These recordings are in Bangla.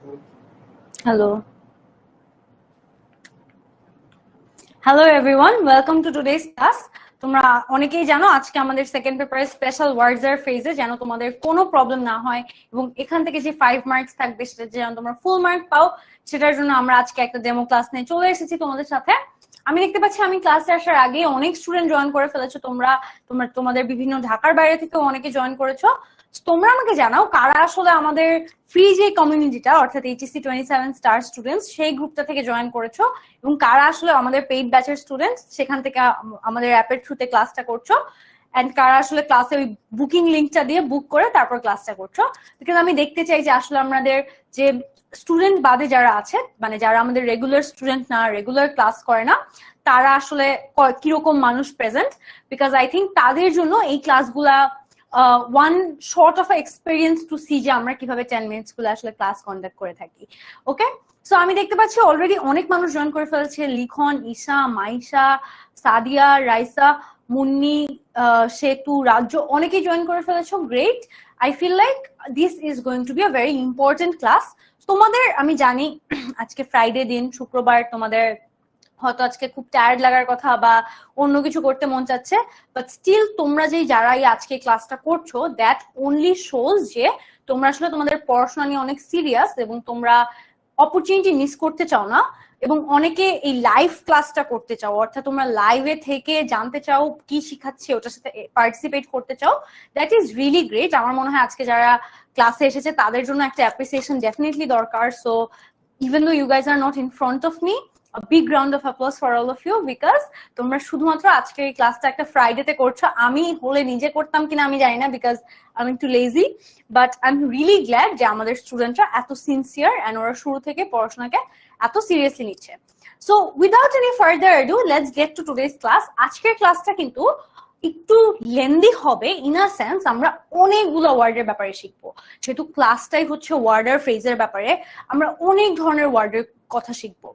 Hello. Hello everyone, welcome to today's class. তোমরা অনেকেই জানো আজকে আমাদের সেকেন্ড পেপারে স্পেশাল ওয়ার্ডস এর ফেজে যেন তোমাদের কোনো প্রবলেম না হয় এবং এখান থেকে যে 5 মার্কস থাকবে সেটা যেন তোমরা ফুল মার্ক পাও সেটার জন্য আমরা আজকে একটা ডেমো ক্লাস নিয়ে চলে এসেছি তোমাদের সাথে। আমি দেখতে পাচ্ছি আমি ক্লাসে আসার আগে অনেক স্টুডেন্ট জয়েন করে ফেলেছো, তোমাদের বিভিন্ন ঢাকার বাইরে থেকে অনেকে জয়েন করেছো। তোমরা আমাকে জানাও কারা আসলে আমাদের ফ্রি যে কমিউনিটিটা অর্থাৎ এইচএসসি 27 স্টার স্টুডেন্টস সেই গ্রুপটা থেকে জয়েন করেছো এবং কারা আসলে আমাদের পেইড ব্যাচের স্টুডেন্ট সেখান থেকে আমাদের অ্যাপের থ্রুতে ক্লাসটা করছো এন্ড কারা আসলে ক্লাসে ওই বুকিং লিংকটা দিয়ে বুক করে তারপর ক্লাসটা করছো। বিকজ আমি দেখতে চাই যে আসলে আমাদের যে স্টুডেন্ট বাদে যারা আছে মানে যারা আমাদের রেগুলার স্টুডেন্ট না, রেগুলার ক্লাস করে না, তারা আসলে কিরকম মানুষ প্রেজেন্ট, বিকজ আই থিঙ্ক তাদের জন্য এই ক্লাসগুলা one short of experience to see যে আমরা কিভাবে 10 মিনিটস গুলো আসলে ক্লাস কন্ডাক্ট করে থাকি। ওকে, সো আমি দেখতে পাচ্ছি অলরেডি অনেক মানুষ জয়েন করে ফেলেছে, লিখন, ঈশা, মাইশা, সাদিয়া, রাইসা, মুন্নি, সেতু, রাজ্য, অনেকেই জয়েন করে ফেলেছো। Great, I feel like this is going to be a very important class. তোমাদের আমি জানি আজকে ফ্রাইডে দিন, শুক্রবার, তোমাদের হয়তো আজকে খুব টায়ার্ড লাগার কথা বা অন্য কিছু করতে মন চাচ্ছে, বাট স্টিল তোমরা যে যারাই আজকে ক্লাসটা করছো দ্যাট অনলি শোজ যে তোমরা আসলে তোমাদের পড়াশোনা নিয়ে অনেক সিরিয়াস এবং তোমরা অপরচুনিটি মিস করতে চাও না এবং অনেকে এই লাইভ ক্লাসটা করতে চাও, অর্থাৎ তোমরা লাইভে থেকে জানতে চাও কি শিখাচ্ছে ওটার সাথে পার্টিসিপেট করতে চাও। That is really great. আমার মনে হয় আজকে যারা ক্লাসে এসেছে তাদের জন্য একটা অ্যাপ্রিসিয়েশন ডেফিনেটলি দরকার। So even though you guys are not in front of me, a big round of applause for all of you because তোমরা শুধুমাত্র আজকের এই ক্লাসটা একটা ফ্রাইডেতে করছো। আমি হলে নিজে করতাম কিনা আমি জানি না, বিকজ আই এম একটু lazy, but I am really glad যে আমাদের স্টুডেন্টরা এত সিনসিয়ার এন্ড ওরা শুরু থেকে পড়াশোনাকে এত সিরিয়াসলি নিচ্ছে। So without any further ado let's get to today's class. আজকের ক্লাসটা কিন্তু একটু লেন্দি হবে ইন আ সেন্স, আমরা অনেকগুলো ওয়ার্ডের ব্যাপারে শিখবো। যেহেতু ক্লাসটাই হচ্ছে ওয়ার্ড আর ফ্রেজের ব্যাপারে, আমরা অনেক ধরনের ওয়ার্ডের কথা শিখবো।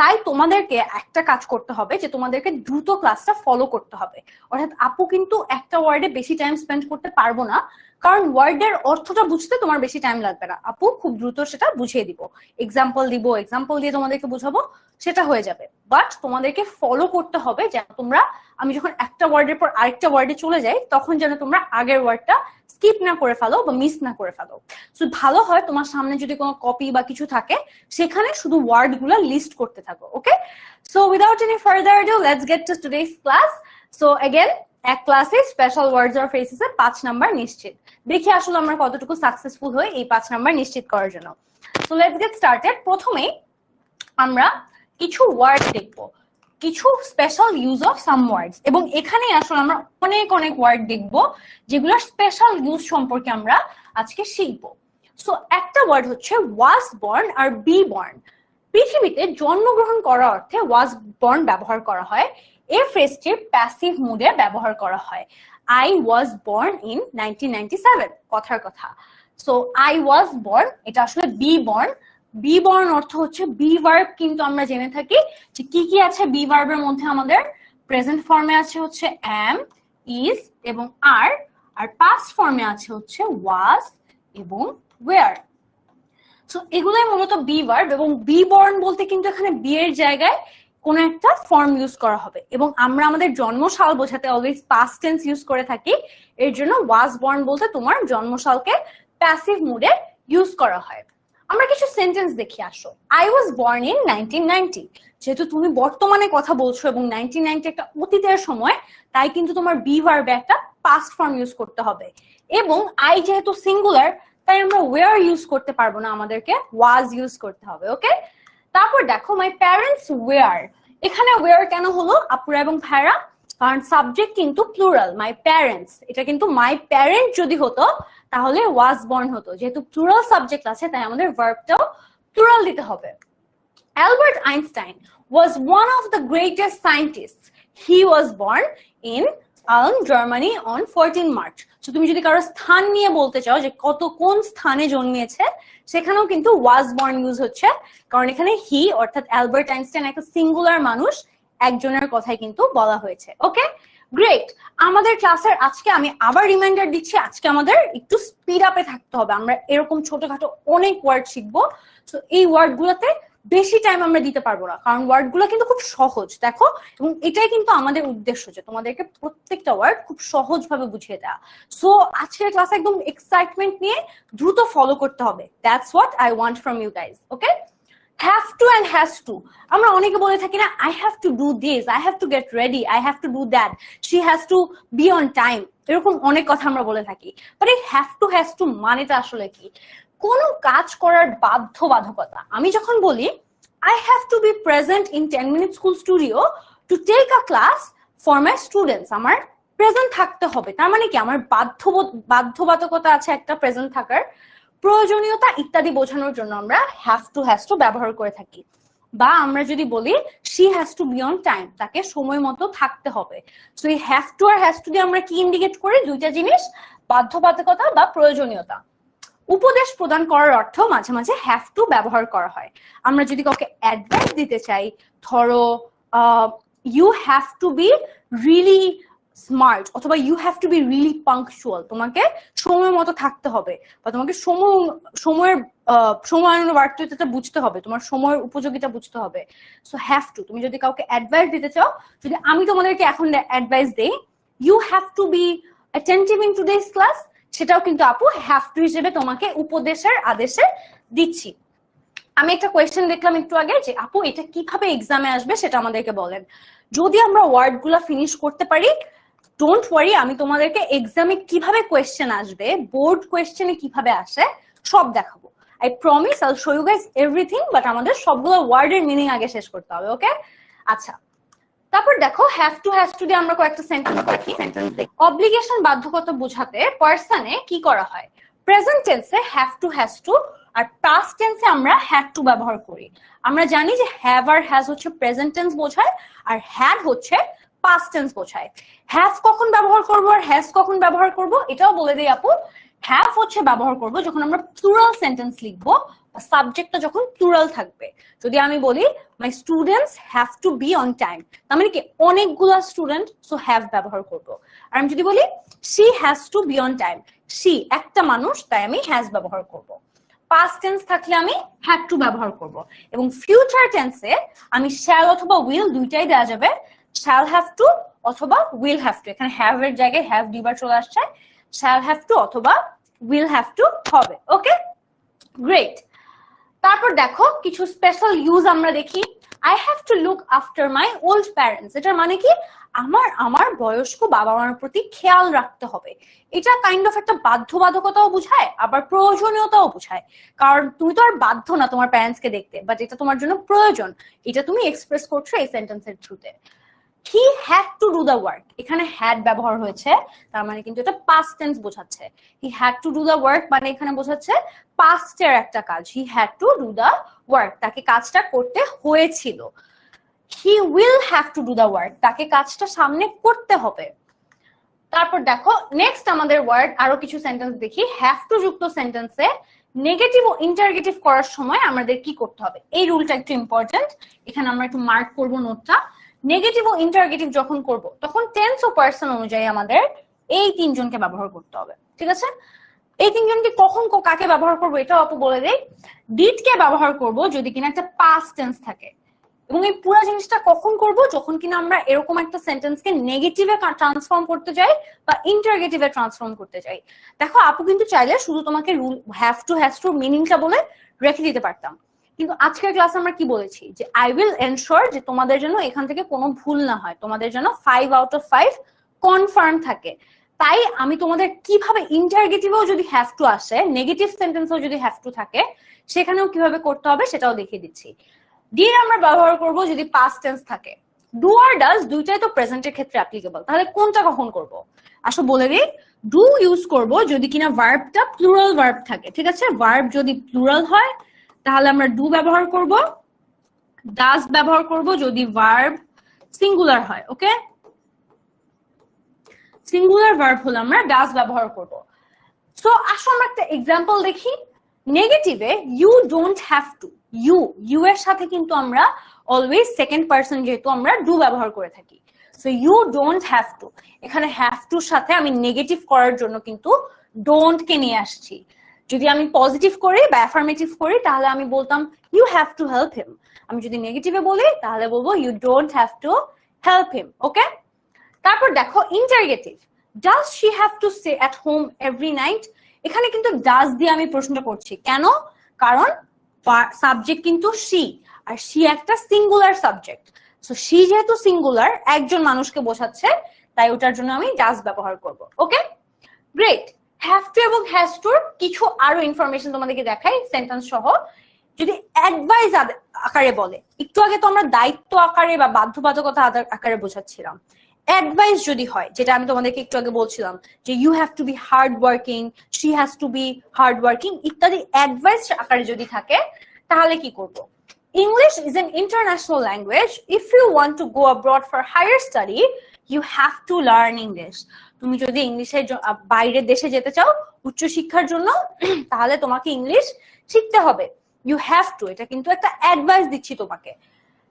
তাই তোমাদেরকে একটা কাজ করতে হবে যে তোমাদেরকে দ্রুত ক্লাসটা ফলো করতে হবে। অর্থাৎ আপু কিন্তু একটা ওয়ার্ডে বেশি টাইম স্পেন্ড করতে পারবো না, কারণ ওয়ার্ডের অর্থটা বুঝতে তোমার বেশি টাইম লাগবে না, আপু খুব দ্রুত সেটা বুঝিয়ে দিব, এক্সাম্পল দিব, এক্সাম্পল দিয়ে তোমাদেরকে বুঝাবো, সেটা হয়ে যাবে। বাট তোমাদেরকে ফলো করতে হবে যেন তোমরা, আমি যখন একটা ওয়ার্ডের পর আরেকটা ওয়ার্ডে চলে যাই তখন যেন তোমরা আগের ওয়ার্ডটা স্কিপ না করে ফেলো বা মিস না করে ফেলো। সো ভালো হয় তোমার সামনে যদি কোনো কপি বা কিছু থাকে সেখানে শুধু ওয়ার্ড গুলো লিস্ট করতে থাকো। Okay, so without any further ado let's get to today's class. So again এক ক্লাসে স্পেশাল ওয়ার্ডস অর ফ্রেজেস এ 5 নাম্বার নিশ্চিত। দেখি আসলে আমরা কতটুকু সাকসেসফুল হই এই 5 নাম্বার নিশ্চিত করার জন্য। So let's get started. প্রথমে আমরা কিছু ওয়ার্ড দেখবো, কিছু স্পেশাল ইউজ অফ সাম ওয়ার্ডস, এবং এখানে আসলে আমরা অনেক অনেক ওয়ার্ড দেখবো যেগুলোর স্পেশাল ইউজ সম্পর্কে আমরা আজকে শিখবো। সো একটা ওয়ার্ড হচ্ছে ওয়াজ বর্ন আর বি বর্ন। পৃথিবীতে জন্মগ্রহণ করা অর্থে ওয়াজ বর্ন ব্যবহার করা হয়। এই ফ্রেজটির প্যাসিভ মুডে ব্যবহার করা হয়। আই ওয়াজ বর্ন ইন 1997 কথার কথা। সো আই ওয়াজ বর্ন এটা আসলে বি বর্ন। বি বর্ন অর্থ হচ্ছে বি ভার্ব, কিন্তু আমরা জেনে থাকি যে কি কি আছে বি ভার্বের মধ্যে। আমাদের প্রেজেন্ট ফর্মে আছে হচ্ছে এম, ইজ এবং আর, আর পাস্ট ফর্মে আছে হচ্ছে ওয়াজ এবং ওয়্যার। সো এগুলাই মূলত বি ভার্ব, এবং বি বর্ন বলতে কিন্তু এখানে বি এর জায়গায় কোন একটা ফর্ম ইউজ করা হবে, এবং আমরা আমাদের জন্মসাল বোঝাতে অলওয়েজ পাস্ট টেন্স ইউজ করে থাকি। এর জন্য ওয়াজ বর্ন বলতে তোমার জন্মসালকে প্যাসিভ মুডে ইউজ করা হয়। আমরা কিছু সেন্টেন্স দেখি আসো। I was born in 1990। যেহেতু তুমি বর্তমানে কথা বলছো এবং 1990 একটা অতীতের সময়, তাই কিন্তু তোমার বি ভার্বে একটা পাস্ট ফর্ম ইউজ করতে হবে, এবং আই যেহেতু সিঙ্গুলার তাই আমরা ওয়্যার ইউজ করতে পারবো না, আমাদেরকে ওয়াজ ইউজ করতে হবে। ওকে, তারপর দেখো মাই প্যারেন্টস ওয়্যার। এখানে ওয়্যার কেন হলো আপুরা এবং ভাইরা? কারণ সাবজেক্ট কিন্তু প্লুরাল, মাই প্যারেন্টস, এটা কিন্তু মাই প্যারেন্ট যদি হতো তাহলে ওয়াজ বর্ন হতো। যেহেতু প্লুরাল সাবজেক্ট আছে তাই আমাদের ভার্বটাও প্লুরাল দিতে হবে। Albert Einstein was one of the greatest scientists. He was born in Ulm, Germany on 14 March. So তুমি যদি কারো স্থান নিয়ে বলতে চাও যে কোন স্থানে জন্মেছে, সেখানেও কিন্তু was born ইউজ হচ্ছে, কারণ এখানে হি অর্থাৎ অ্যালবার্ট আইনস্টাইন একটা সিঙ্গুলার মানুষ, একজনের কথাই কিন্তু বলা হয়েছে। ওকে, গ্রেট। আমাদের ক্লাসের আজকে আমি আবার রিমাইন্ডার দিচ্ছি, আজকে আমাদের একটু স্পিড আপে থাকতে হবে। আমরা এরকম ছোটখাটো অনেক ওয়ার্ড শিখবো। তো এই ওয়ার্ড গুলোতে বেশি টাইম আমরা দিতে পারবো না, কারণ ওয়ার্ড গুলো কিন্তু খুব সহজ, দেখো। এবং এটাই কিন্তু আমাদের উদ্দেশ্য, যে তোমাদেরকে প্রত্যেকটা ওয়ার্ড খুব সহজ ভাবে বুঝিয়ে দেওয়া। সো আজকের ক্লাসে একদম এক্সাইটমেন্ট নিয়ে দ্রুত ফলো করতে হবে। That's what I want from you guys. Okay, have to and has to. আমরা অনেকে বলে থাকি না, I have to do this, I have to get ready, I have to do that, she has to be on time, এরকম অনেক কথা আমরা বলে থাকি। বাট এই হ্যাভ টু হ্যাজ টু মানেটা আসলে কি? কোনো কাজ করার বাধ্যবাধকতা। আমি যখন বলি I have to be present in 10 minute school studio to take a class for my students, আমার প্রেজেন্ট থাকতে হবে। তার মানে কি? আমার বাধ্যবাধকতা আছে একটা প্রেজেন্ট থাকার, প্রয়োজনীয়তা ইত্যাদি বোঝানোর জন্য আমরা হ্যাভ টু হ্যাজ টু ব্যবহার করে থাকি। বা আমরা যদি বলি she has to be on time, তাকে সময় মতো থাকতে হবে। সো এই হ্যাভ টু আর হ্যাজ টু দিয়ে আমরা কি ইন্ডিকেট করি? দুইটা জিনিস, বাধ্যবাধকতা বা প্রয়োজনীয়তা। উপদেশ প্রদান করার অর্থ মাঝে মাঝে হ্যাভ টু ব্যবহার করা হয়। আমরা যদি কাউকে অ্যাডভাইস দিতে চাই, ধরো you have to be really smart, অথবা you have to be really punctual, তোমাকে সময় মতো থাকতে হবে, বা তোমাকে সময়ের সময়ানুবর্তিতা বুঝতে হবে, তোমার সময়ের উপযোগিতা বুঝতে হবে। So have to. তুমি যদি কাউকে অ্যাডভাইস দিতে চাও, যদি আমি তোমাদেরকে এখন অ্যাডভাইস দেই, you have to be attentive in today's class, সেটাও কিন্তু আপু হ্যাভ টু হিসেবে তোমাকে উপদেশের আদেশে দিচ্ছি। আমি একটা কোয়েশ্চেন দেখলাম একটু আগে, যে আপু এটা কিভাবে এক্সামে আসবে সেটা আমাদেরকে বলেন। যদি আমরা ওয়ার্ড গুলা ফিনিশ করতে পারি, ডোন্ট ওয়ারি, আমি তোমাদেরকে এক্সামে কিভাবে কোয়েশ্চেন আসবে, বোর্ড কোয়েশ্চেনে কিভাবে আসে সব দেখাবো। I promise I will show you guys everything, but আমাদের সবগুলো ওয়ার্ডের মিনিং আগে শেষ করতে হবে। ওকে, আচ্ছা। তারপর দেখো হ্যাভ টু হ্যাজ টু দিয়ে আমরা কয়েকটা সেন্টেন্স দেখি। অব্লিগেশন, বাধ্যকতা বোঝাতে পারসনে কি করা হয়? প্রেজেন্ট টেন্সে হ্যাভ টু হ্যাজ টু, আর পাস্ট টেন্সে আমরা হ্যাড টু ব্যবহার করি। আমরা জানি যে হ্যাভ আর হ্যাজ হচ্ছে প্রেজেন্ট টেন্স বোঝায়, আর হ্যাড হচ্ছে পাস্ট টেন্স বোঝায়। হ্যাভ কখন ব্যবহার করব আর হ্যাজ কখন ব্যবহার করব এটাও বলে দিই আপু। হ্যাভ হচ্ছে ব্যবহার করব যখন আমরা প্লুরাল সেন্টেন্স লিখবো, সাবজেক্টটা যখন প্লুরাল থাকবে। যদি আমি বলি my students have to be on time, তার মানে কি অনেকগুলা স্টুডেন্ট, সো হ্যাভ ব্যবহার করব। আর আমি যদি বলি she has to be on time, she একটা মানুষ, তাই আমি হ্যাজ ব্যবহার করব। পাস্ট টেন্স থাকলে আমি হ্যাড টু ব্যবহার করব। এবং ফিউচার টেন্সে আমি শ্যাল অথবা উইল দুইটাই দেওয়া যাবে। শ্যাল হ্যাভ টু অথবা উইল হ্যাভ টু, এখানে হ্যাভ এর জায়গায় হ্যাভ দুইবার চলে আসছে, শ্যাল হ্যাভ টু অথবা উইল হ্যাভ টু হবে। ওকে, গ্রেট। তারপর দেখো কিছু স্পেশাল ইউজ আমরা দেখি। I have to look after my old parents, এটার মানে কি? আমার বয়স্ক বাবা মার প্রতি খেয়াল রাখতে হবে। এটা কাইন্ড অফ একটা বাধ্যবাধকতাও বোঝায়, আবার প্রয়োজনীয়তাও বোঝায়। কারণ তুমি তো আর বাধ্য না তোমার প্যারেন্টস কে দেখতে, বাট এটা তোমার জন্য প্রয়োজন, এটা তুমি এক্সপ্রেস করছো এই সেন্টেন্সের থ্রুতে। He had to do the work, এখানে হ্যাড ব্যবহার হয়েছে, তার মানে কিন্তু এটা পাস্ট টেন্স বোঝাচ্ছে। He had to do the work মানে এখানে বোঝাচ্ছে পাস্টের একটা কাজ। He had to do the work, তাকে কাজটা করতে হয়েছিল। He will have to do the work, তাকে কাজটা সামনে করতে হবে। তারপর দেখো নেক্সট আমাদের ওয়ার্ড, আরো কিছু সেন্টেন্স দেখি। হ্যাভ টু যুক্ত সেন্টেন্সে নেগেটিভ ও ইন্টারগেটিভ করার সময় আমাদের কি করতে হবে? এই রুলটা একটু ইম্পর্টেন্ট, এখানে আমরা একটু মার্ক করব নোটটা। নেগেটিভ ও ইন্টারগেটিভ যখন করব, তখন টেন্স ও পারসন অনুযায়ী আমাদের এই তিনজনকে ব্যবহার করতে হবে। ঠিক আছে, এই তিনজনকে কখন কাকে ব্যবহার করব এটাও আপু বলে দেই। ডিড কে ব্যবহার করব যদি কিনা একটা পাস্ট টেন্স থাকে, এবং এই পুরো জিনিসটা কখন করব? যখন কিনা আমরা এরকম একটা সেন্টেন্সকে নেগেটিভে ট্রান্সফর্ম করতে যাই বা ইন্টারগেটিভে ট্রান্সফর্ম করতে যাই। দেখো আপু কিন্তু চাইলে শুধু তোমাকে rule have to has to মিনিংটা বলে রেখে দিতে পারতাম, কিন্তু আজকের ক্লাসে আমরা কি বলেছি যে আই উইল এনশিওর যে তোমাদের জন্য এখান থেকে কোনো ভুল না হয়, তোমাদের জন্য 5 আউট অফ 5 কনফার্ম থাকে। তাই আমি তোমাদের কিভাবে ইন্টারগেটিভেও যদি হ্যাভ টু আসে, নেগেটিভ সেন্টেন্সেও যদি হ্যাভ টু থাকে, সেখানেও কিভাবে করতে হবে সেটাও দেখিয়ে দিচ্ছি। ডিড আমরা ব্যবহার করব যদি পাস্ট টেন্স থাকে। ডু আর ডাজ দুইটাই তো প্রেজেন্টের ক্ষেত্রে অ্যাপ্লিকেবল, তাহলে কোনটা কখন করব? আসো বলে দিই, ডু ইউজ করব যদি কিনা ভার্বটা প্লুরাল ভার্ব থাকে। ঠিক আছে, ভার্ব যদি প্লুরাল হয় তাহলে আমরা ডু ব্যবহার করব। ডাজ ব্যবহার করব যদি ভার্ব সিঙ্গুলার হয়। ওকে, সিঙ্গুলার ভার্ব হলে আমরা ডাজ ব্যবহার করব। সো আসো আমরা একটা এক্সাম্পল দেখি। নেগেটিভে you don't have to, you এর সাথে কিন্তু আমরা অলওয়েজ সেকেন্ড পারসন যেহেতু আমরা ডু ব্যবহার করে থাকি। So you don't have to, এখানে হ্যাভ টুর সাথে আমি নেগেটিভ করার জন্য কিন্তু ডোন্ট কে নিয়ে আসছি। যদি আমি পজিটিভ করি বা অ্যাফার্মেটিভ করি তাহলে আমি বলতাম you have to help him. আমি যদি নেগেটিভে বলি তাহলে বলবো you don't have to help him. Okay, তারপর দেখো interrogative, does she have to stay at home every night. এখানে কিন্তু ডাজ দিয়ে আমি প্রশ্নটা করছি, কেন? কারণ সাবজেক্ট কিন্তু শি, আর শি একটা সিঙ্গুলার সাবজেক্ট। সো শি যেহেতু সিঙ্গুলার, একজন মানুষকে বোঝাচ্ছে, তাই ওটার জন্য আমি ডাজ ব্যবহার করব। ওকে, গ্রেট। হ্যাভ টু এবং হ্যাজ টুর কিছু আরো ইনফরমেশন তোমাদেরকে দেখাই সেন্টেন্স সহ। যদি অ্যাডভাইস আকারে বলে, একটু আগে তো আমরা দায়িত্ব আকারে বা বাধ্যবাধকতা আকারে বোঝাচ্ছিলাম, অ্যাডভাইস যদি হয়, যেটা আমি তোমাদেরকে একটু আগে বলছিলাম যে you have to be hard working, she has to be hard working ইত্যাদি অ্যাডভাইস আকারে যদি থাকে, তাহলে কি করব? English is an international language. If you want to go abroad for higher study, you have to learn English. তুমি যদি ইংলিশের বাইরের দেশে যেতে চাও উচ্চ শিক্ষার জন্য, তাহলে তোমাকে ইংলিশ শিখতে হবে। You have to, এটা কিন্তু একটা অ্যাডভাইস দিচ্ছি তোমাকে।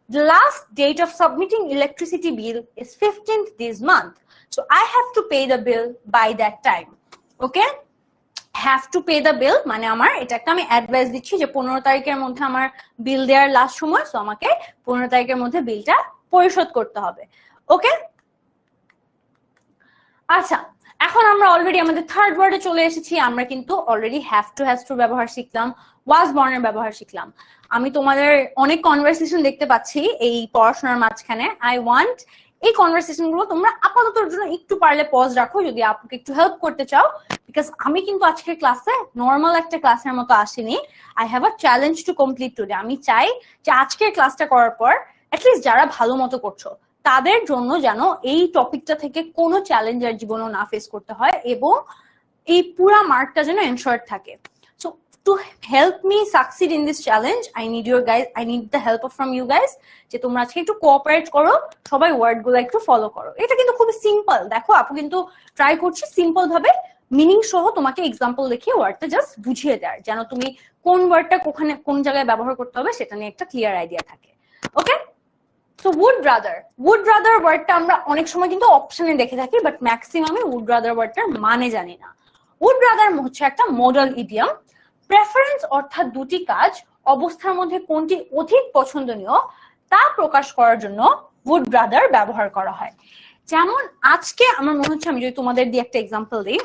The last date of submitting electricity bill is 15th this month. So I have to pay the bill by that time. Okay? Have to pay the bill মানে আমার এটা একটা আমি অ্যাডভাইস দিচ্ছি যে 15 তারিখের মধ্যে আমার বিল দেওয়ার লাস্ট সময়, সো আমাকে 15 তারিখের মধ্যে বিলটা পরিশোধ করতে হবে। ওকে, আচ্ছা, এখন আমরা অলরেডি আমাদের থার্ড ওয়ার্ডে চলে এসেছি। আমরা কিন্তু already have to has two ব্যবহার শিখলাম, ওয়াজ বর্ণের ব্যবহার শিখলাম। আমি তোমাদের অনেক কনভারসেশন দেখতে পাচ্ছি এই পড়াশোনার মাঝখানে। আই ওয়ান্ট এই কনভারসেশন গুলো তোমরা আপাততর জন্য একটু পারলে পজ রাখো, যদি আপুকে একটু হেল্প করতে চাও, বিকজ আমি কিন্তু আজকের ক্লাসে নর্মাল একটা ক্লাসের মতো আসিনি। I have a challenge to complete today. আমি চাই যে আজকের ক্লাসটা করার পর অ্যাটলিস্ট যারা ভালো মতো করছো তাদের জন্য যেন এই টপিকটা থেকে কোনো চ্যালেঞ্জের জীবনও না ফেস করতে হয়, এবং এই পুরা মার্কটা যেন এনশোর্ড থাকে। So to help me succeed in this challenge, I need the help from you guys, যে তোমরা আজকে একটু কোঅপারেট করো, সবাই ওয়ার্ড গুলো একটু ফলো করো। এটা কিন্তু খুবই সিম্পল, দেখো আপু কিন্তু ট্রাই করছি সিম্পল ভাবে মিনিং সহ তোমাকে এক্সাম্পল দেখিয়ে ওয়ার্ডটা জাস্ট বুঝিয়ে দেওয়ার, যেন তুমি কোন ওয়ার্ডটা কোন জায়গায় ব্যবহার করতে হবে সেটা নিয়ে একটা ক্লিয়ার আইডিয়া থাকে। ওকে, সো উড রাদার ওয়ার্ডটা আমরা অনেক সময় কিন্তু অপশনে দেখে থাকি, বাট ম্যাক্সিমামে উড রাদার ওয়ার্ডটার মানে জানি না। উড রাদার হচ্ছে একটা মডাল ইডিয়াম। প্রেফারেন্স অর্থাৎ দুটি কাজ অবস্থার মধ্যে কোনটি অধিক পছন্দনীয় তা প্রকাশ করার জন্য উড রাদার ব্যবহার করা হয়। যেমন আজকে আমার মনে হচ্ছে, আমি যদি তোমাদের দিয়ে একটা এক্সাম্পল দিই,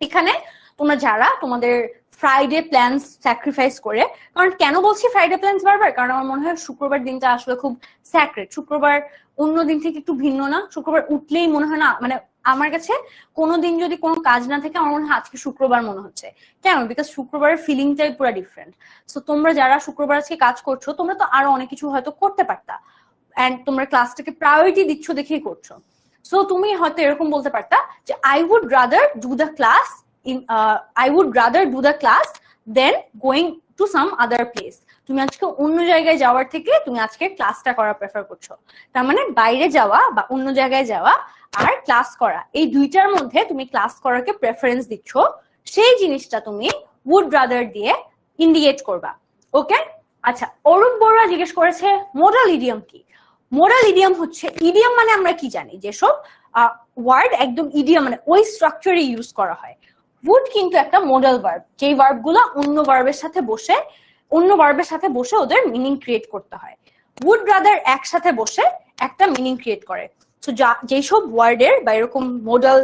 এখানে তোমরা যারা তোমাদের ফ্রাইডে প্ল্যানস স্যাক্রিফাইস করে, কারণ কেন বলছি ফ্রাইডে প্ল্যানস বারবার, কারণ আমার মনে হয় শুক্রবার দিনটা আসলে খুব স্যাক্রেড। শুক্রবার অন্য দিন থেকে একটু ভিন্ন না, শুক্রবার উঠলেই মনে হয় না, মানে আমার কাছে কোনোদিন যদি কোনো কাজ না থাকে আমার মনে হয় আজকে শুক্রবার মনে হচ্ছে। কেন? বিকজ শুক্রবারের ফিলিংটাই পুরো ডিফারেন্ট। সো তোমরা যারা শুক্রবার আজকে কাজ করছো, তোমরা তো আরো অনেক কিছু হয়তো করতে পারতা, এন্ড তোমরা ক্লাসটাকে প্রায়োরিটি দিচ্ছ দেখেই করছো। সো তুমি হয়তো এরকম বলতে পারতা যে I would rather do the class than going to some other place. তুমি আজকে অন্য জায়গায় যাওয়ার থেকে তুমি আজকে ক্লাসটা করা প্রেফার করছো। তার মানে বাইরে যাওয়া বা অন্য জায়গায় যাওয়া আর ক্লাস করা, এই দুইটার মধ্যে তুমি ক্লাস করাকে প্রেফারেন্স দিচ্ছ, সেই জিনিসটা তুমি would rather দিয়ে ইন্ডিকেট করবা। ওকে, আচ্ছা, অরূপ বড়ুয়া জিজ্ঞেস করেছে মডাল ইডিয়াম কি? মডাল ইডিয়াম হচ্ছে, ইডিয়াম মানে আমরা কি জানি, যেসব ওয়ার্ড একদম ইডিয়াম মানে ওই স্ট্রাকচারে ইউজ করা হয়। would কিন্তু একটা মডাল ভার্ব, যেই ভার্ব গুলা অন্য ভার্বের সাথে বসে ওদের মিনিং ক্রিয়েট করতে হয়। would rather একসাথে বসে একটা মিনিং ক্রিয়েট করে। সো যেসব ওয়ার্ডের বা এরকম মডাল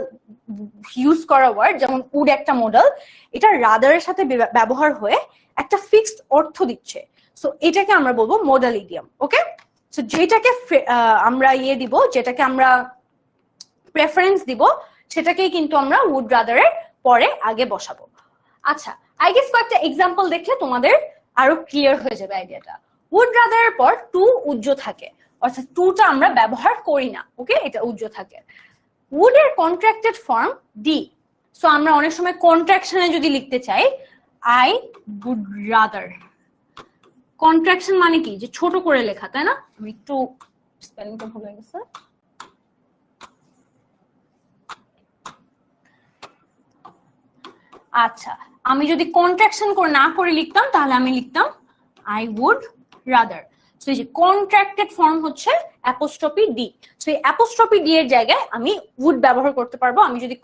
ইউজ করা ওয়ার্ড, যেমন would একটা মডাল, এটা রাদারের সাথে ব্যবহার হয়ে একটা ফিক্সড অর্থ দিচ্ছে, সো এটাকে আমরা বলবো মডাল ইডিয়াম। ওকে, সো যেটাকে আমরা দিব, যেটাকে আমরা প্রেফারেন্স দিব, সেটাকেই কিন্তু আমরা would rather এর পরে আগে বসাবো। আচ্ছা, আই গেস কয়েকটা এক্সাম্পল দেখলে তোমাদের আরো ক্লিয়ার হয়ে যাবে আইডিয়াটা। would rather এর পর টু উজ্জ থাকে, অর্থাৎ টুটা আমরা ব্যবহার করি না। ওকে, এটা উজ্জ থাকে। would এর কন্ট্রাক্টেড ফর্ম ডি। সো আমরা অনেক সময় কন্ট্রাকশনে যদি লিখতে চাই I would rather, কন্ট্রাকশন মানে কি, যে ছোট করে লেখা, তাই না? আমি একটু স্পেলিংটা ভুল হয়ে গেছে। আচ্ছা, আমি যদি কন্ট্রাকশন না করে লিখতাম তাহলে আমি লিখতাম I would rather. সো এই যে কন্ট্রাক্টেড ফর্ম হচ্ছে অ্যাপোস্ট্রফি ডি। সো এই অ্যাপোস্ট্রফি ডি এর জায়গায় আমি উড ব্যবহার করতে পারবো। আমি যদি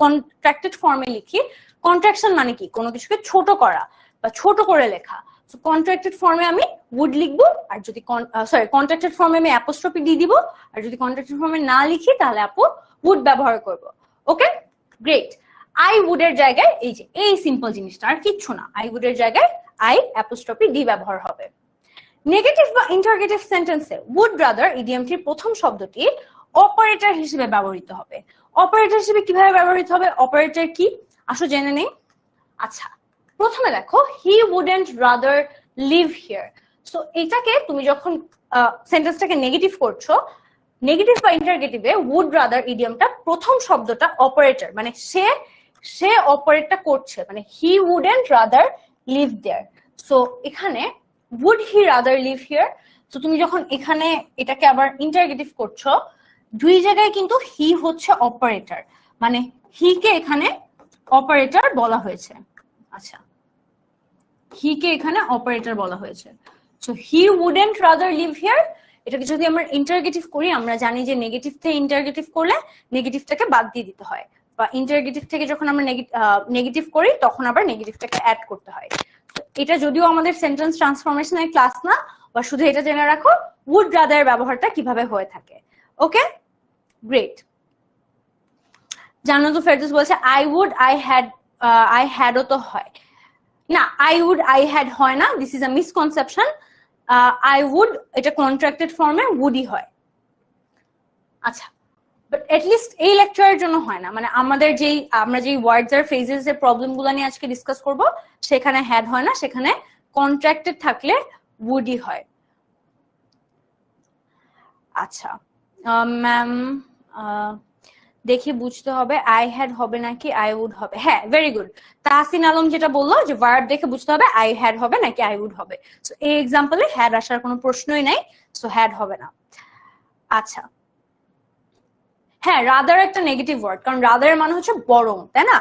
কন্ট্রাক্টেড ফর্মে লিখি, কন্ট্রাকশন মানে কি, কোনো কিছুকে ছোট করা বা ছোট করে লেখা। সো কন্ট্রাক্টেড ফর্মে আমি উড লিখবো, আর যদি কন্ট্রাক্টেড ফর্মে আমি অ্যাপোস্ট্রফি ডি দিব, আর যদি কন্ট্রাক্টেড ফর্মে না লিখি তাহলে উড ব্যবহার করব। ওকে, গ্রেট। আই উড এর জায়গায় এই যে এই সিম্পল জিনিসটা, আর কিচ্ছু না, আই উড এর জায়গায় আই অ্যাপোস্ট্রফি ডি ব্যবহার হবে। নেগেটিভ বা ইন্টারগেটিভ সেন্টেন্সে উড রাদার ইডিয়মটির প্রথম শব্দটি অপারেটর হিসেবে ব্যবহৃত হবে। অপারেটর হিসেবে কিভাবে ব্যবহৃত হবে, অপারেটর কি আসো জেনে নেই। আচ্ছা, প্রথমে দেখো he wouldn't rather live here. So এটাকে তুমি যখন সেন্টেন্সটাকে নেগেটিভ করছো, নেগেটিভ বা ইন্টারগেটিভে উড রাদার ইডিয়মটা প্রথম শব্দটা অপারেটর, মানে সে অপারেটটা করছে, মানে হি wouldn't rather live there. So এখানে would he rather live here? তো তুমি যখন এখানে এটাকে আবার ইন্টারগেটিভ করছো, দুই জায়গায় কিন্তু হি হচ্ছে অপারেটর, মানে হি কে এখানে অপারেটর বলা হয়েছে। আচ্ছা, হি কে এখানে অপারেটর বলা হয়েছে। So he wouldn't rather live here, এটাকে যদি আমরা ইন্টারগেটিভ করি, আমরা জানি যে নেগেটিভ থেকে ইন্টারগেটিভ করলে নেগেটিভটাকে বাদ দিয়ে দিতে হয়, বা ইন্টারগেটিভ থেকে যখন আমরা নেগেটিভ করি তখন আবার নেগেটিভটাকে অ্যাড করতে হয়। এটা যদিও আমাদের সেন্টেন্স ট্রান্সফরমেশনের ক্লাস না, বা শুধু এটা জেনে রাখো উড রাদার ব্যবহারটা কিভাবে হয়ে থাকে। ওকে, গ্রেট। জানো তো ফেরদৌস বলছে আই উড আই হ্যাডও তো হয় না, আই উড আই হ্যাড হয় না, this is a misconception. I would এটা কন্ট্রাক্টেড ফর্মে উডই হয়। আচ্ছা, বাট এটলিস্ট এই লেকচারের জন্য হয় না, মানে আমরা যেই ওয়ার্ডস আর ফ্রেজেস এর প্রবলেম গুলো নিয়ে আজকে ডিসকাস করব, সেখানে হ্যাড হয় না, সেখানে কন্ট্রাক্টেড থাকলে উডই হয়। আচ্ছা ম্যাম, দেখি বুঝতে হবে আই হ্যাড হবে নাকি আই উড হবে। হ্যাঁ, ভেরি গুড। তাহসিন আলম যেটা বললো যে ভার্ব দেখে বুঝতে হবে আই হ্যাড হবে নাকি আই উড হবে। সো এই এক্সাম্পলে হ্যাড আসার কোনো প্রশ্নই নাই, সো হ্যাড হবে না। আচ্ছা, হ্যাঁ, রাদার একটা নেগেটিভ ওয়ার্ড, কারণ রাদার মানে হচ্ছে বরং, তাই না?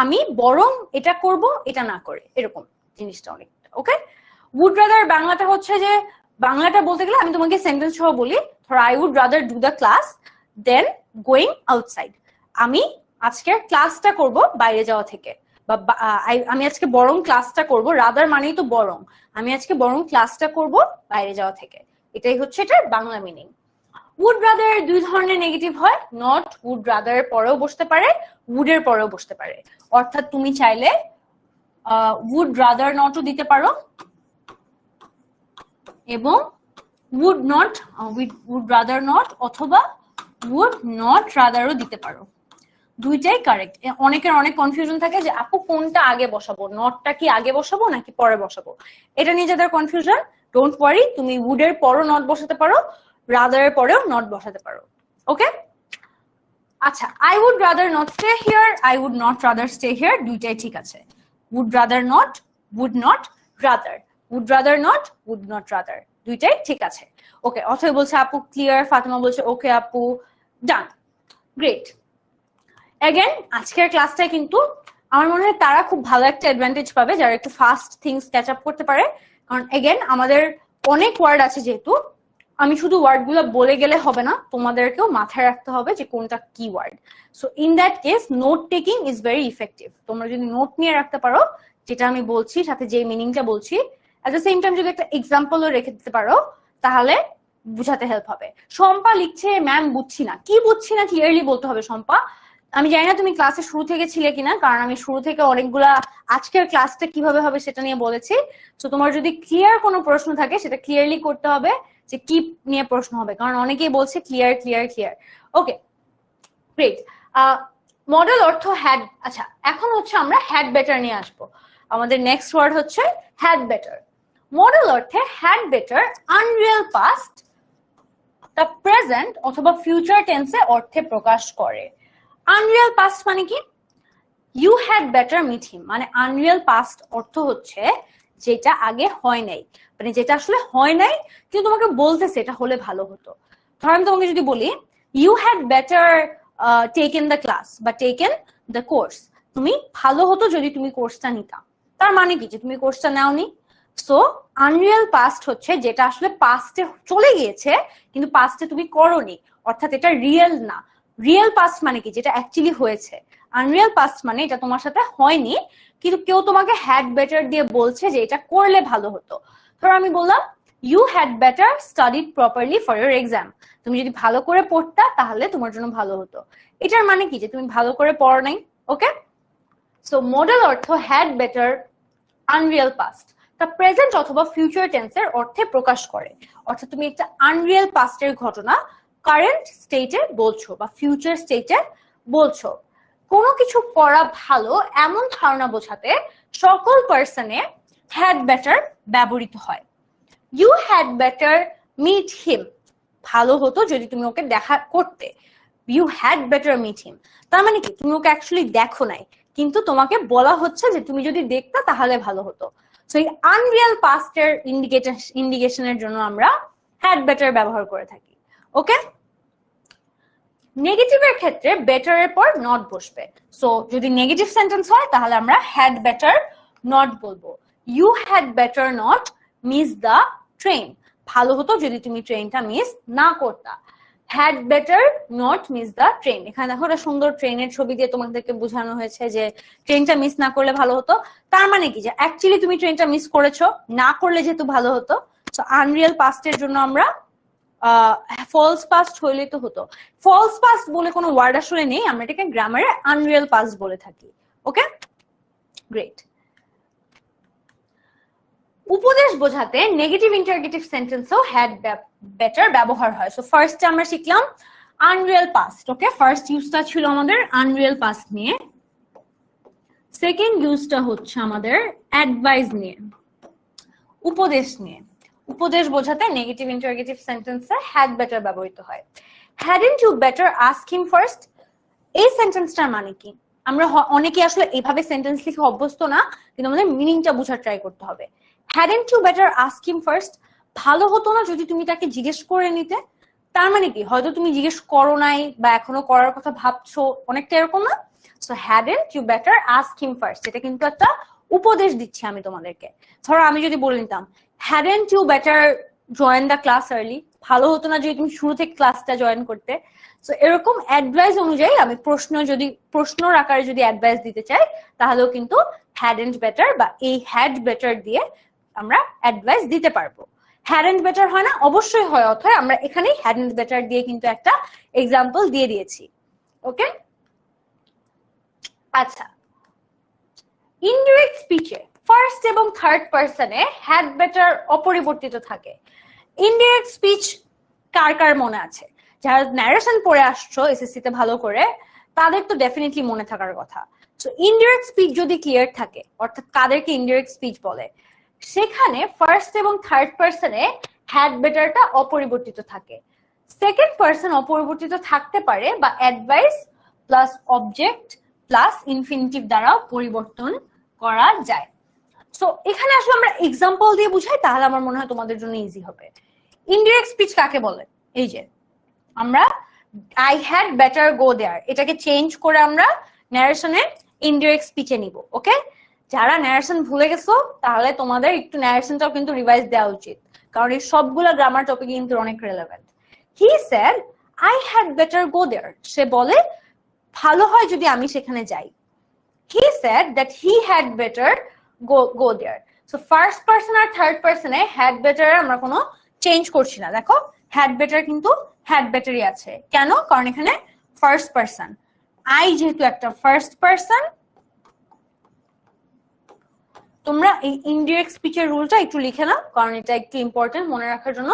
আমি বরং এটা করব এটা না করে, এরকম জিনিসটা অনেকটা। ওকে, উড রাদার বাংলাটা হচ্ছে যে, বাংলাটা বলতে গেলে আমি তোমাকে সেন্টেন্স সহ বলি, ধরো I would rather do the class then going outside. আমি আজকে ক্লাসটা করব বাইরে যাওয়া থেকে, বা আমি আজকে বরং ক্লাসটা করব, রাদার মানেই তো বরং, আমি আজকে বরং ক্লাসটা করব বাইরে যাওয়া থেকে, এটাই হচ্ছে এটার বাংলা মিনিং। উড রাদার দুই ধরনের নেগেটিভ হয়, নট উড রাদার পরেও বসতে পারে, উড এর পরেও বসতে পারে। অর্থাৎ তুমি চাইলে উড রাদার নটও দিতে পারো, এবং উড রাদার নট অথবা উড নট রাদারও দিতে পারো, দুইটাই কারেক্ট। অনেকের অনেক কনফিউশন থাকে যে আপু কোনটা আগে বসাবো, নটটা কি আগে বসাবো নাকি পরে বসাবো, এটা নিয়ে যাদের কনফিউশন, ডোন্ট ওয়ারি, তুমি উড এর পরও নট বসাতে পারো, রাদার এর পরেও নট বসাতে পারো। ওকে, আচ্ছা, I would rather not stay here, I would not rather stay here, দুইটাই ঠিক আছে। Would rather not, would not rather, would rather not, would not rather, দুইটাই ঠিক আছে। ওকে, অথয় বলছে আপু ক্লিয়ার, ফাতেমা বলছে ওকে আপু, ডান, গ্রেট। এগেন আজকের ক্লাসটায় কিন্তু আমার মনে হয় তারা খুব ভালো একটা অ্যাডভান্টেজ পাবে যারা একটু ফাস্ট থিংস ক্যাচ আপ করতে পারে, কারণ এগেন আমাদের অনেক ওয়ার্ড আছে, যেহেতু আমি শুধু ওয়ার্ড গুলো বলে গেলে হবে না, তোমাদেরকেও মাথায় রাখতে হবে যে কোনটা কি word. So in that case note taking is very effective. তোমরা যদি নোট নিয়ে রাখতে পারো যেটা আমি বলছি, সাথে যে মিনিংটা বলছি, এট দ্য সেম টাইম যদি একটা এক্সাম্পলও রেখে দিতে পারো, তাহলে বুঝাতে হেল্প হবে। শম্পা লিখছে ম্যাম বুঝছি না, কি বুঝছি না ক্লিয়ারলি বলতে হবে শম্পা। আমি জানি না তুমি ক্লাসে শুরু থেকে ছিলে কিনা, কারণ আমি শুরু থেকে অনেকগুলা আজকের ক্লাসটা কিভাবে হবে সেটা নিয়ে বলেছি। তো তোমার যদি ক্লিয়ার কোনো প্রশ্ন থাকে সেটা ক্লিয়ারলি করতে হবে যে কি নিয়ে প্রশ্ন হবে, কারণ অনেকেই বলছে clear clear clear. Okay, great. Model অর্থ হ্যাড। আচ্ছা, এখন হচ্ছে আমরা হ্যাড বেটার নিয়ে আসবো। আমাদের নেক্সট ওয়ার্ড হচ্ছে হ্যাড বেটার। মডেল অর্থে হ্যাড বেটার আনরিয়েল পাস্ট তা প্রেজেন্ট অথবা ফিউচার টেন্সে অর্থে প্রকাশ করে। আনরিয়েল পাস্ট মানে কি? You had better meet him, মানে আনরিয়েল পাস্ট অর্থ হচ্ছে যেটা আগে হয় নাই, মানে যেটা আসলে হয় নাই কিন্তু তোমাকে বলতেছে এটা হলে ভালো হতো। ধর আমি তোমাকে যদি বলি you had better taken the class বা টেকেন দ্য কোর্স, তুমি ভালো হতো যদি তুমি কোর্সটা নিতা, তার মানে কি যে তুমি কোর্সটা নাওনি। সো আনরিয়েল পাস্ট হচ্ছে যেটা আসলে পাস্টে চলে গিয়েছে কিন্তু পাস্টে তুমি করোনি, অর্থাৎ এটা রিয়েল না। রিয়েল পাস্ট মানে কি, যেটা অ্যাকচুয়ালি হয়েছে। আনরিয়েল পাস্ট মানে এটা তোমার সাথে হয়নি কিন্তু কেউ তোমাকে হ্যাড বেটার দিয়ে বলছে যে এটা করলে ভালো হতো। ধরো আমি বললাম you had better studied properly for your exam, তুমি যদি ভালো করে পড়তা তাহলে তোমার জন্য ভালো হতো। এটার মানে কি যে তুমি ভালো করে পড়ো নাই। ওকে, সো মডেল অর্থ হ্যাড বেটার, আনরিয়েল পাস্ট তা প্রেজেন্ট অথবা ফিউচার টেন্সের অর্থে প্রকাশ করে, অর্থাৎ তুমি একটা আনরিয়েল পাস্টের ঘটনা কারেন্ট স্টেটে বলছো বা ফিউচার স্টেটে বলছো। কোনো কিছু করা ভালো এমন ধারণা বোঝাতে সকল পার্সনে হ্যাড বেটার ব্যবহৃত হয়। You had better meet him, ভালো হতো যদি তুমি ওকে দেখা করতে। You had better meet him তার মানে কি তুমি ওকে অ্যাকচুয়ালি দেখো নাই কিন্তু তোমাকে বলা হচ্ছে যে তুমি যদি দেখতা তাহলে ভালো হতো। সো এই আনরিয়েল পাস্টের ইন্ডিকেশনের জন্য আমরা হ্যাড বেটার ব্যবহার করে থাকি। ওকে, নেগেটিভের ক্ষেত্রে বেটার এর পর নট বসবে। সো যদি নেগেটিভ সেন্টেন্স হয় তাহলে আমরা হ্যাড বেটার নট বলবো। You had better not miss the train, ভালো হতো যদি তুমি ট্রেনটা মিস না করতা। Had better not miss the train, এখানে দেখো একটা সুন্দর ট্রেনের ছবি দিয়ে তোমাদেরকে বোঝানো হয়েছে যে ট্রেনটা মিস না করলে ভালো হতো। তার মানে কি যে অ্যাকচুয়ালি তুমি ট্রেনটা মিস করেছো, না করলে যেহেতু ভালো হতো। সো আনরিয়েল পাস্টের জন্য আমরা ফলস পাস্ট হইলে তো হতো। ফলস পাস্ট বলে কোনো ওয়ার্ড আসলে নেই, আমরা এটাকে গ্রামারে আনরিয়েল পাস্ট বলে থাকি। Okay, great. উপদেশ বোঝাতে নেগেটিভ ইন্টারগেটিভ সেন্টেন্সও হ্যাড বেটার ব্যবহার হয়। সো ফার্স্টে আমরা শিখলাম আনরিয়েল পাস্ট। ওকে, ফার্স্ট ইউজটা ছিল আমাদের আনরিয়েল পাস্ট নিয়ে, সেকেন্ড ইউজটা হচ্ছে আমাদের অ্যাডভাইস নিয়ে, উপদেশ নিয়ে। উপদেশ বোঝাতে নেগেটিভ ইন্টারগেটিভ সেন্টেন্সে হ্যাড বেটার ব্যবহৃত হয়। Hadn't you better ask him first, এই সেন্টেন্সটার মানে কি? আমরা অনেকে আসলে এইভাবে সেন্টেন্স লিখে অভ্যস্ত না, কিন্তু আমাদের মিনিংটা বোঝার ট্রাই করতে হবে। Hadn't you better ask him first, ভালো হতো না যদি তুমি তাকে জিজ্ঞেস করে নিতে। তার মানে কি হয়তো তুমি জিজ্ঞেস করো নাই বা এখনো করার কথা ভাবছো, অনেকটা এরকম না? So hadn't you better ask him first, এটা কিন্তু একটা উপদেশ দিচ্ছি আমি তোমাদেরকে। ধরো আমি যদি বলে নিতাম hadn't you better join the class early, ভালো হতো না যদি তুমি শুরু থেকে ক্লাসটা জয়েন করতে। সো এরকম অ্যাডভাইস অনুযায়ী আমি প্রশ্নর আকারে যদি অ্যাডভাইস দিতে চাই তাহলেও কিন্তু হ্যাডন্ট বেটার বা এই হ্যাড বেটার দিয়ে আমরা অ্যাডভাইস দিতে পারবো। হ্যাডন্ট বেটার হয় না? অবশ্যই হয়, অথবা আমরা এখানেই হ্যাডন্ট বেটার দিয়ে কিন্তু একটা এক্সাম্পল দিয়ে দিয়েছি। ওকে, আচ্ছা, ইনডিরেক্ট স্পিচে ফার্স্ট এবং থার্ড পারসনে হ্যাড বেটার অপরিবর্তিত থাকে। ইনডিরেক্ট স্পিচ কার কার মনে আছে? যারা ন্যারেশন পড়ে আসছো এসএসসি তে ভালো করে, তাদের তো ডেফিনেটলি মনে থাকার কথা। সো ইনডিরেক্ট স্পিচ যদি ক্লিয়ার থাকে, অর্থাৎ কাদেরকে ইনডিরেক্ট স্পিচ বলে, সেখানে ফার্স্ট এবং থার্ড পারসনে হ্যাড বেটারটা অপরিবর্তিত থাকে। সেকেন্ড পারসন অপরিবর্তিত থাকতে পারে বা advice plus object plus infinitive দ্বারা পরিবর্তন করা যায়। সো এখানে আসলে আমরা এক্সাম্পল দিয়ে বুঝাই, তাহলে আমার মনে হয় তোমাদের জন্য ইজি হবে। ইনডিরেক্ট স্পিচ কাকে বলে? এই যে আমরা আই হ্যাড বেটার গো দেয়ার, এটাকে চেঞ্জ করে আমরা ন্যারেশনে ইনডিরেক্ট স্পিচে নিব। ওকে, যারা ন্যারেশন ভুলে গেছো তাহলে তোমাদের একটু ন্যারেশনটাও কিন্তু রিভাইজ দেওয়া উচিত, কারণ এই সবগুলো গ্রামার টপিক কিন্তু অনেক relevant. He said I had better go there, সে বলে ভালো হয় যদি আমি সেখানে যাই। He said that he had better go there. So first person আর থার্ড পারসনে হ্যাড বেটার আমরা কোনো চেঞ্জ করছি না। দেখো হ্যাড বেটার কিন্তু হ্যাড বেটারই আছে। কেন? কারণ এখানে ফার্স্ট পারসন, আই যেহেতু একটা ফার্স্ট পারসন। তোমরা এই ইনডিরেক্ট স্পিচের রুলটা একটু লিখে নাও, কারণ এটা একটু ইম্পর্টেন্ট মনে রাখার জন্য,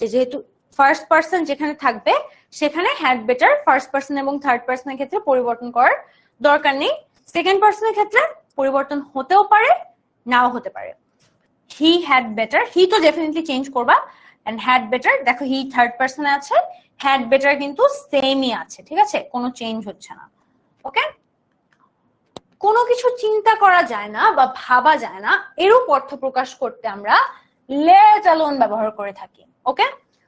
যে যেহেতু ফার্স্ট পারসন যেখানে থাকবে সেখানে হ্যাড বেটার ফার্স্ট পারসন এবং থার্ড পারসনের ক্ষেত্রে পরিবর্তন করার দরকার নেই। সেকেন্ড পারসনের ক্ষেত্রে পরিবর্তন হতেও পারে, নাও হতে পারে। হি হ্যাড বেটার, হি তো ডেফিনেটলি চেঞ্জ করবা, এন্ড হ্যাড বেটার দেখো হি থার্ড পারসনে আছে, হ্যাড বেটার কিন্তু সেমই আছে, ঠিক আছে, কোনো চেঞ্জ হচ্ছে না। ওকে, কোনো কিছু চিন্তা করা যায় না বা ভাবা যায় না এরূপ অর্থ প্রকাশ করতে আমরা লেট অ্যালোন ব্যবহার করে থাকি। ওকে,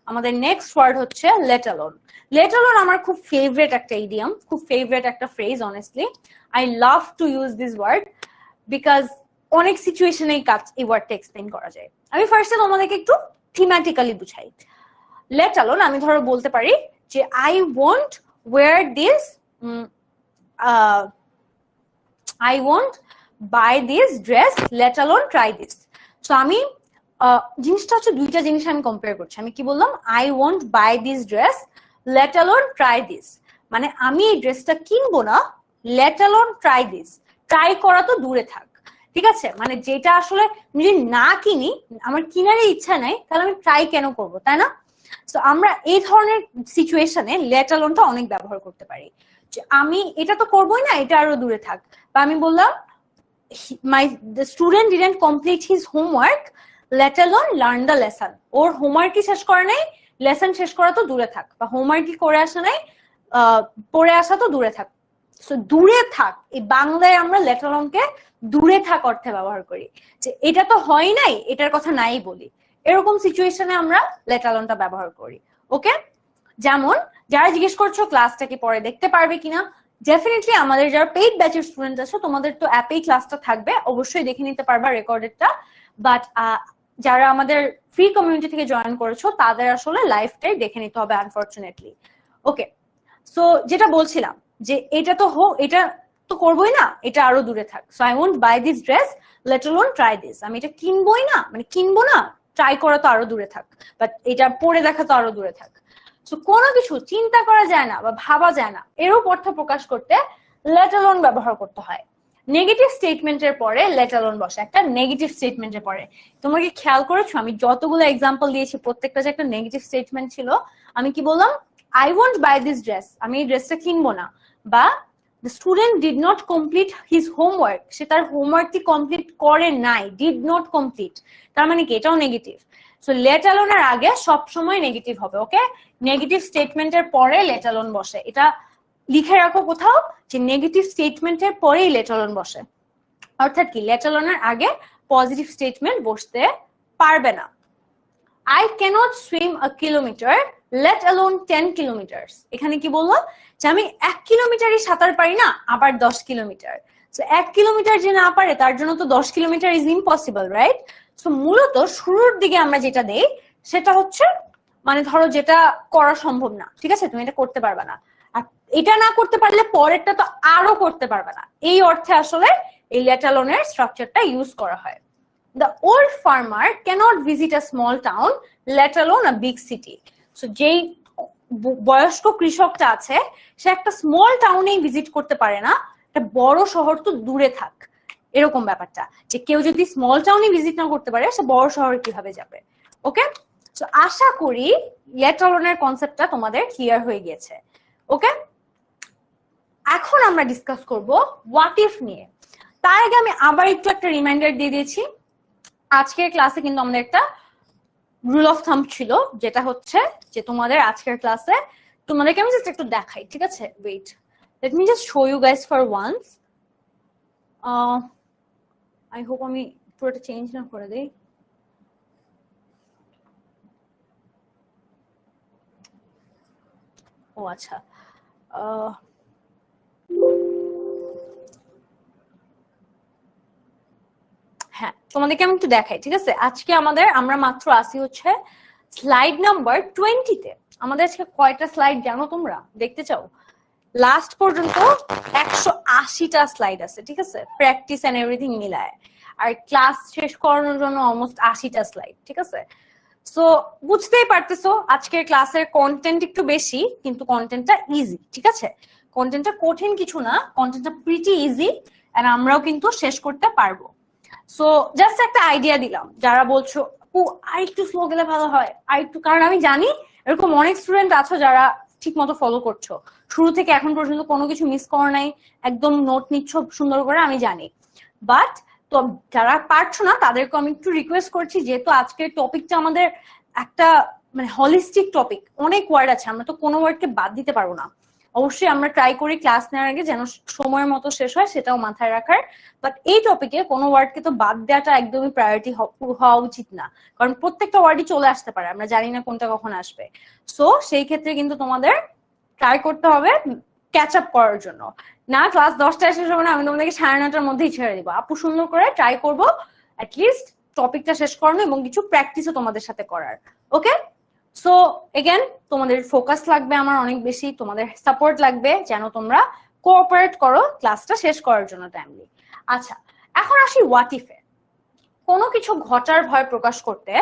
আমাদের নেক্সট ওয়ার্ড হচ্ছে লেট অ্যালোন। লেট অ্যালোন আমার খুব ফেভারিট একটা ইডিয়াম, খুব ফেভারিট একটা phrase. Honestly I love to use this word because অনেক সিচুয়েশনে কাজ এই ওয়ার্ডটা এক্সপ্লেইন করা যায়। আমি ফার্স্টে তোমাদেরকে একটু থিমেটিক্যালি বুঝাই। লেট অ্যালোন আমি ধরো বলতে পারি যে I won't wear this, I won't buy this dress, let alone try this. So আমি জিনিসটা হচ্ছে দুইটা জিনিস আমি কম্পেয়ার করছি। আমি কি বললাম? I won't buy this dress, let alone try this. মানে আমি এই ড্রেসটা কিনবো না, let alone try this. Try করা তো দূরে থাক, ঠিক আছে? মানে যেটা আসলে আমি যদি না কিনি, আমার কিনারই ইচ্ছা নাই, তাহলে আমি ট্রাই কেন করব, তাই না? সো আমরা এই ধরনের সিচুয়েশনে let alone টা অনেক ব্যবহার করতে পারি। যে আমি এটা তো করবোই না, এটা আরো দূরে থাক। বা আমি বললাম the student didn't complete his homework, let alone learn the lesson. ওর হোমওয়ার্কই শেষ করে নাই, লেসন শেষ করা তো দূরে থাক। বা হোমওয়ার্কই করে আসা নাই, পড়ে আসা তো দূরে থাক। সো দূরে থাক, এই বাংলায় আমরা let alone কে দূরে থাক অর্থে ব্যবহার করি। যে এটা তো হয় নাই, এটার কথা নাই বলি, এরকম সিচুয়েশনে আমরা let alone টা ব্যবহার করি। ওকে, যেমন যারা জিজ্ঞেস করছো ক্লাসটা কি পরে দেখতে পারবে কিনা, ডেফিনেটলি আমাদের যারা পেইড ব্যাচের স্টুডেন্ট আছে তোমাদের তো অ্যাপেই ক্লাসটা থাকবে, অবশ্যই দেখে নিতে পারবা রেকর্ডেডটা। বাট যারা আমাদের ফ্রি কমিউনিটি থেকে জয়েন করেছো তাদের আসলে লাইভটাই দেখে নিতে হবে আনফরচুনেটলি। ওকে, সো যেটা বলছিলাম যে এটা তো করবোই না, এটা আরো দূরে থাক। So I won't buy this dress, let alone try this. আমি এটা কিনবোই না, মানে কিনবো না, ট্রাই করা তো আরো দূরে থাক, বাট এটা পরে দেখা তো আরো দূরে থাক। সো কোনো কিছু চিন্তা করা যায় না বা ভাবা যায় না, এরূপ অর্থ প্রকাশ করতে let alone ব্যবহার করতে হয়। নেগেটিভ স্টেটমেন্টের পরে let alone বসে, একটা নেগেটিভ স্টেটমেন্টের পরে। তোমরা কি খেয়াল করেছো আমি যতগুলো এক্সাম্পল দিয়েছি প্রত্যেকটা যে একটা নেগেটিভ স্টেটমেন্ট ছিল? আমি কি বললাম? I won't buy this dress, আমি এই ড্রেসটা কিনবো না। বা the student did not complete his homework, সে তার হোমওয়ার্কটি কমপ্লিট করে নাই, did not complete, তার মানে কি এটাও নেগেটিভ। সো let alone এর আগে সব সময় নেগেটিভ হবে। ওকে, নেগেটিভ স্টেটমেন্টের পরে let alone বসে, এটা লিখে রাখো কোথাও যে নেগেটিভ স্টেটমেন্টের পরেই let alone বসে। অর্থাৎ কি let alone এর আগে পজিটিভ স্টেটমেন্ট বসতে পারবে না। I cannot swim a kilometer, let alone 10 kilometers. এখানে কি বললো? যে আমি 1 কিলোমিটারই সাঁতার পারি না, আবার 10 কিলোমিটার। সো 1 কিলোমিটার যে না পারে তার জন্য তো 10 kilometre is impossible, right? So মূলত শুরুর দিকে আমরা যেটা দেই সেটা হচ্ছে মানে ধরো যেটা করা সম্ভব না, ঠিক আছে, তুমি এটা করতে পারবে না, আর এটা না করতে পারলে পরেরটা তো আরো করতে পারবে না, এই অর্থে আসলে এই let alone এর স্ট্রাকচারটা ইউজ করা হয়। The old farmer cannot visit a small town, let alone a big city. So যেই বয়স্ক কৃষকটা আছে সে একটা স্মল টাউনেই ভিজিট করতে পারে না, একটা বড় শহর তো দূরে থাক, এরকম ব্যাপারটা। যে কেউ যদি স্মল টাউনে ভিজিট না করতে পারে সে বড় শহরে কিভাবে যাবে? ওকে, সো আশা করি let alone এর কনসেপ্টটা তোমাদের ক্লিয়ার হয়ে গিয়েছে। ওকে, এখন আমরা ডিসকাস করব হোয়াট ইফ নিয়ে। তার আগে আমি আবার একটু একটা রিমাইন্ডার দিয়ে দিয়েছি, আজকের ক্লাসে কিন্তু আমাদের একটা রুল অফ থাম্ব ছিল, যেটা হচ্ছে যে তোমাদের আজকের ক্লাসে তোমাদেরকে আমি জাস্ট একটু দেখাই, ঠিক আছে? Wait, let me just show you guys for once. I hope আমি পুরোটা চেঞ্জ না করে দেই। ও আচ্ছা, হ্যাঁ তোমাদেরকে আমি একটু দেখাই, ঠিক আছে? আজকে আমরা মাত্র আসি হচ্ছে স্লাইড নাম্বার 20-তে। আমাদের আজকে কয়টা স্লাইড জানো তোমরা? দেখতে চাও? লাস্ট পর্যন্ত 180টা স্লাইড আছে, ঠিক আছে, প্র্যাকটিস এন্ড এভরিথিং মিলায়, আর ক্লাস শেষ করানোর জন্য অলমোস্ট 80টা স্লাইড, ঠিক আছে? সো বুঝতেই পারতেছো আজকের ক্লাসের কন্টেন্ট একটু বেশি, কিন্তু কন্টেন্টটা ইজি, ঠিক আছে? কন্টেন্টটা কঠিন কিছু না, কন্টেন্টটা প্রিটি ইজি, এন্ড আমরাও কিন্তু শেষ করতে পারবো। সো জাস্ট একটা আইডিয়া দিলাম, যারা বলছো ও আর একটু স্লো গেলে ভালো হয়, আর একটু, কারণ আমি জানি এরকম অনেক স্টুডেন্ট আছো যারা ঠিক মতো ফলো করছো, শুরু থেকে এখন পর্যন্ত কোনো কিছু মিস করো নাই, একদম নোট নিচ্ছ সুন্দর করে, আমি জানি। বাট তো যারা পারছো না তাদেরকে আমি একটু রিকোয়েস্ট করছি, যেহেতু আজকের টপিকটা আমাদের একটা মানে হলিস্টিক টপিক, অনেক ওয়ার্ড আছে, আমরা তো কোনো ওয়ার্ডকে বাদ দিতে পারবো না। অবশ্যই আমরা ট্রাই করি ক্লাস নেওয়ার আগে যেন সময়ের মতো শেষ হয়, সেটাও মাথায় রাখার। বাট এই টপিকে কোনো ওয়ার্ডকে তো বাদ দেওয়াটা একদমই প্রায়োরিটি হওয়া উচিত না, কারণ প্রত্যেকটা ওয়ার্ডই চলে আসতে পারে, আমরা জানি না কোনটা কখন আসবে। সো সেই ক্ষেত্রে কিন্তু তোমাদের ট্রাই করতে হবে ক্যাচ আপ করার জন্য। না, ক্লাস 10টায় শেষ হবে না, আমি তোমাদেরকে 9:30টার মধ্যেই ছেড়ে দিব। আপু সুন্দর করে ট্রাই করবো অ্যাটলিস্ট টপিকটা শেষ করানো এবং কিছু প্র্যাকটিসও তোমাদের সাথে করার। ওকে, সো এগেন তোমাদের ফোকাস লাগবে আমার অনেক বেশি, তোমাদের সাপোর্ট লাগবে যেন তোমরা কোঅপারেট করো ক্লাসটা শেষ করার জন্য টাইমলি। আচ্ছা, এখন আসি হোয়াট ইফে। কোনো কিছু ঘটার ভয় প্রকাশ করতে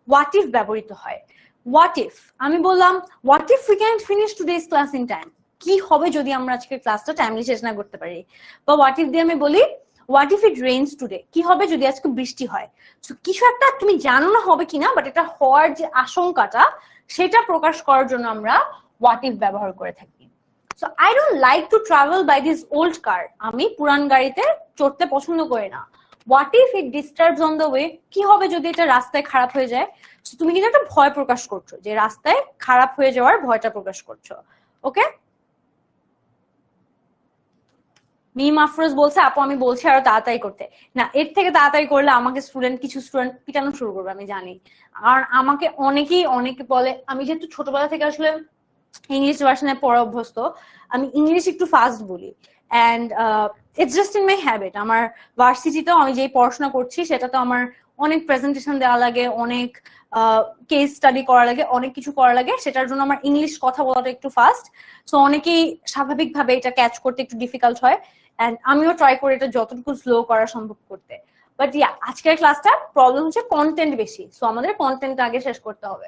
হোয়াট ইফ ব্যবহৃত হয়। হোয়াট ইফ, আমি বললাম what if we can finish today's class in time, কি হবে যদি আমরা আজকের ক্লাসটা টাইমলি শেষ না করতে পারি। বা হোয়াট ইফ দিয়ে আমি বলি what if it rains today, কি হবে যদি আজকে বৃষ্টি হয়। সো কিছু একটা তুমি জানো না হবে কিনা, বাট এটা হওয়ার যে আশঙ্কাটা সেটা প্রকাশ করার জন্য আমরা হোয়াট ইফ ব্যবহার করে থাকি। So I don't like to travel by this old car, আমি পুরান গাড়িতে চড়তে পছন্দ করি না। What if it disturbs on the way, কি হবে যদি এটা রাস্তায় খারাপ হয়ে যায়। তুমি কিন্তু একটা ভয় প্রকাশ করছো, যে রাস্তায় খারাপ হয়ে যাওয়ার ভয়টা প্রকাশ করছো। ওকে, মিম আফরোজ বলছে আপু আমি বলছি আরো তাড়াতাড়ি করতে। না, এর থেকে তাড়াতাড়ি করলে আমাকে কিছু স্টুডেন্ট পিটানো শুরু করবে, আমি জানি। আর আমাকে অনেকে বলে, আমি যেহেতু ছোটবেলা থেকে আসলে ইংলিশ ভার্সনে পড়া অভ্যস্ত, আমি ইংলিশ একটু ফাস্ট বলি, and it's just in my habit. আমার ভার্সিটিতেও আমি যেই পড়াশোনা করছি সেটা তো আমার অনেক প্রেজেন্টেশন দেওয়া লাগে, অনেক কেস স্টাডি করা লাগে, অনেক কিছু করা লাগে, সেটার জন্য আমার ইংলিশ কথা বলাটা একটু ফাস্ট। সো অনেকেই স্বাভাবিকভাবে এটা ক্যাচ করতে একটু ডিফিকাল্ট হয়, অ্যান্ড আমিও ট্রাই করি এটা যতটুকু স্লো করা সম্ভব করতে। বাট ইয়া, আজকের ক্লাসটা প্রবলেম হচ্ছে কন্টেন্ট বেশি, সো আমাদের কন্টেন্ট আগে শেষ করতে হবে।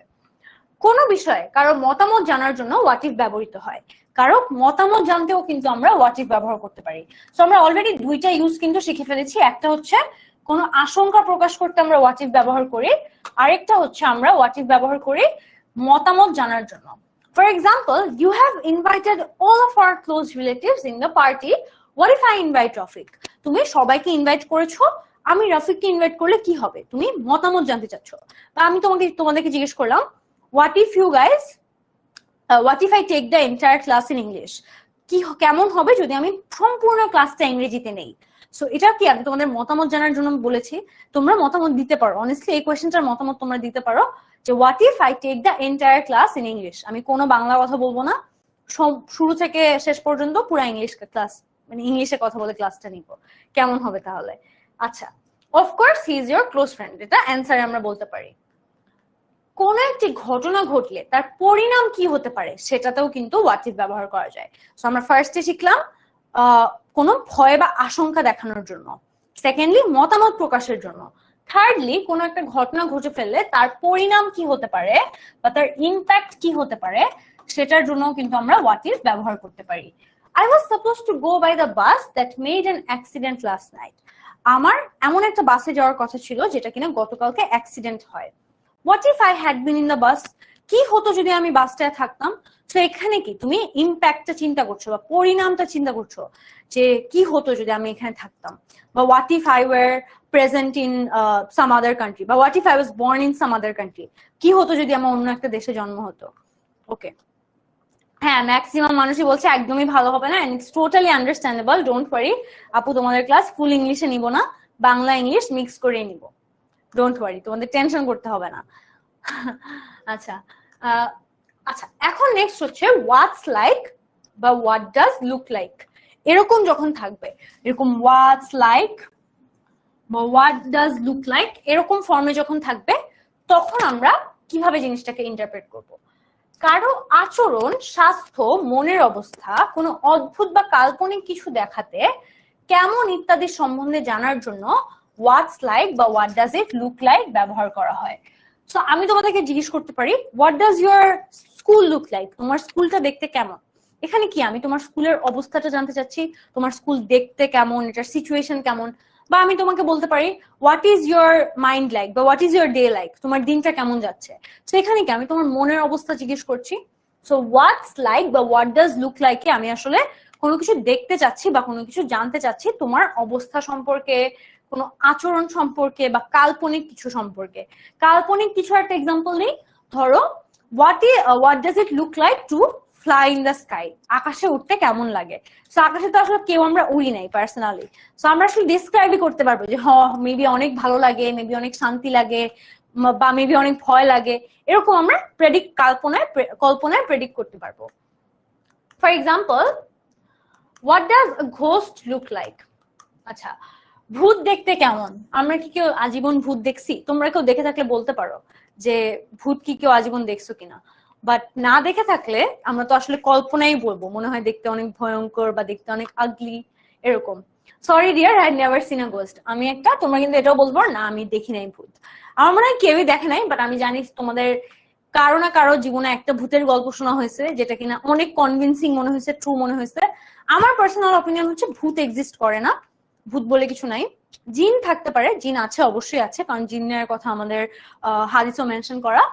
কোনো বিষয়ে কারো মতামত জানার জন্য হোয়াট ইফ ব্যবহৃত হয়। কারো মতামত জানতেও কিন্তু আমরা হোয়াট ইফ ব্যবহার করতে পারি। সো আমরা অলরেডি দুইটা ইউজ কিন্তু শিখে ফেলেছি। একটা হচ্ছে কোনো আশঙ্কা প্রকাশ করতে আমরা হোয়াট ইফ ব্যবহার করি, আরেকটা হচ্ছে আমরা হোয়াট ইফ ব্যবহার করি মতামত জানার জন্য। For example, you have invited all of our close relatives in the party, what if I invite Rafiq. তুমি সবাইকে ইনভাইট করেছো, আমি রফিককে ইনভাইট করলে কি হবে, তুমি মতামত জানতে চাচ্ছ। বা আমি তোমাদেরকে জিজ্ঞেস করলাম what if you guys what if I take the entire class in English, কি কেমন হবে যদি আমি সম্পূর্ণ ক্লাসটা ইংরেজিতে নেই। সো এটা কি আমি তোমাদের মতামত জানার জন্য বলেছি, তোমরা মতামত দিতে পারো। অনেস্টলি এই কোয়েশ্চেনটার মতামত তোমরা দিতে পারো যে what if I take the entire class in English, আমি কোনো বাংলা কথা বলবো না, শুরু থেকে শেষ পর্যন্ত পুরো ইংলিশ ক্লাস, মানে ইংলিশে কথা বলে ক্লাসটা নিব, কেমন হবে তাহলে। আচ্ছা, of course he is your close friend, এটা অ্যান্সারে আমরা বলতে পারি। কোন একটি ঘটনা ঘটলে তার পরিণাম কি হতে পারে সেটাতেও কিন্তু হোয়াট ইফ ব্যবহার করা যায়। সো আমরা ফার্স্টে শিখলাম কোনো ভয় বা আশঙ্কা দেখানোর জন্য, সেকেন্ডলি মতামত প্রকাশের জন্য, থার্ডলি কোনো একটা ঘটনা ঘটে ফেললে তার পরিণাম কি হতে পারে বা তার ইম্প্যাক্ট কি হতে পারে সেটার জন্য কিন্তু আমরা হোয়াট ইফ ব্যবহার করতে পারি। I was supposed to go by the bus that made an accident last night. আমার এমন একটা বাসে যাওয়ার কথা ছিল যেটা কিনা গতকালকে অ্যাক্সিডেন্ট হয়। What if I had been in the bus? কি হতো যদি আমি বাসটায় থাকতাম। তো এখানে কি তুমি ইম্প্যাক্টটা চিন্তা করছো বা পরিণামটা চিন্তা করছো যে কি হতো যদি আমি এখানে থাকতাম। বা what if I were present in some other country, বা what if I was born in some other country, কি হতো যদি আমার অন্য একটা দেশে জন্ম হতো। ওকে, হ্যাঁ, ম্যাক্সিমাম মানুষই বলছে একদমই ভালো হবে না, and it's totally understandable. Don't worry আপু, তোমাদের ক্লাস ফুল ইংলিশে নিব না, বাংলা ইংলিশ মিক্স করে নিব। ডোন্ট ওয়ারি, তোমাদের টেনশন করতে হবে না। আচ্ছা আচ্ছা, এখন নেক্সট হচ্ছে হোয়াটস লাইক বা হোয়াট ডাজ লুক লাইক। এরকম যখন থাকবে, এরকম হোয়াটস লাইক বা হোয়াট ডাজ লুক লাইক এরকম ফর্মে যখন থাকবে, তখন আমরা কিভাবে জিনিসটাকে ইন্টারপ্রেট করব। কারো আচরণ, স্বাস্থ্য, মনের অবস্থা, কোনো অদ্ভুত বা কাল্পনিক কিছু দেখাতে, কেমন ইত্যাদি সম্বন্ধে জানার জন্য হোয়াটস লাইক বা what does it look like ব্যবহার করা হয়। সো আমি তোমাদেরকে জিজ্ঞেস করতে পারি what does your school look like, তোমার স্কুলটা দেখতে কেমন। এখানে কি আমি তোমার স্কুলের অবস্থাটা জানতে চাচ্ছি, তোমার স্কুল দেখতে কেমন, এটার সিচুয়েশন কেমন। বা আমি তোমাকে বলতে পারি what is your mind like বা what is your day like, তোমার দিনটা কেমন যাচ্ছে। তো এখানে কি আমি তোমার মনের অবস্থা জিজ্ঞেস করছি। সো হোয়াটস লাইক বা হোয়াট ডাজ লুক লাইকে আমি আসলে কোনো কিছু দেখতে চাচ্ছি বা কোনো কিছু জানতে চাচ্ছি তোমার অবস্থা সম্পর্কে, কোনো আচরণ সম্পর্কে বা কাল্পনিক কিছু সম্পর্কে। কাল্পনিক কিছু একটা এক্সাম্পল নেই, ধরো what does it look like to fly in the sky, আকাশে উঠতে কেমন লাগে। সো আকাশে তো আসলে কেউ আমরা উড়ি নাই পার্সোনালি, সো আমরা আসলে ডিসক্রাইবই করতে পারবো যে মেবি অনেক ভালো লাগে, মেবি অনেক শান্তি লাগে, বা মেবি অনেক ভয় লাগে, এরকম আমরা কল্পনায় প্রেডিক্ট করতে পারবো। For example, what does a ghost look like? আচ্ছা, ভূত দেখতে কেমন? আমরা কি কেউ আজীবন ভূত দেখছি? তোমরা কেউ দেখে থাকলে বলতে পারো যে ভূত কি কেউ আজীবন দেখছো কিনা। বাট না দেখে থাকলে আমরা তো আসলে কল্পনাই বলবো, মনে হয় দেখতে অনেক ভয়ঙ্কর বা দেখতে অনেক আগলি এরকম। Sorry dear, I never seen a ghost. আমি একটা, তোমরা কিন্তু এটাও বলবো না আমি দেখি নাই ভূত। আমার মনে হয় কেউই দেখে নাই, বাট আমি জানি তোমাদের কারো না কারো জীবনে একটা ভূতের গল্প শোনা হয়েছে যেটা কিনা অনেক কনভিন্সিং মনে হয়েছে, ট্রু মনে হয়েছে। আমার পার্সোনাল অপিনিয়ন হচ্ছে ভূত এক্সিস্ট করে না, ভূত বলে কিছু নাই। জিন থাকতে পারে, জিন আছে, অবশ্যই আছে, কারণ জিনের কথা আমাদের হাদিসও মেনশন করা।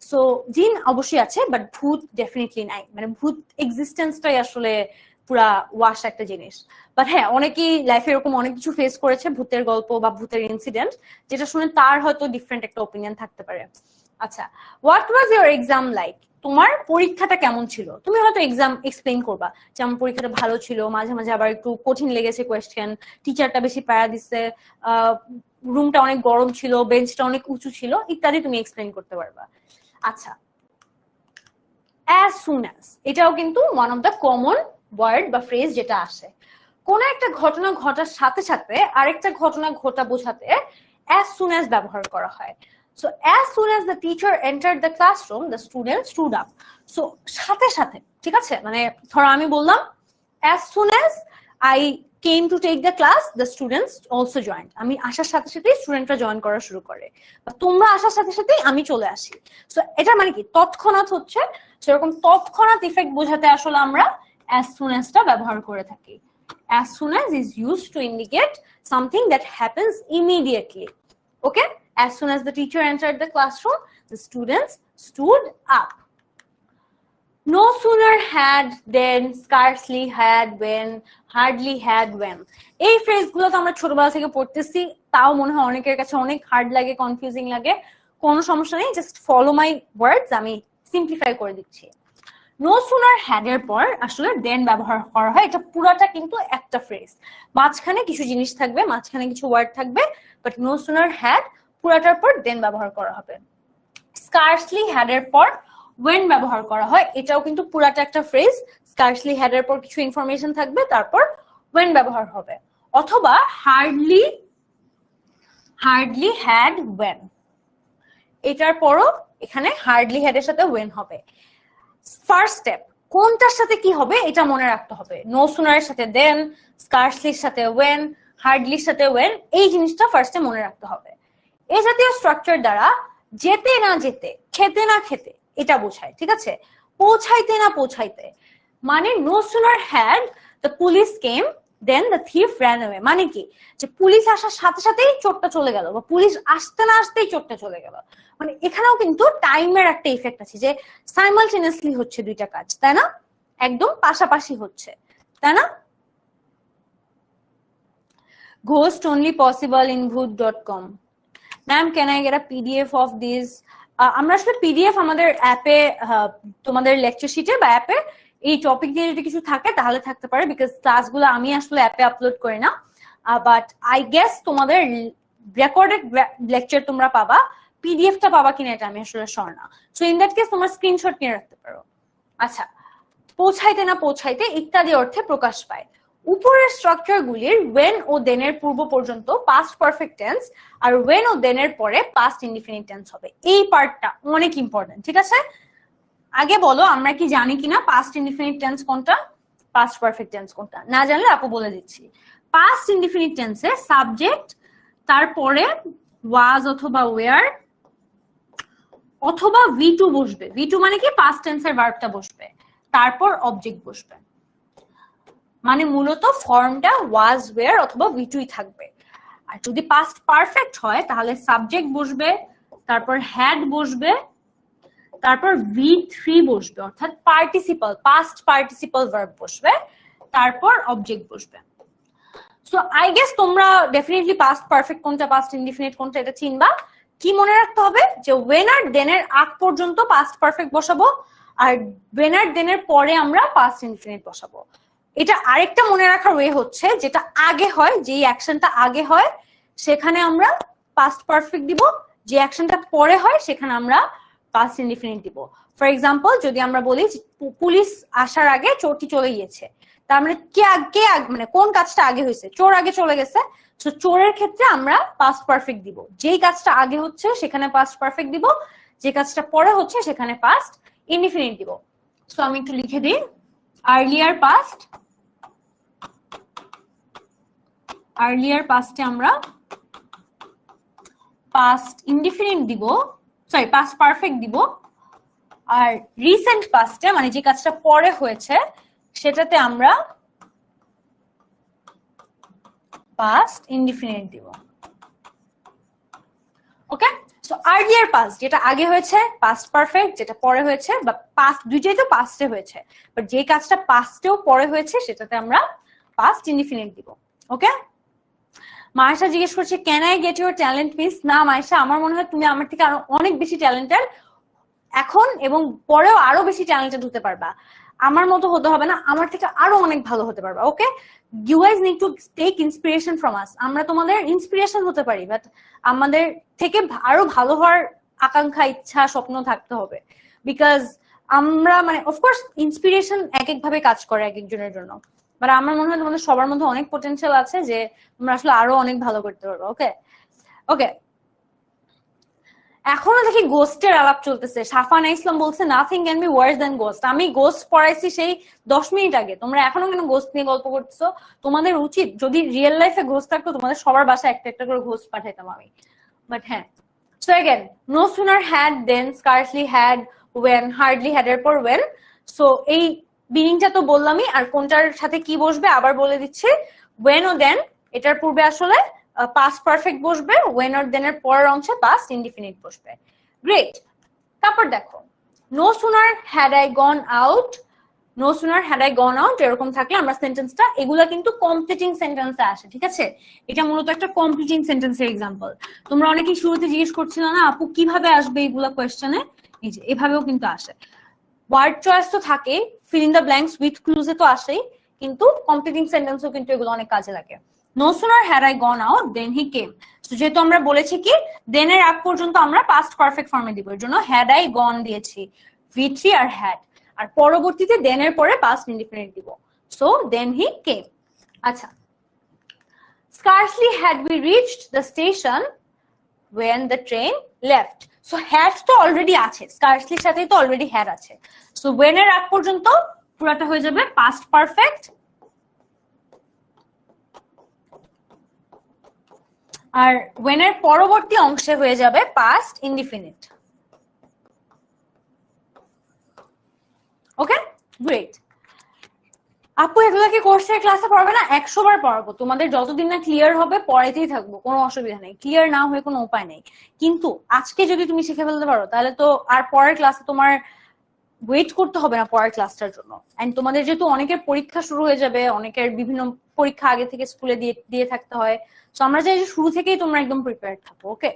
সো জিন অবশ্যই আছে, বাট ভূত ডেফিনেটলি নাই। মানে ভূত এক্সিস্টেন্সটাই আসলে পুরা ওয়াশ একটা জিনিস। বাট হ্যাঁ, অনেকেই লাইফে এরকম অনেক কিছু ফেস করেছে, ভূতের গল্প বা ভূতের ইনসিডেন্ট, যেটা শুনে তার হয়তো ডিফারেন্ট একটা ওপিনিয়ন থাকতে পারে। আচ্ছা, what was your exam like? তোমার পরীক্ষাটা কেমন ছিল? তুমি হয়তো এক্সাম এক্সপ্লেইন করবা যে আমার পরীক্ষাটা ভালো ছিল, মাঝে মাঝে আবার একটু কঠিন লেগেছে কোয়েশ্চেন, টিচারটা বেশি প্যারা দিচ্ছে, রুমটা অনেক গরম ছিল, বেঞ্চটা অনেক উঁচু ছিল, ইত্যাদি তুমি এক্সপ্লেইন করতে পারবা। আচ্ছা, as soon as, এটাও কিন্তু one of the common word বা ফ্রেজ যেটা আসে কোন একটা ঘটনা ঘটার সাথে সাথে আরেকটা ঘটনা ঘটা বোঝাতে as soon as ব্যবহার করা হয়। So as soon as the teacher entered the classroom, the student stood up. So সাথে সাথে, ঠিক আছে, মানে ধরো আমি বললাম as soon as I came to take the class, the students also joined. আমি আসার সাথে সাথেই স্টুডেন্টরা জয়েন করা শুরু করে, বা তোমরা আসার সাথে সাথেই আমি চলে আসি। সো এটা মানে কি তৎক্ষণাৎ হচ্ছে, সেরকম তৎক্ষণাৎ ইফেক্ট বোঝাতে আসলে আমরা as soon as টা ব্যবহার করে থাকি। As soon as is used to indicate something that happens immediately. Okay? As soon as the teacher entered the classroom, the students stood up. No sooner had, then, scarcely had, when, hardly had, when. এই ফ্রেজগুলো তো আমরা ছোটবেলা থেকে পড়তেছি, তাও মনে হয় অনেকের কাছে অনেক হার্ড লাগে, কনফিউজিং লাগে। কোনো সমস্যা নেই, জাস্ট ফলো মাই ওয়ার্ডস, আমি সিম্পলিফাই করে দিচ্ছি। নো সুনার হ্যাড এর পর আসলে দেন ব্যবহার করা হয়। এটা পুরাটা কিন্তু একটা ফ্রেজ, মাঝখানে কিছু জিনিস থাকবে, মাঝখানে কিছু ওয়ার্ড থাকবে, বাট নো সুনার হ্যাড পুরাটার পর দেন ব্যবহার করা হবে। স্কার্সলি হ্যাড এর পর ওয়েন ব্যবহার করা হয়, এটাও কিন্তু পুরাটা একটা ফ্রেজ। স্কার্সলি হ্যাড এর পর কিছু ইনফরমেশন থাকবে, তারপর ওয়েন ব্যবহার হবে। অথবা হার্ডলি হ্যাড ওয়েন, এটার পরও এখানে হার্ডলি হ্যাড এর সাথে ওয়েন হবে। ফার্স্ট স্টেপ, কোনটার সাথে কি হবে এটা মনে রাখতে হবে। নো সুনারের সাথে দেন, স্কার্সলির সাথে ওয়েন, হার্ডলির সাথে ওয়েন, এই জিনিসটা ফার্স্টে মনে রাখতে হবে। এই জাতীয় স্ট্রাকচার দ্বারা যেতে না যেতে, খেতে না খেতে এটা বোঝায়, ঠিক আছে। পৌঁছাইতে না পৌঁছাইতে মানে no sooner had the police came then the thief ran away, মানে কি যে পুলিশ আসার সাথে সাথেই চোরটা চলে গেল, বা পুলিশ আসতে না আসতেই চোরটা চলে গেল। মানে এখানেও কিন্তু টাইমের একটা ইফেক্ট আছে, যে সাইমালটেনিয়াসলি হচ্ছে দুইটা কাজ, তাই না, একদম পাশাপাশি হচ্ছে, তাই না। Ghost only possible in bhoot.com. Ma'am, can I get a PDF of these? আমরা আসলে পিডিএফ আমাদের অ্যাপে, তোমাদের লেকচার শিটে বা অ্যাপে এই টপিক নিয়ে যদি কিছু থাকে তাহলে থাকতে পারে, বিকজ ক্লাসগুলো আমি আসলে অ্যাপে আপলোড করি না। বাট আই গেস তোমাদের রেকর্ডেড লেকচার তোমরা পাবা, পিডিএফটা পাবা কিনা এটা আমি আসলে শিওর না। সো ইন দ্যাট কেস তোমরা স্ক্রিনশট নিয়ে রাখতে পারো। আচ্ছা, পৌঁছাইতে না পৌঁছাইতে ইত্যাদি অর্থে প্রকাশ পায়। উপরের স্ট্রাকচার গুলির ওয়েন ও দেনের পূর্ব পর্যন্ত পাস্ট পারফেক্ট টেন্স, আর ওয়েন ও দেনের পরে পাস্ট ইনডিফিনিট টেন্স হবে। এই পার্টটা অনেক ইম্পর্টেন্ট, ঠিক আছে। আগে বলো আমরা কি জানি কিনা পাস্ট ইনডিফিনিট টেন্স কোনটা, পাস্ট পারফেক্ট টেন্স কোনটা? না জানলে আপু বলে দিচ্ছি। পাস্ট ইনডিফিনিট টেন্সে সাবজেক্ট, তারপরে ওয়াজ অথবা ওয়্যার অথবা V2 বসবে। V2 মানে কি পাস্ট টেন্সের ভার্বটা বসবে, তারপর অবজেক্ট বসবে। মানে মূলত ফর্মটা ওয়াজ, ওয়্যার অথবা V2 থাকবে। আর যদি পাস্ট পারফেক্ট হয় তাহলে সাবজেক্ট বসবে, তারপর হ্যাড বসবে, তারপর V3 বসবে, অর্থাৎ পার্টিসিপল, পাস্ট পার্টিসিপল ভার্ব বসবে, তারপর অবজেক্ট বসবে। সো আই গেস তোমরা ডেফিনেটলি পাস্ট পারফেক্ট কোনটা, পাস্ট ইনডিফিনিট কোনটা এটা চিনবা। কি মনে রাখতে হবে যে ওয়েন আর দেনের আগ পর্যন্ত পাস্ট পারফেক্ট বসাবো, আর ওয়েন আর দেনের পরে আমরা পাস্ট ইনডিফিনিট বসাবো। এটা আরেকটা মনে রাখার ওয়ে হচ্ছে, যেটা আগে হয়, যেই অ্যাকশনটা আগে হয় সেখানে আমরা পাস্ট পারফেক্ট দিব, যে অ্যাকশনটা পরে হয় সেখানে আমরা পাস্ট ইনডিফিনিট দিব। ফর এক্সাম্পল যদি আমরা বলি পুলিশ আসার আগে চোরটি চলে গিয়েছে, তার মানে মানে কোন কাজটা আগে হয়েছে, চোর আগে চলে গেছে, সো চোরের ক্ষেত্রে আমরা পাস্ট পারফেক্ট দিব। যেই কাজটা আগে হচ্ছে সেখানে পাস্ট পারফেক্ট দিব, যে কাজটা পরে হচ্ছে সেখানে পাস্ট ইনডিফিনিট দিব। সো আমি একটু লিখে দিই, আর্লিয়ার পাস্টে আমরা পাস্ট ইনডিফিনিট দিব, সরি পাস্ট পারফেক্ট দিব, আর রিসেন্ট পাস্টে মানে যে কাজটা পরে হয়েছে সেটাতে আমরা পাস্ট ইনডিফিনিট দিব। ওকে, সো আর্লিয়ার পাস্ট যেটা আগে হয়েছে পাস্ট পারফেক্ট, যেটা পরে হয়েছে বা পাস্ট, দুইটাই তো পাস্টে হয়েছে, বাট যে কাজটা পাস্টেও পরে হয়েছে সেটাতে আমরা পাস্ট ইনডিফিনিট দিব। ওকে, মায়েশা জিজ্ঞেস করছে can I get your talent miss? না মায়েশা, আমার মনে হয় তুমি আমার থেকে আরো অনেক বেশি ট্যালেন্টেড এখন এবং পরেও আরো বেশি ট্যালেন্টেড হতে পারবা। আমার মতো হতে হবে না, আমার থেকে আরো অনেক ভালো হতে পারবা। Okay, you guys need to take inspiration from us. আমরা তোমাদের ইন্সপিরেশন হতে পারি, বাট আমাদের থেকে আরো ভালো হওয়ার আকাঙ্ক্ষা, ইচ্ছা, স্বপ্ন থাকতে হবে। বিকজ আমরা মানে অফকোর্স ইন্সপিরেশন এক এক ভাবে কাজ করে এক একজনের জন্য, বাট আমার মনে হয় তোমাদের সবার মধ্যে অনেক পোটেনশিয়াল আছে যে তোমরা আসলে আরো অনেক ভালো করতে পারবে। ওকে ওকে, এখনো দেখি গোস্টের আলাপ চলতেছে। সাফানা ইসলাম বলছে nothing can be Wars than ghost. আমি গোস্ট পড়াইছি সেই 10 মিনিট আগে, তোমরা এখনো কেন গোস্ট নিয়ে গল্প করতেছো? তোমাদের উচিত, যদি রিয়েল লাইফে গোস্ট থাকতো তোমাদের সবার বাসায় একটা একটা করে গোস্ট পাঠাইতাম আমি। বাট হ্যাঁ, so again no sooner had then, scarcely had, when, hardly had এর পর ওয়েন। সো এই বিনিংটা তো বললামই, আর কোনটার সাথে কি বসবে আবার বলে দিচ্ছি। ওয়েন ও দেন এটার পূর্বে আসলে পাস্ট পারফেক্ট বসবে, ওয়েন অর দেন এর পরের অংশে পাস্ট ইনডিফিনিট বসবে। গ্রেট, তারপর দেখো no sooner had I gone out, no sooner had I gone out এরকম থাকলে আমরা সেন্টেন্সটা, এগুলা কিন্তু কমপ্লিটিং সেন্টেন্সে আসে, ঠিক আছে? এটা মূলত একটা কমপ্লিটিং সেন্টেন্সের এক্সাম্পল। তোমরা অনেকেই শুরুতে জিজ্ঞেস করছিল না আপু কিভাবে আসবে এগুলা কোয়েশ্চেনে, এই যে এভাবেও কিন্তু আসে। ওয়ার্ড চয়েস তো থাকে, fill in the blanks with ক্লুজে তো আসেই, কিন্তু কমপ্লিটিং সেন্টেন্সও কিন্তু এগুলো অনেক কাজে লাগে। No sooner had I gone out then he came. So যেহেতু আমরা বলেছি কি then এর আগ পর্যন্ত আমরা past perfect ফর্মে দিব, এর জন্য had I gone দিয়েছি, V3 আর had, আর পরবর্তীতে then এর পরে past indefinite দিব। So then he came। আচ্ছা, scarcely had we reached the station when the train left. So had তো অলরেডি আছে, scarcely সাথেই তো অলরেডি had আছে। So when এর আগ পর্যন্ত পুরোটা হয়ে যাবে past perfect, আর when এর পরবর্তী অংশে হয়ে যাবে past indefinite। ওকে, গ্রেট। আপু এগুলো কি কোর্সের ক্লাসে পড়বে না? 100 বার পড়াবো, তোমাদের যতদিন না ক্লিয়ার হবে পড়াইতেই থাকবো, কোনো অসুবিধা নেই, ক্লিয়ার না হয়ে কোনো উপায় নেই। কিন্তু আজকে যদি তুমি শিখে ফেলতে পারো তাহলে তো আর পরের ক্লাসে তোমার ওয়েট করতে হবে না পরের ক্লাসটার জন্য। এন্ড তোমাদের যেহেতু অনেকের পরীক্ষা শুরু হয়ে যাবে, অনেকের বিভিন্ন পরীক্ষা আগে থেকে স্কুলে দিয়ে থাকতে হয়, সো আমরা চাই যে শুরু থেকেই তোমরা একদম প্রিপেয়ার থাকো। ওকে,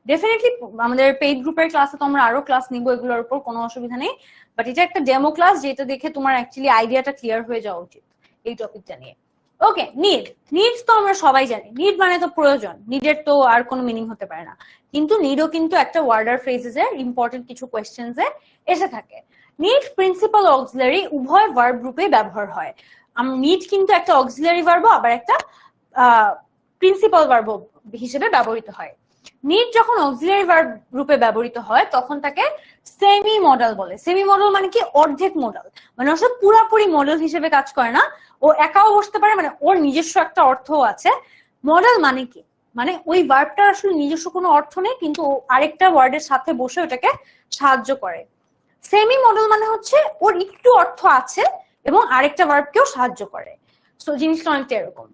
ডেফিনেটলি আমাদের পেইড গ্রুপের ক্লাসে তো আমরা আরো ক্লাস নিবো এগুলোর উপর, কোনো অসুবিধা নেই। বাট এটা একটা ডেমো ক্লাস, যেটা দেখে তোমার অ্যাকচুয়ালি আইডিয়াটা ক্লিয়ার হয়ে যাওয়া উচিত এই টপিকটা নিয়ে। ওকে, নিড তো আমরা সবাই জানি, নিড মানে তো প্রয়োজন, নিডের তো আর কোনো মিনিং হতে পারে না। কিন্তু নিডও কিন্তু একটা ওয়ার্ড আর ফ্রেজেস এর ইম্পর্টেন্ট কিছু কোয়েশ্চেনসে এসে থাকে। নিড প্রিন্সিপাল অক্সিলারি উভয় ভার্ব রূপে ব্যবহার হয়। নিড কিন্তু একটা অক্সিলারি ভার্ব আবার একটা প্রিন্সিপাল ভার্ব হিসেবে ব্যবহৃত হয়। নিড যখন অক্সিলারি ভার্ব রূপে ব্যবহৃত হয় তখন তাকে সেমি মডাল বলে। সেমি মডাল মানে কি? অর্ধেক মডাল, মানে আসলে পুরাপুরি মডেল হিসেবে কাজ করে না, ও একাও বসতে পারে, মানে ওর নিজস্ব একটা অর্থও আছে। মডেল মানে কি? মানে ওই ভার্বটার আসলে নিজস্ব কোনো অর্থ নেই, কিন্তু আরেকটা ওয়ার্ডের সাথে বসে ওটাকে সাহায্য করে। সেমি মডেল মানে হচ্ছে ওর একটু অর্থ আছে এবং আরেকটা ভার্বকেও সাহায্য করে। সো জিনিসটা অনেকটা এরকম।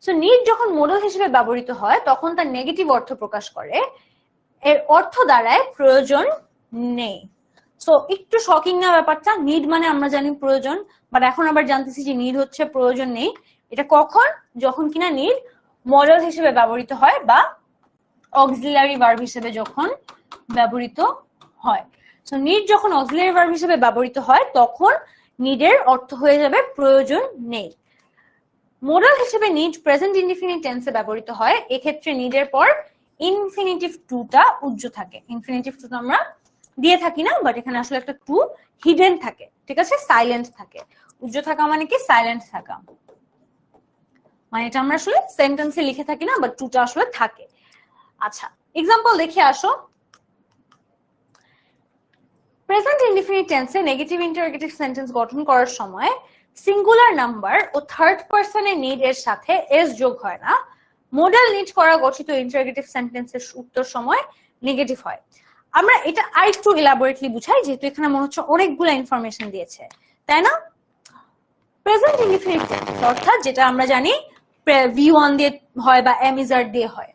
সো নিড যখন মডেল হিসেবে ব্যবহৃত হয় তখন তার নেগেটিভ অর্থ প্রকাশ করে, এর অর্থ দাঁড়ায় প্রয়োজন নেই। সো একটু শকিং না ব্যাপারটা? নিড মানে আমরা জানি প্রয়োজন, বাট এখন আবার জানতেছি যে নিড হচ্ছে প্রয়োজন নেই। এটা কখন? যখন কিনা নিড মডেল হিসেবে ব্যবহৃত হয় বা অক্সিলারি ভার্ব হিসেবে যখন ব্যবহৃত হয়। সো নিড যখন অক্সিলারি ভার্ব হিসেবে ব্যবহৃত হয় তখন নিডের অর্থ হয়ে যাবে প্রয়োজন নেই। মডেল হিসেবে নিড প্রেজেন্ট ইনডিফিনিট টেন্সে ব্যবহৃত হয়, এক্ষেত্রে নিডের পর ইনফিনিটিভ টুটা উজ্জ্ব থাকে। ইনফিনিটিভ টু আমরা দিয়ে থাকি না, বাট এখানে আসলে একটা টু হিডেন থাকে, ঠিক আছে, সাইলেন্ট থাকে। উজ্জ্ব থাকা মানে কি সাইলেন্ট থাকা, মানে এটা আমরা আসলে সেন্টেন্সে লিখে থাকি না, বাট টুটা আসলে থাকে। আচ্ছা এক্সাম্পল দেখে আসো। প্রেজেন্ট ইনডিফিনিট টেন্সে নেগেটিভ ইন্টারোগেটিভ সেন্টেন্স গঠন করার সময় সিঙ্গুলার নাম্বার ও থার্ড পারসনের নিড এর সাথে এস যোগ হয় না। মোডাল নিড করা গঠিত ইন্টারোগেটিভ সেন্টেন্সের উত্তর সময় নেগেটিভ হয়। আমরা এটা আরেকটু এলাবোরেটলি বুঝাই, যেহেতু এখানে মনে হচ্ছে অনেকগুলো ইনফরমেশন দিয়েছে, তাই না? প্রেজেন্ট ইনডিফিনিট টেন্স অর্থাৎ যেটা আমরা জানি V1 দিয়ে হয় বা am is are দিয়ে হয়,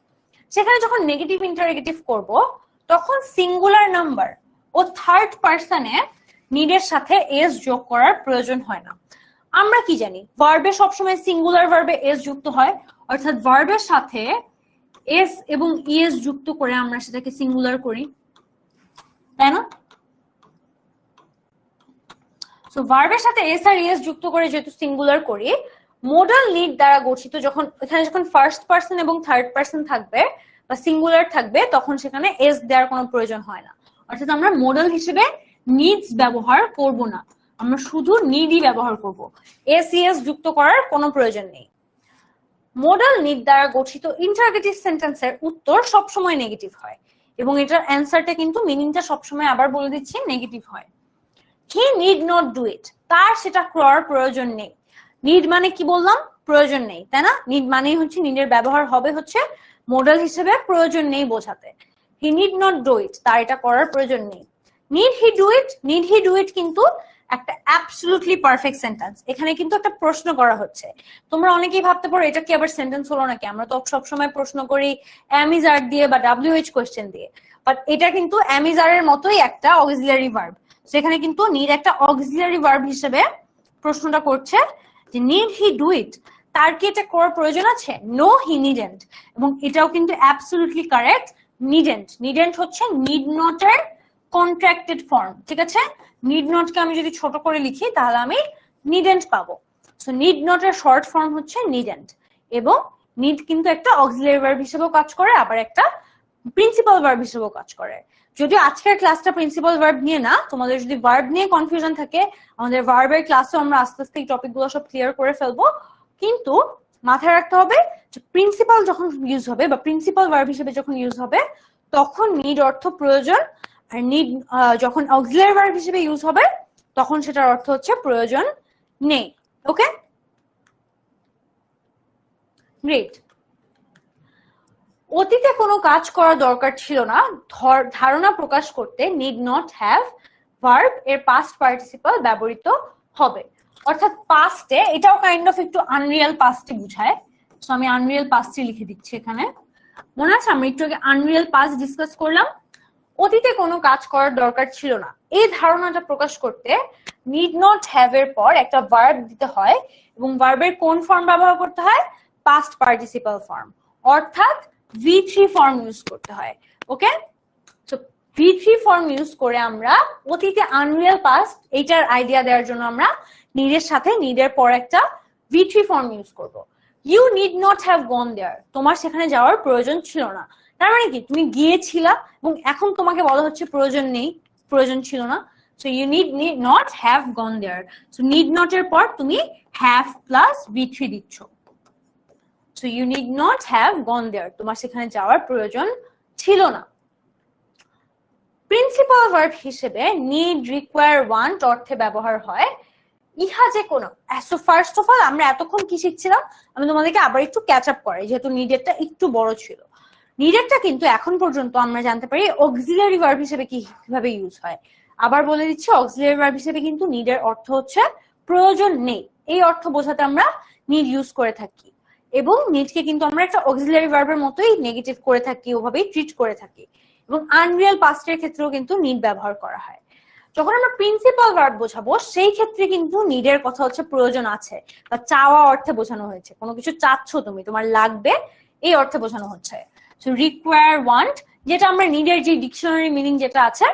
সেখানে যখন নেগেটিভ ইন্টারোগেটিভ করব তখন সিঙ্গুলার নাম্বার ও থার্ড পারসনে নিডের সাথে এস যোগ করার প্রয়োজন হয় না। আমরা কি জানি ভার্বে সবসময় সিঙ্গুলার ভার্বে এস যুক্ত হয়, অর্থাৎ ভার্বের সাথে এস এবং ইএস যুক্ত করে আমরা সেটাকে সিঙ্গুলার করি, তাই না? সো ভার্বের সাথে এস আর ইএস যুক্ত করে যেহেতু সিঙ্গুলার করি, মোডাল নিড দ্বারা গঠিত যখন এখানে যখন ফার্স্ট পারসন এবং থার্ড পারসন থাকবে বা সিঙ্গুলার থাকবে তখন সেখানে এস দেওয়ার কোনো প্রয়োজন হয় না। অর্থাৎ আমরা মোডাল হিসেবে নিডস ব্যবহার করব না, আমরা শুধু নিডই ব্যবহার করব, এস ইএস যুক্ত করার কোনো প্রয়োজন নেই। মোডাল নিড দ্বারা গঠিত ইন্টারোগেটিভ সেন্টেন্সের উত্তর সবসময় নেগেটিভ হয় এবং এটার অ্যান্সারটা কিন্তু মিনিংটা সবসময় আবার বলে দিচ্ছি নেগেটিভ হয়। He need not do it, তার সেটা করার প্রয়োজন নেই। নিড মানে কি বললাম? প্রয়োজন নেই, তাই না? নিড মানেই হচ্ছে নিডের ব্যবহার হবে হচ্ছে মোডাল হিসেবে প্রয়োজন নেই বোঝাতে। He need not do it, তার এটা করার প্রয়োজন নেই। Need he do it, need he do it কিন্তু একটা অ্যাবসলিউটলি পারফেক্ট সেন্টেন্স। এখানে কিন্তু একটা প্রশ্ন করা হচ্ছে। তোমরা অনেকেই ভাবতে পারো এটা কি আবার সেন্টেন্স হলো নাকি, আমরা তো সবসময় প্রশ্ন করি am is are দিয়ে বা WH কোয়েশ্চেন দিয়ে, বাট এটা কিন্তু am is are এর মতোই একটা অক্সিলারি ভার্ব। সেখানে কিন্তু নিড একটা অক্সিলারি ভার্ব হিসেবে প্রশ্নটা করছে যে নিড হি ডু ইট, তার কি এটা করার প্রয়োজন আছে? নো হি নিডেন্ট। এবং এটাও কিন্তু অ্যাবসলিউটলি কারেক্ট, নিডেন্ট। নিডেন্ট হচ্ছে নিড নট এর কন্ট্রাক্টেড ফর্ম, ঠিক আছে? নিড নট কে আমি যদি ছোট করে লিখি তাহলে আমি নিডেন্ট পাবো। সো নিড নট এর শর্ট ফর্ম হচ্ছে নিডেন্ট, এবং নিড কিন্তু একটা অক্সিলারি ভার্ব হিসেবেও কাজ করে, আবার একটা প্রিন্সিপাল ভার্ব হিসেবেও কাজ করে। যদিও আজকের ক্লাসটা প্রিন্সিপাল ভার্ব নিয়ে না, তোমাদের যদি ভার্ব নিয়ে কনফিউশন থাকে আমাদের ভার্বের ক্লাসে আমরা আস্তে আস্তে এই টপিকগুলো সব ক্লিয়ার করে ফেলবো, কিন্তু মাথায় রাখতে হবে যে প্রিন্সিপাল যখন ইউজ হবে বা প্রিন্সিপাল ভার্ব হিসেবে যখন ইউজ হবে তখন নিড অর্থ প্রয়োজন, আর নিড যখন অক্সিলারি ভার্ব হিসেবে ইউজ হবে তখন সেটার অর্থ হচ্ছে প্রয়োজন নেই। ওকে, গ্রেট। অতীতে কোনো কাজ করা দরকার ছিল না ধারণা প্রকাশ করতে নিড নট হ্যাভ ভার্ব এর পাস্ট পার্টিসিপাল ব্যবহৃত হবে। অর্থাৎ পাস্টে, এটাও কাইন্ড অফ একটু আনরিয়াল পাস্টে বুঝায়। সো আমি আনরিয়াল পাস্টে লিখে দিচ্ছি এখানে। মনে আছে আমরা একটু আগে আনরিয়াল পাস্ট ডিসকাস করলাম? অতীতে কোনো কাজ করার দরকার ছিল না এই ধারণাটা প্রকাশ করতে নিড নট হ্যাভ এর পর একটা ভার্ব দিতে হয়, এবং ভার্বের কোন ফর্ম ব্যবহার করতে হয়? পাস্ট পার্টিসিপাল ফর্ম, অর্থাৎ V3 ফর্ম ইউজ করতে হয়। ওকে, সো V3 ফর্ম ইউজ করে আমরা অতীতে আনরিয়াল পাস্ট এইটার আইডিয়া দেওয়ার জন্য আমরা নিডের সাথে নিডের পর একটা V3 ফর্ম ইউজ করব। You need not have gone there, তোমার সেখানে যাওয়ার প্রয়োজন ছিল না। তার মানে কি তুমি গিয়েছিলা এবং এখন তোমাকে বলা হচ্ছে প্রয়োজন নেই, প্রয়োজন ছিল না। So you need not have gone there. So need not এর পর তুমি হ্যাভ প্লাস V3 দিচ্ছ। So you need not have gone there, তোমার সেখানে যাওয়ার প্রয়োজন ছিল না। প্রিন্সিপাল ভার্ব হিসেবে নিড, রিকোয়ার, ওয়ান্ট অর্থে ব্যবহার হয় ইহা যে কোনো। সো ফার্স্ট অফ অল আমরা এতক্ষণ কি শিখছিলাম, আমি তোমাদেরকে আবার একটু ক্যাচ আপ করাই, যেহেতু নিডেরটা একটু বড় ছিল। নিডেরটা কিন্তু এখন পর্যন্ত আমরা জানতে পারি অক্সিলারি ভার্ব হিসেবে কিভাবে ইউজ হয়। আবার বলে দিচ্ছি, অক্সিলারি ভার্ব হিসেবে কিন্তু নিডের অর্থ হচ্ছে প্রয়োজন নেই, এই অর্থ বোঝাতে আমরা নিড ইউজ করে থাকি, এবং নিডকে কিন্তু আমরা একটা অক্সিলারি ভার্বের মতোই নেগেটিভ করে থাকি, ওভাবেই ট্রিট করে থাকি। এবং আনরিয়াল পাস্টের ক্ষেত্রেও কিন্তু নিড ব্যবহার করা হয়। যখন আমরা প্রিন্সিপাল ভার্ব বোঝাবো সেই ক্ষেত্রে কিন্তু নিডের কথা হচ্ছে প্রয়োজন আছে বা চাওয়া অর্থে বোঝানো হয়েছে, কোনো কিছু চাচ্ছ তুমি, তোমার লাগবে, এই অর্থে বোঝানো হচ্ছে। সো রিকোয়ার, ওয়ান্ট, যেটা আমরা নিডের যে ডিকশনারি মিনিং যেটা আছে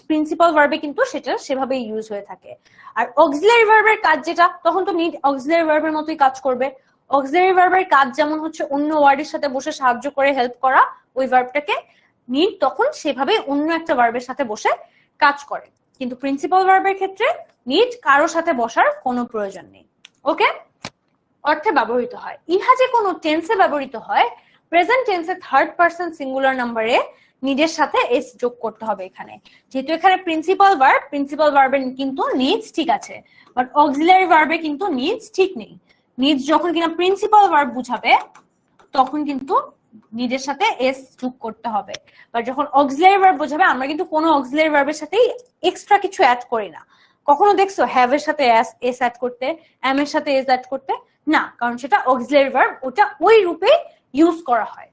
প্রিন্সিপাল ভার্বে কিন্তু সেটা সেভাবে ইউজ হয়ে থাকে। আর অক্সিলারি ভার্বের কাজ যেটা, তখন তো নিড অক্সিলারি ভার্বের মতোই কাজ করবে। অক্সিলারি ভার্বের কাজ যেমন হচ্ছে অন্য ওয়ার্ডের সাথে বসে সাহায্য করে হেল্প করা ওই ভার্বটাকে, নিড তখন সেভাবে অন্য একটা ভার্বের সাথে বসে কাজ করে। কিন্তু প্রিন্সিপাল ভার্বের ক্ষেত্রে নিড কারো সাথে বসার কোনো প্রয়োজন নেই। ওকে, অর্থে ব্যবহৃত হয়। ইহা যে কোনো টেন্সে ব্যবহৃত হয়, প্রেজেন্ট টেন্সে থার্ড পারসন সিঙ্গুলার নাম্বারে নিডের সাথে এস যোগ করতে হবে। এখানে যেহেতু এখানে প্রিন্সিপাল ভার্বের কিন্তু নিডস ঠিক আছে, বাট অক্সিলারি ভার্বে কিন্তু নিডস ঠিক নেই। নিডস যখন কিনা প্রিন্সিপাল ভার্ব বুঝাবে তখন কিন্তু নিডের সাথে এস যোগ করতে হবে, বাট যখন অক্সিলারি ভার্ব বোঝাবে আমরা কিন্তু কোনো অক্সিলারি ভার্বের সাথেই এক্সট্রা কিছু অ্যাড করি না। কখনো দেখছো হ্যাভ এর সাথে এস অ্যাড করতে, এম এর সাথে এস অ্যাড করতে? না, কারণ সেটা অক্সিলারি ভার্ব, ওটা ওই রূপে ইউজ করা হয়।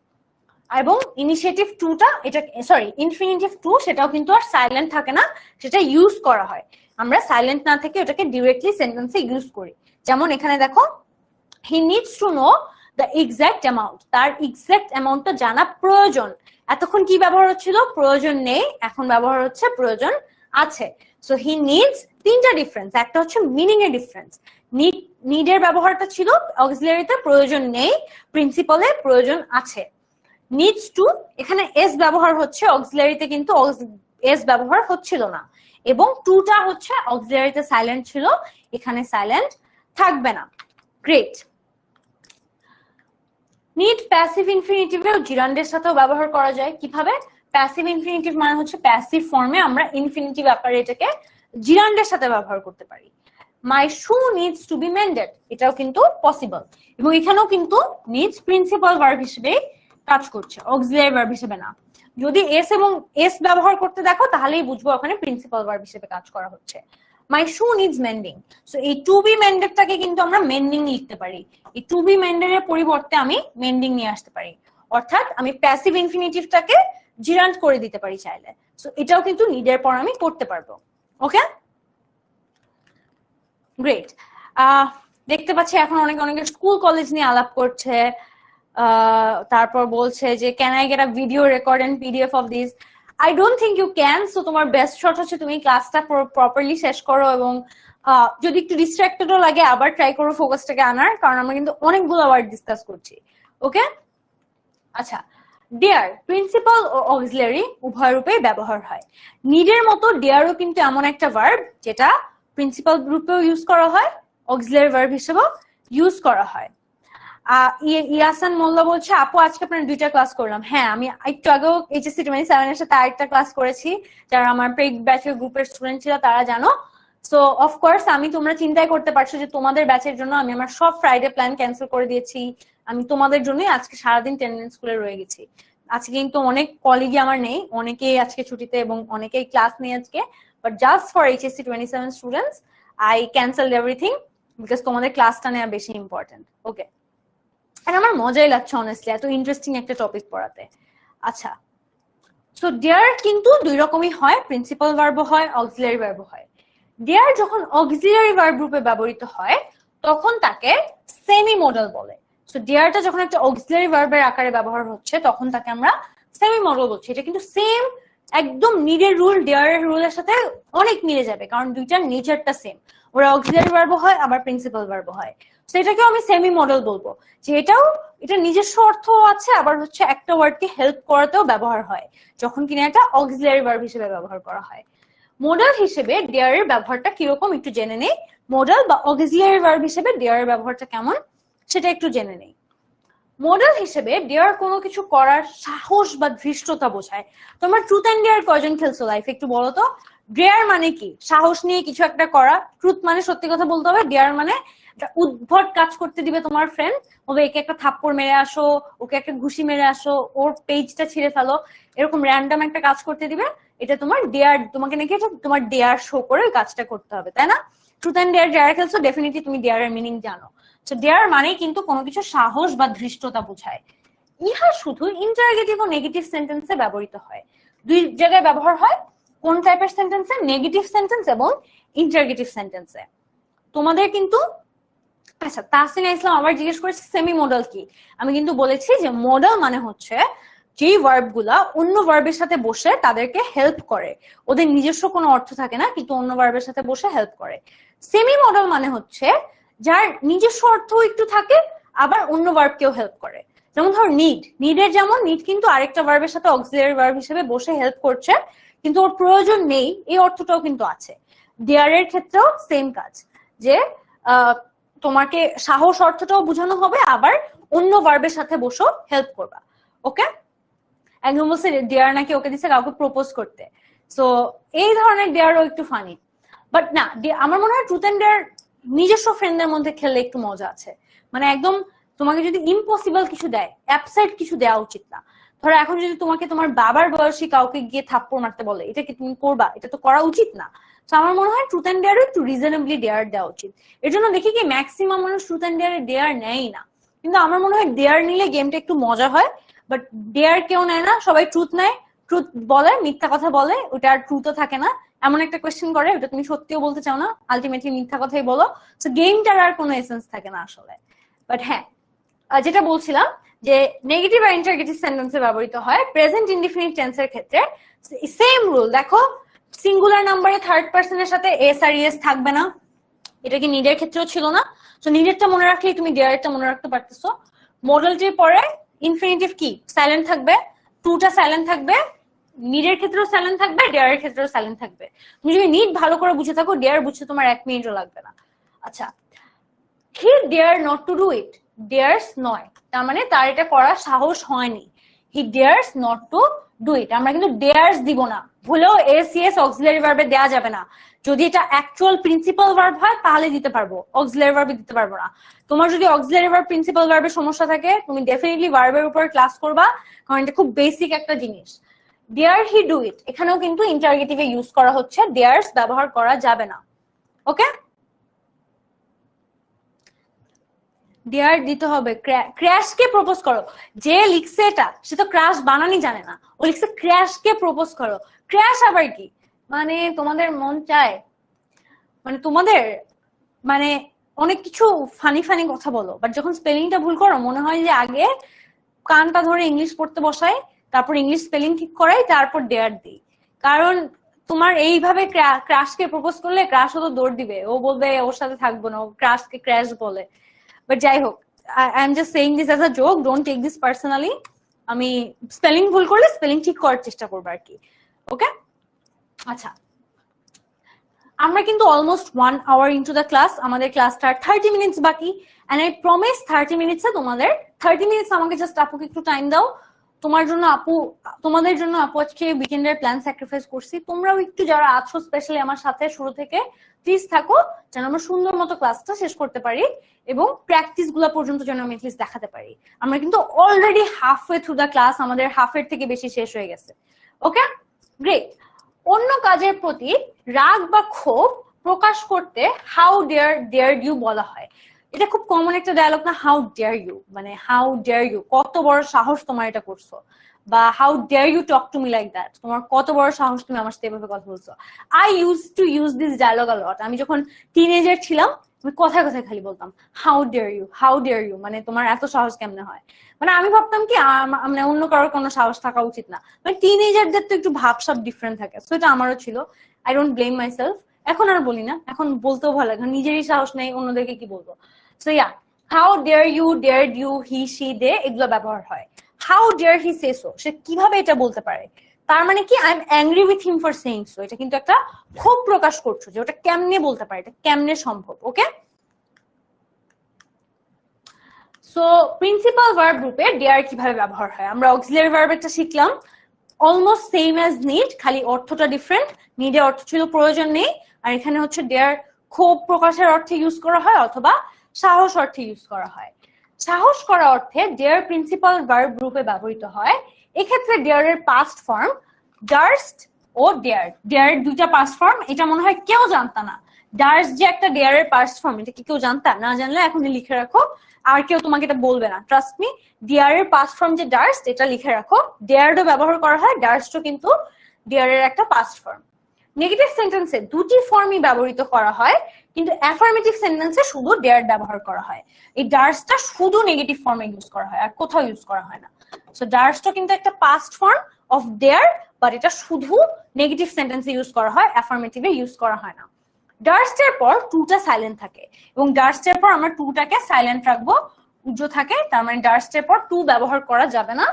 এবং ইনিশিয়েটিভ টুটা, এটা সরি ইনফিনিটিভ টু, সেটাও কিন্তু আর সাইলেন্ট থাকে না, সেটা ইউজ করা হয়। আমরা সাইলেন্ট না থেকে ওটাকে ডিরেক্টলি সেন্টেন্সে ইউজ করি। যেমন এখানে দেখো, হি needs to know the exact amount, তার এক্সাক্ট অ্যামাউন্টটা জানা প্রয়োজন। এতক্ষণ কি ব্যবহার হচ্ছিল? প্রয়োজন নেই, এখন ব্যবহার হচ্ছে প্রয়োজন আছে। সো হি নিডস, তিনটা ডিফারেন্স, একটা হচ্ছে মিনিং এর ডিফারেন্স। নিডের ব্যবহারটা ছিল অক্সিলারিতে প্রয়োজন নেই, প্রিন্সিপালে প্রয়োজন আছে। নিডস টু, এখানে এস ব্যবহার হচ্ছে, অক্সিলারিতে কিন্তু এস ব্যবহার হচ্ছিল না, এবং টুটা হচ্ছে অক্সিলারিতে সাইলেন্ট ছিল, এখানে সাইলেন্ট থাকবে না। গ্রেট। নিড প্যাসিভ ইনফিনিটিভে জিরান্ডের সাথেও ব্যবহার করা যায়। কিভাবে? প্যাসিভ ইনফিনিটিভ মানে হচ্ছে প্যাসিভ ফর্মে আমরা ইনফিনিটিভ অ্যাপারেটকে জিরান্ডের সাথে ব্যবহার করতে পারি। মাই শু নিডস টু বি মেন্ডেড, এটাও কিন্তু পসিবল। এবং এখানেও কিন্তু নিডস প্রিন্সিপাল ভার্ব হিসেবে কাজ করছে, অক্সিলারি ভার্ব হিসেবে না। যদি এস এবং এস ব্যবহার করতে দেখো তাহলেই বুঝবো ওখানে প্রিন্সিপাল ভার্ব হিসেবে কাজ করা হচ্ছে। মাই শু নিডস মেন্ডিং, সো এই টু বি মেন্ডেডটাকে কিন্তু আমরা মেন্ডিং লিখতে পারি। এই টু বি মেন্ডেডের পরিবর্তে আমি মেন্ডিং নিয়ে আসতে পারি, অর্থাৎ আমি প্যাসিভ ইনফিনিটিভটাকে জিরান্ড করে দিতে পারি চাইলে। সো এটাও কিন্তু নিডের পর আমি করতে পারবো। ওকে, গ্রেট। দেখতে পাচ্ছি এখন অনেকে স্কুল কলেজ নিয়ে আলাপ করছে। তারপর বলছে যে can I get a video record and PDF of this? I don't think you can. So তোমার বেস্ট শট হচ্ছে তুমি ক্লাসটা প্রপারলি শেষ করো, এবং যদি একটু ডিস্ট্রাক্টেডও লাগে আবার ট্রাই করো ফোকাসটাকে আনার, কারণ আমরা কিন্তু অনেকগুলো ওয়ার্ড ডিসকাস করছি। ওকে, আচ্ছা। ডেয়ার প্রিন্সিপাল ও অক্সিলারি উভয় রূপে ব্যবহার হয়। নিডের মতো ডেয়ারও কিন্তু এমন একটা ভার্ব যেটা প্রিন্সিপাল রূপেও ইউজ করা হয়, অক্সিলারি ভার্ব হিসেবেও ইউজ করা হয়। ইয়াসান মোল্লা বলছে আপু আজকে আপনার দুইটা ক্লাস করলাম। হ্যাঁ, আমি একটু আগেও এইচএসসি 27 এর সাথে আরেকটা ক্লাস করেছি, যারা আমার পেইড ব্যাচের গ্রুপের স্টুডেন্ট ছিল তারা জানো। সো অফকোর্স তোমরা চিন্তাই করতে পারছো যে তোমাদের ব্যাচের জন্য আমি আমার সব ফ্রাইডে প্ল্যান ক্যান্সেল করে দিয়েছি। আমি তোমাদের জন্যই আজকে সারাদিন 10 মিনিট স্কুলে রয়ে গেছি। আজকে কিন্তু অনেক কলিগই আমার নেই, অনেকেই আজকে ছুটিতে এবং অনেকেই ক্লাস নেই আজকে, but just for HSC 27 students I cancelled everything because তোমাদের ক্লাসটা নেওয়া বেশি ইম্পর্টেন্ট। ওকে, আর আমার মজাই লাগছে অনেস্টলি, এত ইন্টারেস্টিং একটা টপিক পড়াতে। আচ্ছা, সো ডেয়ার কিন্তু দুই রকমই হয়, প্রিন্সিপাল ভার্ব হয়, অক্সিলারি ভার্ব হয়। ডেয়ার যখন অক্সিলারি ভার্ব রূপে ব্যবহৃত হয় তখন তাকে সেমি মডেল বলে। সো ডেয়ারটা যখন একটা অক্সিলারি ভার্বের আকারে ব্যবহার হচ্ছে তখন তাকে আমরা সেমি মডেল বলছি। এটা কিন্তু সেম একদম নিডের রুল ডেয়ারের রুলের সাথে অনেক মিলে যাবে, কারণ দুইটার নেচারটা সেম। ওরা অক্সিলারি ভার্ব হয় আবার প্রিন্সিপাল ভার্ব হয়। সেটাকেও আমি সেমি মডেল বলবো, যে এটা নিজস্ব অর্থ আছে, আবার হচ্ছে একটা ওয়ার্ডকে হেল্প করাতেও ব্যবহার হয় যখন কিনা এটা অক্সিলারি ভার্ব হিসেবে ব্যবহার করা হয়। মডেল হিসেবে ডেয়ারের ব্যবহারটা কিরকম একটু জেনে নেই। মডেল বা অক্সিলারি ভার্ব হিসেবে ডেয়ারের ব্যবহারটা কেমন সেটা একটু জেনে নেই। মডেল হিসেবে ডেয়ার কোনো কিছু করার সাহস বা ধৃষ্টতা বোঝায়। তোমরা ট্রুথ এন্ড ডেয়ার কয়জন খেলছো লাইফে একটু বলো তো? ডেয়ার মানে কি? সাহস নিয়ে কিছু একটা করা। ট্রুথ মানে সত্যি কথা বলতে হবে। ডেয়ার মানে একটা উদ্ভট কাজ করতে দিবে তোমার ফ্রেন্ড, বলবে একে একটা থাপ্পড় মেরে আসো, ওকে একটা ঘুষি মেরে আসো, ওর পেজটা ছিঁড়ে ফেলো, এরকম র্যান্ডম একটা কাজ করতে দিবে, এটা তোমার ডেয়ার। তোমাকে নাকি এটা তোমার ডেয়ার শো করে ওই কাজটা করতে হবে, তাই না? ট্রুথ এন্ড ডেয়ার যারা খেলছো ডেফিনেটলি তুমি ডেয়ারের মিনিং জানো। তো ডেয়ার মানে কিন্তু কোনো কিছু সাহস বা ধৃষ্টতা বোঝায়। ইহা শুধু ইন্টারগেটিভ ও নেগেটিভ সেন্টেন্সে ব্যবহৃত হয়। দুই জায়গায় ব্যবহার হয়। কোন টাইপের সেন্টেন্সে? নেগেটিভ সেন্টেন্স এবং ইন্টারগেটিভ সেন্টেন্সে। তোমাদের কিন্তু আচ্ছা, তাহসিনা ইসলাম আবার জিজ্ঞেস করেছে সেমি মডেল কি। আমি কিন্তু বলেছি যে মডেল মানে হচ্ছে যেই ভার্ব গুলা অন্য ভার্বের সাথে বসে তাদেরকে হেল্প করে, ওদের নিজস্ব কোনো অর্থ থাকে না কিন্তু অন্য ভার্বের সাথে বসে হেল্প করে। সেমি মডেল মানে হচ্ছে যার নিজস্ব অর্থ একটু থাকে আবার অন্য ভার্বকেও হেল্প করে। যেমন ধর নিডের যেমন নিড কিন্তু আরেকটা ভার্বের সাথে অক্সিলারি ভার্ব হিসেবে বসে হেল্প করছে, কিন্তু ওর প্রয়োজন নেই এই অর্থটাও কিন্তু আছে। ডেয়ার এর ক্ষেত্রেও সেম কাজ, যে তোমাকে সাহস অর্থটাও বোঝানো হবে, আবার অন্য ভার্বের সাথে বসো হেল্প করবা। ওকে, একদম বলছে ডেয়ার নাকি ওকে দিচ্ছে কাউকে প্রপোজ করতে। সো এই ধরনের ডেয়ারও একটু ফানি, বাট না, আমার মনে হয় ট্রুথ এন্ড ডেয়ার নিজস্ব ফ্রেন্ডদের মধ্যে খেললে একটু মজা আছে। মানে একদম তোমাকে যদি ইম্পসিবল কিছু দেয়, অ্যাবসার্ড কিছু দেওয়া উচিত না। ধরো এখন যদি তোমাকে তোমার বাবার বয়সী কাউকে গিয়ে থাপ্পড় মারতে বলে, এটা কি তুমি করবা? এটা তো করা উচিত না। তো আমার মনে হয় ট্রুথ এন্ড ডেয়ারও একটু রিজনেবলি ডেয়ার দেওয়া উচিত। এর জন্য দেখি কি ম্যাক্সিমাম মানুষ ট্রুথ এন্ড ডেয়ারে ডেয়ার নেয় না, কিন্তু আমার মনে হয় ডেয়ার নিলে গেমটা একটু মজা হয়। বাট ডেয়ার কেউ নেয় না, সবাই ট্রুথ নেয়, ট্রুথ বলে, মিথ্যা কথা বলে, ওটা আর ট্রুথও থাকে না। এমন একটা কোয়েশ্চেন করে ওটা তুমি সত্যিও বলতে চাও না, আলটিমেটলি মিথ্যা কথাই বলো। সো গেমটার আর কোনো এসেন্স থাকে না আসলে। বাট হ্যাঁ, যেটা বলছিলাম যে নেগেটিভ আর ইন্টারগেটিভ সেন্টেন্সে ব্যবহৃত হয় প্রেজেন্ট ইনডিফিনিট টেন্সের ক্ষেত্রে সেম রুল। দেখো, সিঙ্গুলার নাম্বারে থার্ড পারসনের সাথে এস আর ইএস থাকবে না। এটা কি নিডের ক্ষেত্রেও ছিল না? তো নিডেরটা মনে রাখলেই তুমি ডেয়ারটা মনে রাখতে পারতেছো। মডেলটির পরে ইনফিনিটিভ কি সাইলেন্ট থাকবে, টুটা সাইলেন্ট থাকবে, নিডের ক্ষেত্রেও সাইলেন্ট থাকবে, ডেয়ারের ক্ষেত্রেও সাইলেন্ট থাকবে। তুমি যদি নিড ভালো করে বুঝে থাকো, ডেয়ার বুঝতে তোমার 1 মিনিটও লাগবে না। আচ্ছা, he dare not to do it, dares নয়, তার মানে তার এটা করার সাহস হয়নি। He dares not to do it, আমরা কিন্তু ডেয়ার্স দিব না, ভুলেও এস ইএস অক্সিলারি ভার্বে দেওয়া যাবে না। যদি এটা অ্যাকচুয়াল প্রিন্সিপাল ভার্ব হয় তাহলে দিতে পারবো, অক্সিলারি ভার্বে দিতে পারবো না। তোমার যদি অক্সিলারি ভার্ব প্রিন্সিপাল ভার্বের সমস্যা থাকে, তুমি ডেফিনেটলি ভার্বের উপর ক্লাস করবা, কারণ এটা খুব বেসিক একটা জিনিস। ডেয়ার হি ডু ইট, এখানেও কিন্তু ইন্টারগেটিভে ইউজ করা হচ্ছে, ডেয়ার্স ব্যবহার করা যাবে না। ওকে, ডেয়ার দিতে হবে। ক্র্যাশ কে প্রপোজ করো, যে লিখছে এটা সে তো ক্র্যাশ বানানি জানে না, ও লিখছে ক্র্যাশ কে প্রপোজ করো। ক্র্যাশ আবার কি? মানে তোমাদের মন চায়, মানে তোমাদের মানে অনেক কিছু ফানি ফানি কথা বলো, বাট যখন স্পেলিংটা ভুল করো মনে হয় যে আগে কানটা ধরে ইংলিশ পড়তে বসাই, তারপর ইংলিশ স্পেলিং ঠিক করাই, তারপর ডেয়ার দিই। কারণ তোমার এইভাবে ক্র্যাশকে প্রপোজ করলে ক্র্যাশও তো দৌড় দিবে, ও বলবে ওর সাথে থাকবো না, ও ক্র্যাশকে ক্র্যাশ বলে। বাট যাই হোক, I am just saying this as a joke, don't take this personally. আমি স্পেলিং ভুল করলে স্পেলিং ঠিক করার চেষ্টা করবো আর কি। ওকে, আচ্ছা, আমরা কিন্তু almost 1 hour into the class, আমাদের ক্লাসটার 30 মিনিটস বাকি। এন্ড আই প্রমিস 30 মিনিটসে তোমাদের 30 মিনিটস আমাকে জাস্ট আপুকে একটু টাইম দাও। তোমাদের জন্য আপু আজকে উইকেন্ডের প্ল্যান স্যাক্রিফাইস করছি। তোমরাও একটু যারা আছো স্পেশালি আমার সাথে শুরু থেকে, প্লিজ থাকো, যেন আমরা সুন্দর মতো ক্লাসটা শেষ করতে পারি এবং প্র্যাকটিস গুলা পর্যন্ত যেন আমি এটলিস্ট দেখাতে পারি। আমরা কিন্তু already halfway through the class, আমাদের হাফের থেকে বেশি শেষ হয়ে গেছে। ওকে, গ্রেট। অন্য কাজের প্রতি রাগ বা ক্ষোভ প্রকাশ করতে হাউ ডেয়ার ইউ বলা হয়। এটা খুব কমন একটা ডায়লগ না, হাউ ডেয়ার ইউ, মানে হাউ ডেয়ার ইউ, কত বড় সাহস তোমার এটা করছো, বা how dare you talk to me like that, তোমার কত বড় সাহস তুমি আমার সাথে এভাবে কথা বলছো। I use to use this dialogue a lot. আমি যখন টিনেজার ছিলাম আমি কথায় কথায় খালি বলতাম how dare you, how dare you, মানে তোমার এত সাহস কেমনে হয়। মানে আমি ভাবতাম কি মানে অন্য কারোর কোনো সাহস থাকা উচিত না, মানে টিনেজারদের তো একটু ভাবসাব ডিফারেন্ট থাকে, সো এটা আমারও ছিল। I don't blame my self. এখন আর বলি না, এখন বলতেও ভালো লাগে, নিজেরই সাহস নেই, অন্যদেরকে কি বলবো। So yeah, how dare you, dared you, he she they, এগুলো ব্যবহার হয়। How dare he say so, সে কিভাবে এটা বলতে পারে, তার মানে কি I am angry with him for saying so, এটা কিন্তু একটা ক্ষোভ প্রকাশ করছো যে ওটা কেমনে বলতে পারে, এটা কেমনে সম্ভব। ওকে, সো প্রিন্সিপাল ভার্ব রূপে ডেয়ার কিভাবে ব্যবহার হয়, আমরা অক্সিলারি ভার্ব একটা শিখলাম, অলমোস্ট সেম অ্যাজ নিড, খালি অর্থটা ডিফারেন্ট। নিডের অর্থ ছিল প্রয়োজন নেই, আর এখানে হচ্ছে ডেয়ার ক্ষোভ প্রকাশের অর্থে ইউজ করা হয় অথবা সাহস অর্থে ইউজ করা হয়। সাহস করা অর্থে ডেয়ার প্রিন্সিপাল ভার্ব রূপে ব্যবহৃত হয়। এক্ষেত্রে ডেয়ারের পাস্ট ফর্ম ডার্স্ট ও ডেয়ার, ডেয়ারের দুইটা পাস্ট ফর্ম, এটা মনে হয় কেউ জানতা না। ডার্স্ট যে একটা ডেয়ারের পাস্ট ফর্ম, এটা কি কেউ জানতা? না জানলে এখন লিখে রাখো, আর কেউ তোমাকে এটা বলবে না, ট্রাস্ট মি। ডেয়ারের পাস্ট ফর্ম যে ডার্স্ট, এটা লিখে রাখো। ডেয়ারও ব্যবহার করা হয়, ডার্স্টও কিন্তু ডেয়ারের একটা পাস্ট ফর্ম। নেগেটিভ সেন্টেন্সে দুটি ফর্মই ব্যবহৃত করা হয়, কিন্তু অ্যাফার্মেটিভ সেন্টেন্সে শুধু ডেয়ার ব্যবহার করা হয়। এই ডার্সটা শুধু নেগেটিভ ফর্মে ইউজ করা হয়, আর কোথাও ইউজ করা হয় না। সো ডার্সটা কিন্তু একটা past form of dare, but এটা শুধু নেগেটিভ সেন্টেন্সে ইউজ করা হয়, অ্যাফার্মেটিভে ইউজ করা হয় না। ডার্স্টের পর টুটা সাইলেন্ট থাকে, এবং ডার্স্টের পর আমরা টুটাকে সাইলেন্ট রাখবো, উজ্জ্ব থাকে, তার মানে ডার্স্টের পর টু ব্যবহার করা যাবে না।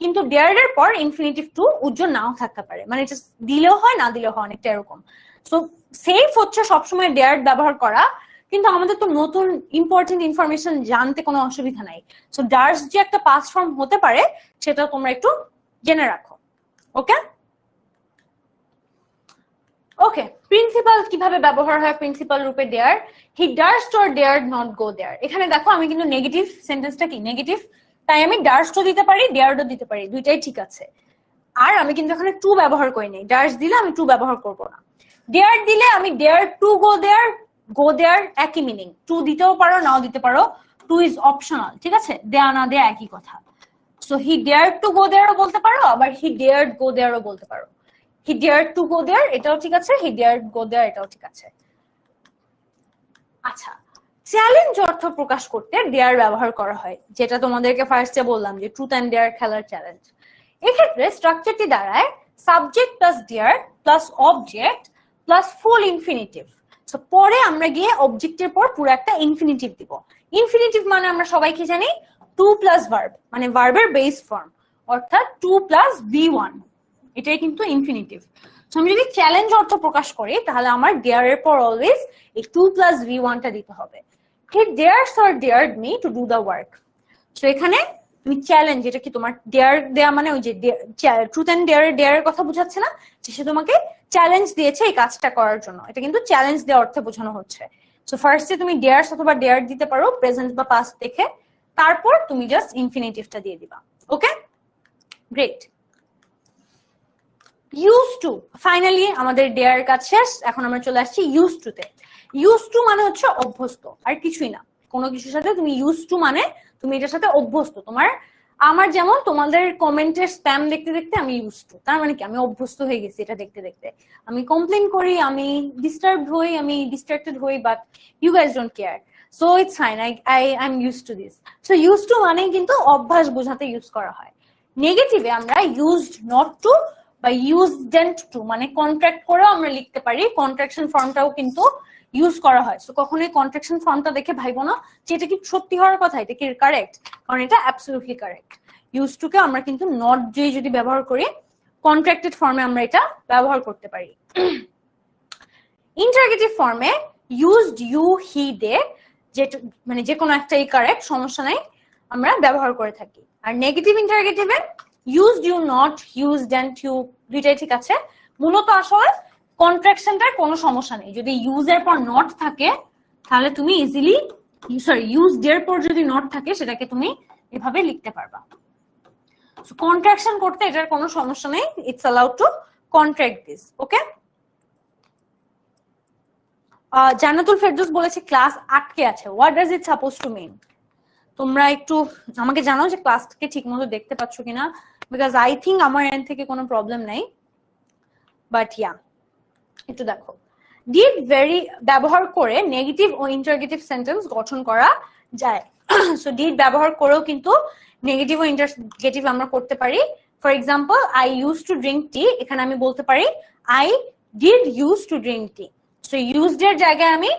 কিন্তু ডেয়ার এর পর ইনফিনিটিভ টু উজ্জ্বল নাও থাকতে পারে, মানে এটা দিলেও হয় না দিলেও হয়, অনেকটা এরকম। সো সেফ হচ্ছে সবসময় ডেয়ার ব্যবহার করা, কিন্তু আমাদের তো নতুন ইম্পর্টেন্ট ইনফরমেশন জানতে কোনো অসুবিধা নাই। সো ডার্স যে একটা পাস ফর্ম হতে পারে সেটা তোমরা একটু জেনে রাখো। ওকে ওকে, প্রিন্সিপাল কিভাবে ব্যবহার হয় প্রিন্সিপাল রূপে dare. He dares or dare not go there. এখানে দেখো আমি কিন্তু নেগেটিভ, সেন্টেন্সটা কি নেগেটিভ, তাই আমি ডার্সও দিতে পারি ডেয়ারও দিতে পারি, দুইটাই ঠিক আছে। আর আমি কিন্তু এখানে টু ব্যবহার করি নাই, ডার্স দিলে আমি টু ব্যবহার করব না। ডেয়ার দিলে আমি ডেয়ার টু গো দেয়ার একই মিনিং, টু দিতেও পারো নাও দিতে পারো, টু ইজ অপশনাল, ঠিক আছে, দেয়া না দেয়া একই কথা। So he dare to go দেয়ারও বলতে পারো, আবার হি ডেয়ার গো দেয়ারও বলতে পারো। হি ডেয়ার টু গো দেয়ার এটাও ঠিক আছে, হি ডেয়ার গো দেয়ার এটাও ঠিক আছে। আচ্ছা, চ্যালেঞ্জ অর্থ প্রকাশ করতে ডেয়ার ব্যবহার করা হয়, যেটা তোমাদেরকে ফার্স্টে বললাম যে ট্রুথ অ্যান্ড ডেয়ার খেলার চ্যালেঞ্জ। এক্ষেত্রে স্ট্রাকচারটি দাঁড়ায় subject plus dare plus object plus full infinitive. So পরে আমরা গিয়ে অবজেক্টের পর পুরো একটা ইনফিনিটিভ দিব। ইনফিনিটিভ মানে আমরা সবাই কি জানি, টু প্লাস ভার্ব, মানে ভার্বের বেস ফর্ম, অর্থাৎ টু প্লাস V1, এটাই কিন্তু ইনফিনিটিভ। সো আমি যদি চ্যালেঞ্জ অর্থ প্রকাশ করি তাহলে আমার ডেয়ার এর পর অলওয়েজ এই টু প্লাস V1টা দিতে হবে। He dares or dared me to do the work. So এখানে তুমি চ্যালেঞ্জ, এটা কি তোমার ডেয়ার দেয়া মানে ওই যে ট্রুথ এন্ড ডেয়ার এর কথা বোঝাচ্ছে না, যে সে তোমাকে চ্যালেঞ্জ দিয়েছে এই কাজটা করার জন্য, এটা কিন্তু চ্যালেঞ্জ দেওয়ার অর্থে বোঝানো হচ্ছে। সো ফার্স্টে তুমি ডেয়ারস অথবা ডেয়ার দিতে পারো প্রেজেন্ট বা পাস্ট দেখে, তারপর তুমি জাস্ট ইনফিনিটিভটা দিয়ে দিবা। Okay great. Use to, finally আমাদের ডেয়ার কাজ শেষ, এখন আমরা চলে আসছি ইউজ টু তে। ইউজ টু মানে হচ্ছে অভ্যস্ত, আর কিছুই না। কোনো কিছুর সাথে তুমি ইউজ টু মানে তুমি এটার সাথে অভ্যস্ত। আমার যেমন তোমাদের কমেন্টের স্প্যাম দেখতে দেখতে আমি ইউজ টু, তার মানে কি আমি অভ্যস্ত হয়ে গেছি এটা দেখতে দেখতে। আমি কমপ্লেন করি, আমি ডিস্টার্বড হই, আমি ডিস্ট্রাক্টেড হই, but you guys don't care, so it's fine, I am use to this. So use to মানে কিন্তু অভ্যাস বোঝাতে ইউজ করা হয়। নেগেটিভে আমরা ইউজড নট টু বা ইউজডেন্ট টু মানে কন্ট্রাক্ট করেও আমরা লিখতে পারি, কন্ট্রাকশন ফর্মটাও কিন্তু ইউজ করা হয়। সো কখনোই কন্ট্রাকশন ফর্মটা দেখে ভাইবো না যে এটা কি সত্যি হওয়ার কথা, এটা কি কারেক্ট, কারণ এটা অ্যাবসলিউটলি কারেক্ট। ইউজ টু কে আমরা কিন্তু নট দিয়ে যদি ব্যবহার করি, কন্ট্রাক্টেড ফর্মে আমরা এটা ব্যবহার করতে পারি। ইন্টারগেটিভ ফর্মে ইউজড, ইউ, হি, দে, যেটা মানে যে কোনো একটাই কারেক্ট, সমস্যা নাই, আমরা ব্যবহার করে থাকি। আর নেগেটিভ ইন্টারগেটিভে used, you, not, used and you দুইটাই ঠিক আছে। মূলত আসলে কন্ট্রাকশনটার কোনো সমস্যা নেই, যদি ইউজ এর পর নট থাকে তাহলে তুমি ইজিলি, ইউজড এর পর যদি নট থাকে সেটাকে তুমি এভাবে লিখতে পারবা। সো কন্ট্রাকশন করতে এটার কোনো সমস্যা নেই, it's allowed to contract this. Okay, Jannatul Ferdous বলেছে ক্লাস আটকে আছে, what does it suppose to mean? তোমরা একটু আমাকে জানাও যে ক্লাসকে ঠিক মতো দেখতে পাচ্ছ কিনা, বিকজ আই থিঙ্ক আমার এন্ড থেকে কোনো প্রবলেম নাই, বাট ইয়া একটু দেখো। ডিড ভেরি ব্যবহার করে নেগেটিভ ও ইন্টারগেটিভ সেন্টেন্স গঠন করা যায়। সো ডিড ব্যবহার করেও কিন্তু নেগেটিভ ও ইন্টারগেটিভ আমরা করতে পারি। For example, I use to drink টি, এখানে আমি বলতে পারি I did use to drink T. So used এর জায়গায় আমি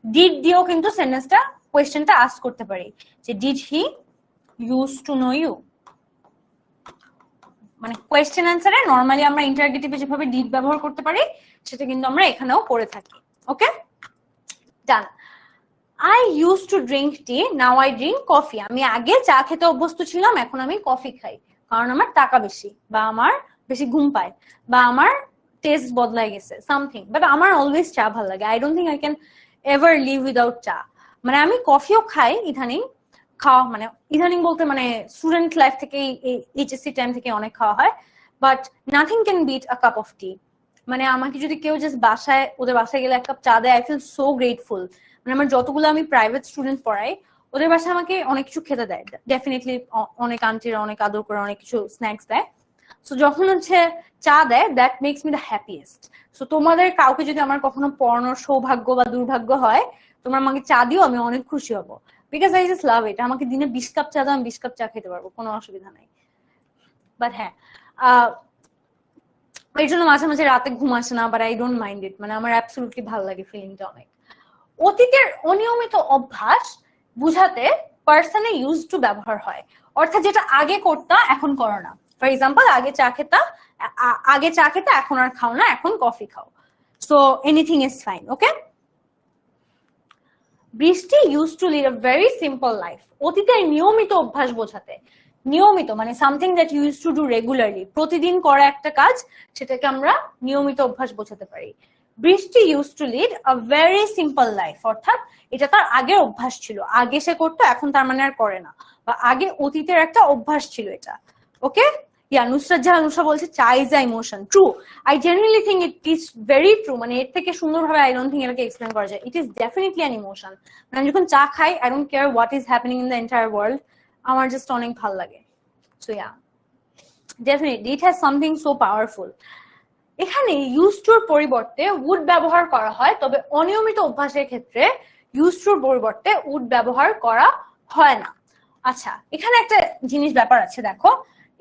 ডিড দিয়েও কিন্তু সেন্টেন্সটা, কোয়েশ্চেনটা আস্ক করতে পারি যে did he use to know you. মানে কোয়েশ্চেন অ্যান্সারে নরমালি আমরা ইন্টারগেটিভে যেভাবে ডিড ব্যবহার করতে পারি সেটা কিন্তু আমরা এখানেও করে থাকি। Okay done. I use to drink tea, now I drink coffee. আমি আগে চা খেতে অভ্যস্ত ছিলাম, এখন আমি কফি খাই, কারণ আমার টাকা বেশি, বা আমার বেশি ঘুম পায়, বা আমার টেস্ট বদলাই গেছে সামথিং, বাট আমার অলওয়েজ চা ভালো লাগে। I don't think I can ever live without চা। মানে আমি কফিও খাই ইদানিং, খাওয়া মানে ইদানিং বলতে মানে স্টুডেন্ট লাইফ থেকে, এইচএসসি টাইম থেকে অনেক খাওয়া হয়, but nothing can beat a cup of tea. মানে আমাকে যদি কেউ জাস্ট বাসায়, ওদের বাসায় গেলে এক কাপ চা দেয়, আই ফিল সো গ্রেটফুল। মানে আমার যতগুলো আমি প্রাইভেট স্টুডেন্ট পড়াই, ওদের বাসায় আমাকে অনেক কিছু খেতে দেয়, ডেফিনেটলি অনেক আন্টিরা অনেক আদর করে অনেক কিছু স্ন্যাক্স দেয়। সো যখন হচ্ছে চা দেয়, that makes me the happiest. So তোমাদের কাউকে যদি আমার কখনো পড়ানোর সৌভাগ্য বা দুর্ভাগ্য হয়, তোমরা আমাকে চা দিও, আমি অনেক খুশি হবো, বিকজ আই জাস্ট লাভ ইট। আমাকে দিনে 20 কাপ চা দাও, আমি 20 কাপ চা খেতে পারবো, কোনো অসুবিধা নাই। বাট হ্যাঁ, এই জন্য মাঝে মাঝে রাতে ঘুম আসে না, but I don't mind it, মানে আমার অ্যাবসলিউটলি ভালো লাগে ফিলিংটা অনেক। অতীতের অনিয়মিত অভ্যাস বুঝাতে পার্সনে ইউজ টু ব্যবহার হয়, অর্থাৎ যেটা আগে করতা এখন করো না। ফর এক্সাম্পল আগে চা খেতা এখন আর খাও না, এখন কফি খাও। So anything is fine, okay. বৃষ্টি use to lead a very simple life. অতীতের নিয়মিত অভ্যাস বোঝাতে, নিয়মিত মানে something that you use to do regularly, প্রতিদিন করা একটা কাজ, সেটাকে আমরা নিয়মিত অভ্যাস বোঝাতে পারি। বৃষ্টি use to lead a very simple life, অর্থাৎ এটা তার আগের অভ্যাস ছিল, আগে সে করতো এখন তার মানে আর করে না, বা আগে অতীতের একটা অভ্যাস ছিল এটা, ওকে। ইয়া নুসরাত জাহান নুসরা বলছে চা is a emotion. True, I generally think it is very true. মানে এর থেকে সুন্দরভাবে আই ডোন্ট থিঙ্ক এটাকে এক্সপ্লেন করা যায়। It is definitely an emotion. মানে যখন চা খাই, I don't care what is happening in the entire world, আমার জাস্ট অনেক ভালো লাগে। So yeah, definitely it has something so powerful. এখানে ইউজ টুর পরিবর্তে উড ব্যবহার করা হয়, তবে অনিয়মিত অভ্যাসের ক্ষেত্রে ইউজ টুর পরিবর্তে উড ব্যবহার করা হয় না। আচ্ছা, এখানে একটা জিনিস ব্যাপার আছে, দেখো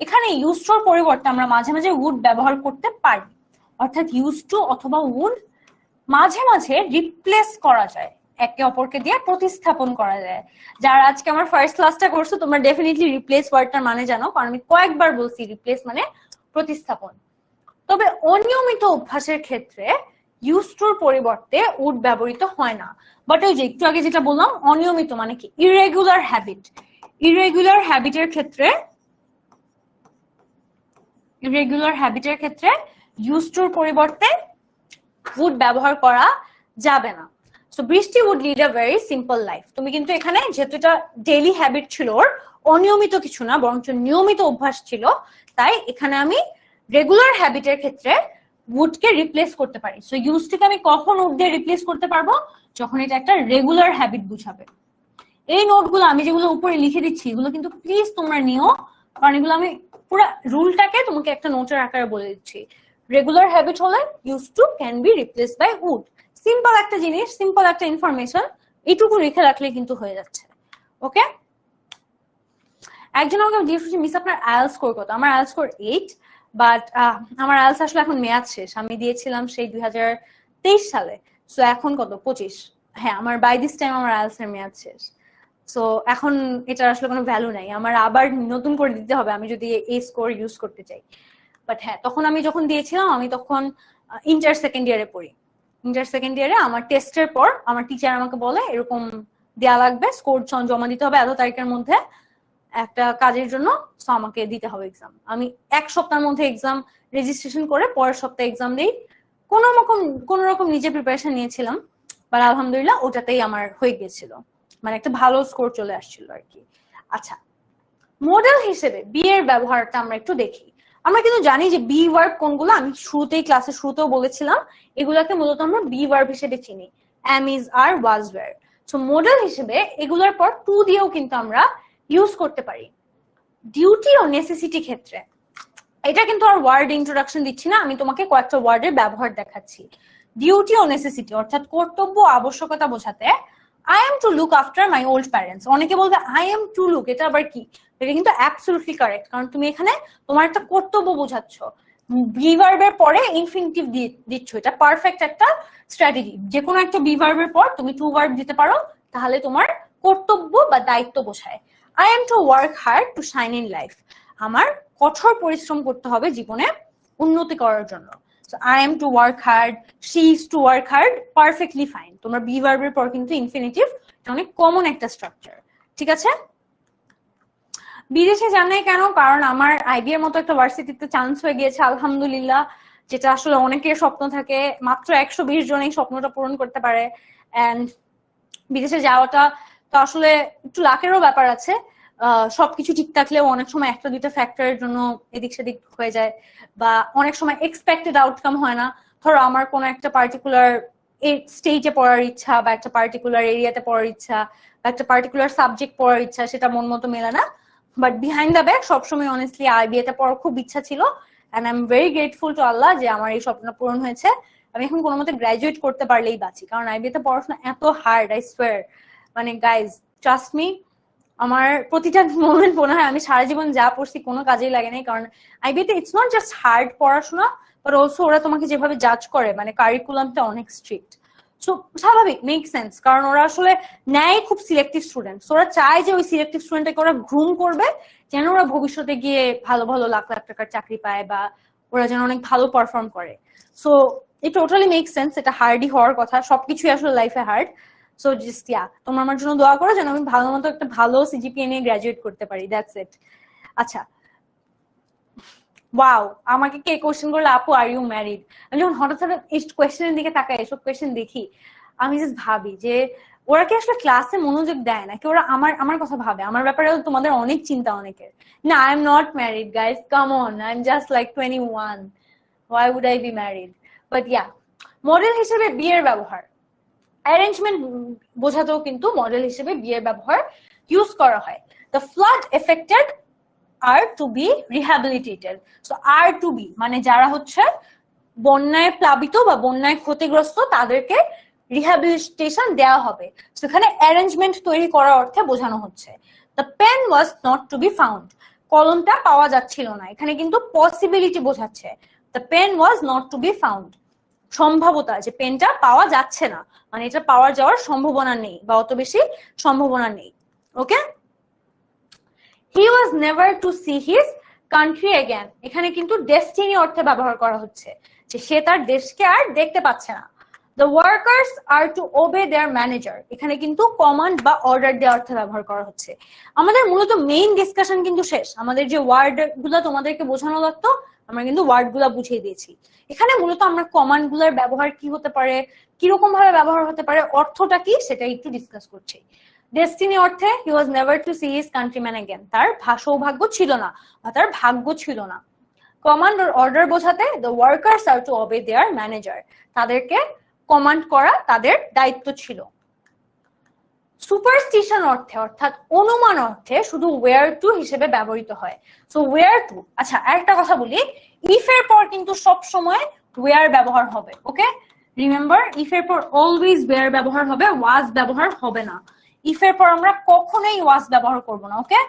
এখানে ইউজ টুর পরিবর্তে আমরা মাঝে মাঝে উড ব্যবহার করতে পারি, অর্থাৎ ইউজ টু অথবা উড মাঝে মাঝে রিপ্লেস করা যায়, একে অপরকে দিয়ে প্রতিস্থাপন করা যায়। যারা আজকে আমার ফার্স্ট ক্লাসটা করছো তোমরা ডেফিনেটলি রিপ্লেস ওয়ার্ডটার মানে জানো, কারণ আমি কয়েকবার বলছি রিপ্লেস মানে প্রতিস্থাপন। তবে অনিয়মিত অভ্যাসের ক্ষেত্রে ইউজ টুর পরিবর্তে উড ব্যবহৃত হয় না। বাট ওই যে একটু আগে যেটা বললাম, অনিয়মিত মানে কি ইরেগুলার হ্যাবিট, ইরেগুলার হ্যাবিটের ক্ষেত্রে ইউজ টুর পরিবর্তে উড ব্যবহার করা যাবে না। So Brishti would lead a very simple life. তুমি কিন্তু এখানে যেহেতু এটা ডেইলি হ্যাবিট ছিল, ওর অনিয়মিত কিছু না বরঞ্চ নিয়মিত অভ্যাস ছিল, তাই এখানে আমি রেগুলার হ্যাবিটের ক্ষেত্রে উডকে রিপ্লেস করতে পারি। সো ইউজ থেকে আমি কখন উড দিয়ে রিপ্লেস করতে পারবো? যখন এটা একটা রেগুলার হ্যাবিট বুঝাবে। এই নোটগুলো আমি যেগুলো উপরে লিখে দিচ্ছি এগুলো কিন্তু প্লিজ তোমরা নিও, কারণ এগুলো আমি পুরো রুলটাকে তোমাকে একটা নোটের আকারে বলে দিচ্ছি। রেগুলার হ্যাবিট হলে use to can be replace by would. Simple একটা জিনিস, সিম্পল একটা ইনফরমেশন, এইটুকু রেখে রাখলে কিন্তু হয়ে যাচ্ছে, ওকে। একজন আমাকে জিজ্ঞেস করছে মিস আপনার আইএলটিএস স্কোর কত? আমার আইএলটিএস স্কোর 8, বাট আমার আইএলটিএস আসলে এখন মেয়াদ শেষ, আমি দিয়েছিলাম সেই 2023 সালে। সো এখন কত? 25। হ্যাঁ, আমার বাই দিস টাইম আমার আইএলটিএস এর মেয়াদ শেষ। সো এখন এটার আসলে কোনো ভ্যালু নাই, আমার আবার নতুন করে দিতে হবে আমি যদি এই স্কোর ইউজ করতে চাই। বাট হ্যাঁ, তখন আমি যখন দিয়েছিলাম আমি তখন ইন্টার সেকেন্ড ইয়ারে পড়ি। ইন্টার সেকেন্ড ইয়ারে আমার টেস্টের পর আমার টিচার আমাকে বলে এরকম দেয়া লাগবে, স্কোর জমা দিতে হবে এত তারিখের মধ্যে একটা কাজের জন্য, সো আমাকে দিতে হবে এক্সাম। আমি এক সপ্তাহের মধ্যে এক্সাম রেজিস্ট্রেশন করে পরের সপ্তাহে এক্সাম দিই। কোন রকম নিজে প্রিপারেশন নিয়েছিলাম, বাট আলহামদুলিল্লাহ ওটাতেই আমার হয়ে গিয়েছিল, মানে একটা ভালো স্কোর চলে আসছিল আর কি। আচ্ছা, মডেল হিসেবে বি এর ব্যবহারটা আমরা একটু দেখি। আমরা কিন্তু জানি যে বি ভার্ব কোনগুলো, আমি ক্লাসের শুরুতেও বলেছিলাম, এগুলাকে মূলত আমরা বি ভার্ব হিসেবে চিনি, am, is, are, was, were. So modal হিসেবে এগুলোর পর টু দিয়েও কিন্তু আমরা ইউজ করতে পারি। ডিউটি ও নেসেসিটি ক্ষেত্রে, এটা কিন্তু আর ওয়ার্ড ইন্ট্রোডাকশন দিচ্ছি না, আমি তোমাকে কয়েকটা ওয়ার্ডের ব্যবহার দেখাচ্ছি। ডিউটি ও নেসেসিটি অর্থাৎ কর্তব্য আবশ্যকতা বোঝাতে I am to look after my old parents. অনেকে বলবে আই এম টু লুক, এটা আবার কি? এটা কিন্তু অ্যাবসলিউটলি কারেক্ট, কারণ তুমি এখানে তোমার একটা কর্তব্য বোঝাচ্ছ, বি ভার্বের পরে ইনফিনিটিভ দিচ্ছ, এটা পারফেক্ট একটা স্ট্র্যাটেজি। যে কোনো একটা বি ভার্বের পর তুমি টু ভার্ব দিতে পারো, তাহলে তোমার কর্তব্য বা দায়িত্ব বোঝায়। I am to work hard to shine in life, আমার কঠোর পরিশ্রম করতে হবে জীবনে উন্নতি করার জন্য। So I am to work hard, she is to work hard, perfectly fine. তোমরা বি ভার্বের পর কিন্তু ইনফিনিটিভ, এটা অনেক কমন একটা স্ট্রাকচার, ঠিক আছে? বিদেশে যান নাই কেন? কারণ আমার আইবি এর মতো একটা ভার্সিটিতে চান্স হয়ে গিয়েছে আলহামদুলিল্লাহ, যেটা আসলে অনেকের স্বপ্ন থাকে, মাত্র 120 জন এই স্বপ্নটা পূরণ করতে পারে। এন্ড বিদেশে যাওয়াটা তো আসলে একটু লাকেরও ব্যাপার আছে, সবকিছু ঠিক থাকলেও অনেক সময় একটা দুইটা ফ্যাক্টরের জন্য এদিক সেদিক হয়ে যায়, বা অনেক সময় এক্সপেক্টেড আউটকাম হয় না। ধরো আমার কোনো একটা পার্টিকুলার স্টেটে পড়ার ইচ্ছা, বা একটা পার্টিকুলার এরিয়াতে পড়ার ইচ্ছা, বা একটা পার্টিকুলার সাবজেক্ট পড়ার ইচ্ছা, সেটা মন মতো মেলে না। বাট বিহাইন্ড দ্য ব্যাক সবসময় অনেস্টলি আইবিএতে পড়ার খুব ইচ্ছা ছিল, and I am very grateful to Allah যে আমার এই স্বপ্নটা পূরণ হয়েছে। আমি এখন কোনো মতে গ্রাজুয়েট করতে পারলেই বাঁচি, কারণ আইবিএতে পড়াশোনা এত হার্ড, আই সোয়ার। মানে গাইজ ট্রাস্ট মি, আমার প্রতিটা মোমেন্ট মনে হয় আমি সারা জীবন যা পড়ছি কোনো কাজেই লাগে নাই, কারণ আইবিএতে ইটস নট জাস্ট হার্ড পড়াশোনা, বাট অলসো ওরা তোমাকে যেভাবে জাজ করে, মানে কারিকুলামটা অনেক স্ট্রিক্ট। সো স্বাভাবিক, মেক সেন্স, কারণ ওরা আসলে নেয় খুব সিলেক্টিভ স্টুডেন্ট, ওরা চায় যে ওই সিলেক্টিভ স্টুডেন্টটাকে ওরা গ্রুম করবে যেন ওরা ভবিষ্যতে গিয়ে ভালো ভালো লাখ লাখ টাকার চাকরি পায় বা ওরা যেন অনেক ভালো পারফর্ম করে। So it totally make sense, এটা হার্ডই হওয়ার কথা, সবকিছুই আসলে লাইফে হার্ড। সো জাস্ট তোমরা আমার জন্য দোয়া করো যেন আমি ভালো মতো একটা ভালো সিজিপিএ নিয়ে গ্রাজুয়েট করতে পারি, দ্যাটস ইট। আচ্ছা, ওয়াও, আমাকে কে কোশ্চেন করলো আপু আর ইউ ম্যারিড, আমি যখন হঠাৎ হঠাৎ এই কোয়েশ্চেনের দিকে তাকাই, এসব কোয়েশ্চেন দেখি, আমি জাস্ট ভাবি যে ওরা কি আসলে ক্লাসে মনোযোগ দেয় নাকি ওরা আমার আমার কথা ভাবে, আমার ব্যাপারে তোমাদের অনেক চিন্তা অনেকের। না, I am not married guys, come on, I am just like 21, why would I be married? But yeah, modal হিসেবে বিয়ের ব্যবহার, অ্যারেঞ্জমেন্ট বোঝাতেও কিন্তু মডেল হিসেবে বিয়ের ব্যবহার ইউজ করা হয়। The flood affected are to be rehabilitated. So are to be মানে যারা হচ্ছে বন্যায় প্লাবিত বা বন্যায় ক্ষতিগ্রস্ত তাদেরকে রিহ্যাবিলিটেশন দেওয়া হবে। সেখানে অ্যারেঞ্জমেন্ট তৈরি করার অর্থে বোঝানো হচ্ছে। The pen was not to be found, কলমটা পাওয়া যাচ্ছিল না, এখানে কিন্তু পসিবিলিটি বোঝাচ্ছে। The pen was not to be found, সম্ভাবতা, যে পেনটা পাওয়া যাচ্ছে না, মানে এটা পাওয়া যাওয়ার সম্ভাবনা নেই বা অত বেশি সম্ভাবনা নেই। Okay, he was never to see his country again, এখানে কিন্তু ডেস্টিনি অর্থে ব্যবহার করা হচ্ছে, যে সে তার দেশকে আর দেখতে পাচ্ছে না। The workers are to obey their manager, এখানে কিন্তু কমান্ড বা অর্ডার দেওয়ার অর্থে ব্যবহার করা হচ্ছে। আমাদের মূলত মেইন ডিসকাশন কিন্তু শেষ, আমাদের যে ওয়ার্ড গুলো তোমাদেরকে বোঝানো লাগতো আমরা কিন্তু ওয়ার্ড গুলা বুঝিয়ে দিয়েছি। এখানে মূলত আমরা কমান্ড গুলার ব্যবহার কি হতে পারে, কিরকম ভাবে ব্যবহার হতে পারে, অর্থটা কি সেটা একটু ডিসকাস করছি। ডেস্টিনি অর্থে he was never to see his countryman again, তার সৌভাগ্য ছিল না বা তার ভাগ্য ছিল না। কমান্ড অর অর্ডার বোঝাতে the workers are to obey their manager, তাদেরকে কমান্ড করা তাদের দায়িত্ব ছিল। সুপারস্টিশন অর্থে অর্থাৎ অনুমান অর্থে শুধু ওয়্যার টু হিসেবে ব্যবহৃত হয়। সো ওয়্যার টু, আচ্ছা আরেকটা কথা বলি, ইফ এর পর কিন্তু সব সময় ওয়্যার ব্যবহার হবে। ওকে, রিমেম্বার, ইফ এর পর অলওয়েজ ওয়্যার ব্যবহার হবে, ওয়াজ ব্যবহার হবে না। ইফ এর পর আমরা কখনোই ওয়াজ ব্যবহার করব না। Okay,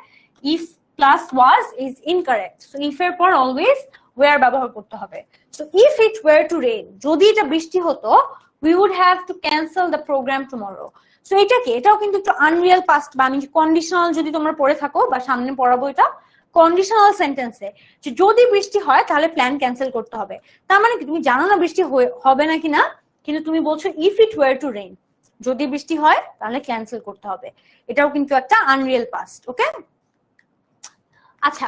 if plus was is incorrect, so if এর পর অলওয়েজ ওয়্যার ব্যবহার করতে হবে। So if it were to rain, যদি এটা বৃষ্টি হতো, we would have to cancel the program tomorrow. So এটা কি, এটাও কিন্তু একটু আনরিয়াল পাস্ট বা আমি কন্ডিশনাল, যদি তোমরা পড়ে থাকো বা সামনে পড়াবো, এটা কন্ডিশনাল সেন্টেন্সে যে যদি বৃষ্টি হয় তাহলে প্ল্যান ক্যান্সেল করতে হবে। তার মানে কি, তুমি জানো না বৃষ্টি হবে না কিনা, কিন্তু তুমি বলছো if it were to rain, যদি বৃষ্টি হয় তাহলে ক্যান্সেল করতে হবে, এটাও কিন্তু একটা আনরিয়াল পাস্ট। ওকে, আচ্ছা,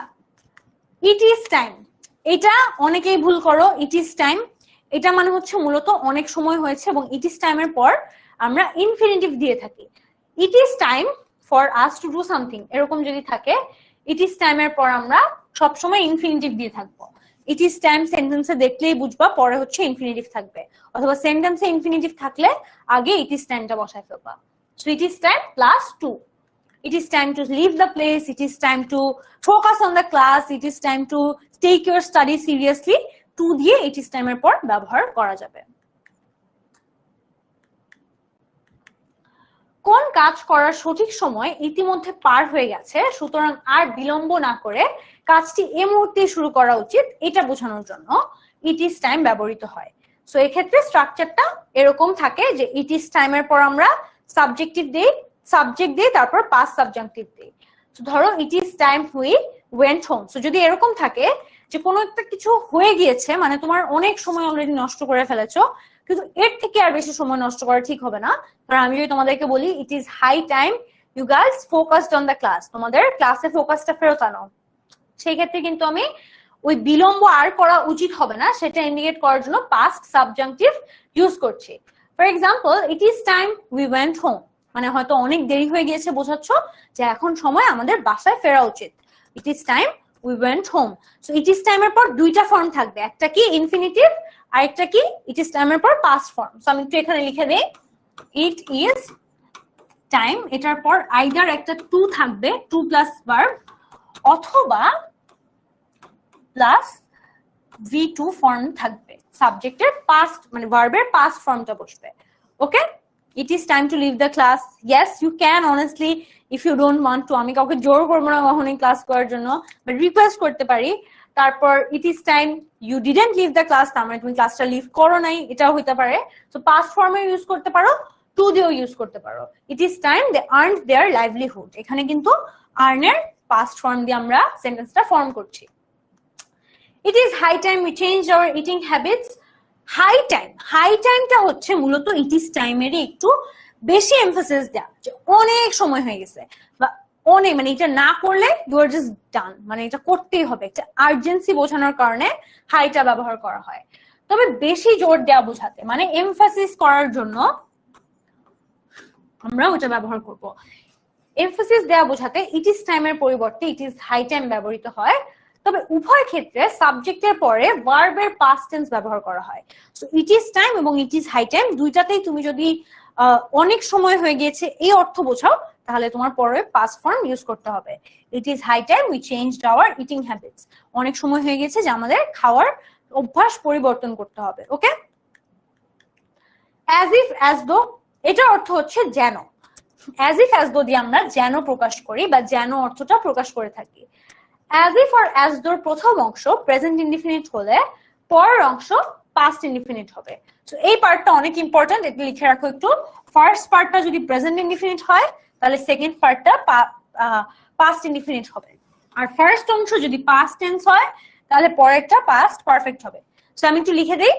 ইট ইজ টাইম, এটা অনেকেই ভুল করো। ইট ইজ টাইম, এটা মানে হচ্ছে মূলত অনেক সময় হয়েছে, এবং ইট ইজ টাইমের পর আমরা ইনফিনিটিভ দিয়ে থাকি। ইট is time for us to do something, এরকম যদি থাকে, ইট ইজ টাইমের পর আমরা সবসময় ইনফিনিটিভ দিয়ে থাকবো। ইট ইজ টাইম সেন্টেন্সে দেখলেই বুঝবা পরে হচ্ছে ইনফিনিটিভ থাকবে, অথবা সেন্টেন্সে ইনফিনিটিভ থাকলে আগে ইট ইজ টাইমটা বসায় ফেলবা। So it is time plus to, it is time to leave the place, it is time to focus on the class, it is time to take your study seriously, to দিয়ে it is time এর পর ব্যবহার করা যাবে। কোন কাজ করার সঠিক সময় ইতিমধ্যে পার হয়ে গেছে, সুতরাং আর বিলম্ব না করে কাজটি এই মুহূর্তে শুরু করা উচিত, এটা বোঝানোর জন্য it is time ব্যবহৃত হয়। সো এক্ষেত্রে স্ট্রাকচারটা এরকম থাকে যে it is time এর পর আমরা সাবজেক্টিভ দেই, সাবজেক্ট দিয়ে তারপর পাস্ট সাবজেক্টিভ দিই। তো ধরো ইট is time we went home, so যদি এরকম থাকে যে কোনো একটা কিছু হয়ে গিয়েছে, মানে তোমার অনেক সময় অলরেডি নষ্ট করে ফেলেছো, কিন্তু এর থেকে আর বেশি সময় নষ্ট করা ঠিক হবে না। কারণ আমি যদি তোমাদেরকে বলি it is high time you girls focused on the class, তোমাদের ক্লাসে ফোকাসটা ফেরত আনো, সেই ক্ষেত্রে কিন্তু আমি ওই বিলম্ব আর করা উচিত হবে না সেটা ইন্ডিকেট করার জন্য পাস্ট সাবজেক্টিভ ইউজ করছি। For example, it is time we went home, মানে হয়তো অনেক দেরি হয়ে গিয়েছে, বোঝাচ্ছ যে এখন সময় আমাদের বাসায় ফেরা উচিত। ইট is time we went home. So it is টাইমের পর দুইটা ফর্ম থাকবে, একটা কি ইনফিনিটিভ আর একটা কি ইট ইজ টাইমের পর পাস্ট ফর্ম। সো আমি একটু এখানে লিখে দিই, ইট ইজ টাইম, এটার পর আইদার একটা টু থাকবে, টু প্লাস ভার্ব, অথবা প্লাস V2 ফর্ম থাকবে, সাবজেক্টের পাস্ট মানে ভার্বের পাস্ট ফর্মটা বসবে। ওকে, it is time to leave the class. Yes, you can honestly if you don't want to, আমি কাউকে জোর করব না কখনোই ক্লাস করার জন্য, বাট রিকোয়েস্ট করতে পারি। তারপর it is time you didn't leave the class, তার মানে তুমি ক্লাসটা লিভ করো নাই, এটাও হতে পারে। সো পাস্ট ফর্মে ইউজ করতে পারো, টু দিয়েও ইউজ করতে পারো। it is time they earned their livelihood, এখানে কিন্তু আর্নের পাস্ট ফর্ম দিয়ে আমরা সেন্টেন্সটা ফর্ম করছি। It is high time we change our eating habits. High টাইমটা হচ্ছে মূলত ইট ইজ টাইমেরই একটু বেশি এমফাসিস দেয়া, যে অনেক সময় হয়ে গেছে বা অনেক, মানে এটা না করলে ইউ আর জাস্ট ডান, মানে এটা করতেই হবে, একটা আর্জেন্সি বোঝানোর কারণে হাইটা ব্যবহার করা হয়। তবে বেশি জোর দেওয়া বোঝাতে, মানে এমফাসিস করার জন্য আমরা ওটা ব্যবহার করব। এমফাসিস দেওয়া বোঝাতে ইট ইজ টাইমের পরিবর্তে ইট ইজ হাই টাইম ব্যবহৃত হয়। তবে উভয় ক্ষেত্রে সাবজেক্টের পরে ভার্বের পাস্ট টেন্স ব্যবহার করা হয়। সো ইট ইজ টাইম এবং ইট ইজ হাই টাইম দুইটাতেই তুমি যদি অনেক সময় হয়ে গিয়েছে এই অর্থ বোঝাও, তাহলে তোমার পরে পাস্ট ফর্ম ইউজ করতে হবে। It is high time we changed our eating habits. অনেক সময় হয়ে গেছে যে আমাদের খাওয়ার অভ্যাস পরিবর্তন করতে হবে। ওকে, অ্যাজ ইফ অ্যাজ দো, এটা অর্থ হচ্ছে যেন। অ্যাজ ইফ অ্যাজ দো দিয়ে আমরা যেন প্রকাশ করি বা যেন অর্থটা প্রকাশ করে থাকি। অ্যাজ ইফ আর অ্যাজ দোর প্রথম অংশ প্রেজেন্ট ইনডিফিনিট হলে পরের অংশ পাস্ট ইনডিফিনিট হবে। সো এই পার্টটা অনেক ইম্পর্টেন্ট, এটা লিখে রাখো একটু। ফার্স্ট পার্টটা যদি প্রেজেন্ট ইনডিফিনিট হয় তাহলে সেকেন্ড পার্টটা পাস্ট ইনডিফিনিট হবে, আর ফার্স্ট অংশ যদি পাস্ট টেন্স হয় তাহলে পরেরটা পাস্ট পারফেক্ট হবে। সো আমি একটু লিখে দিই,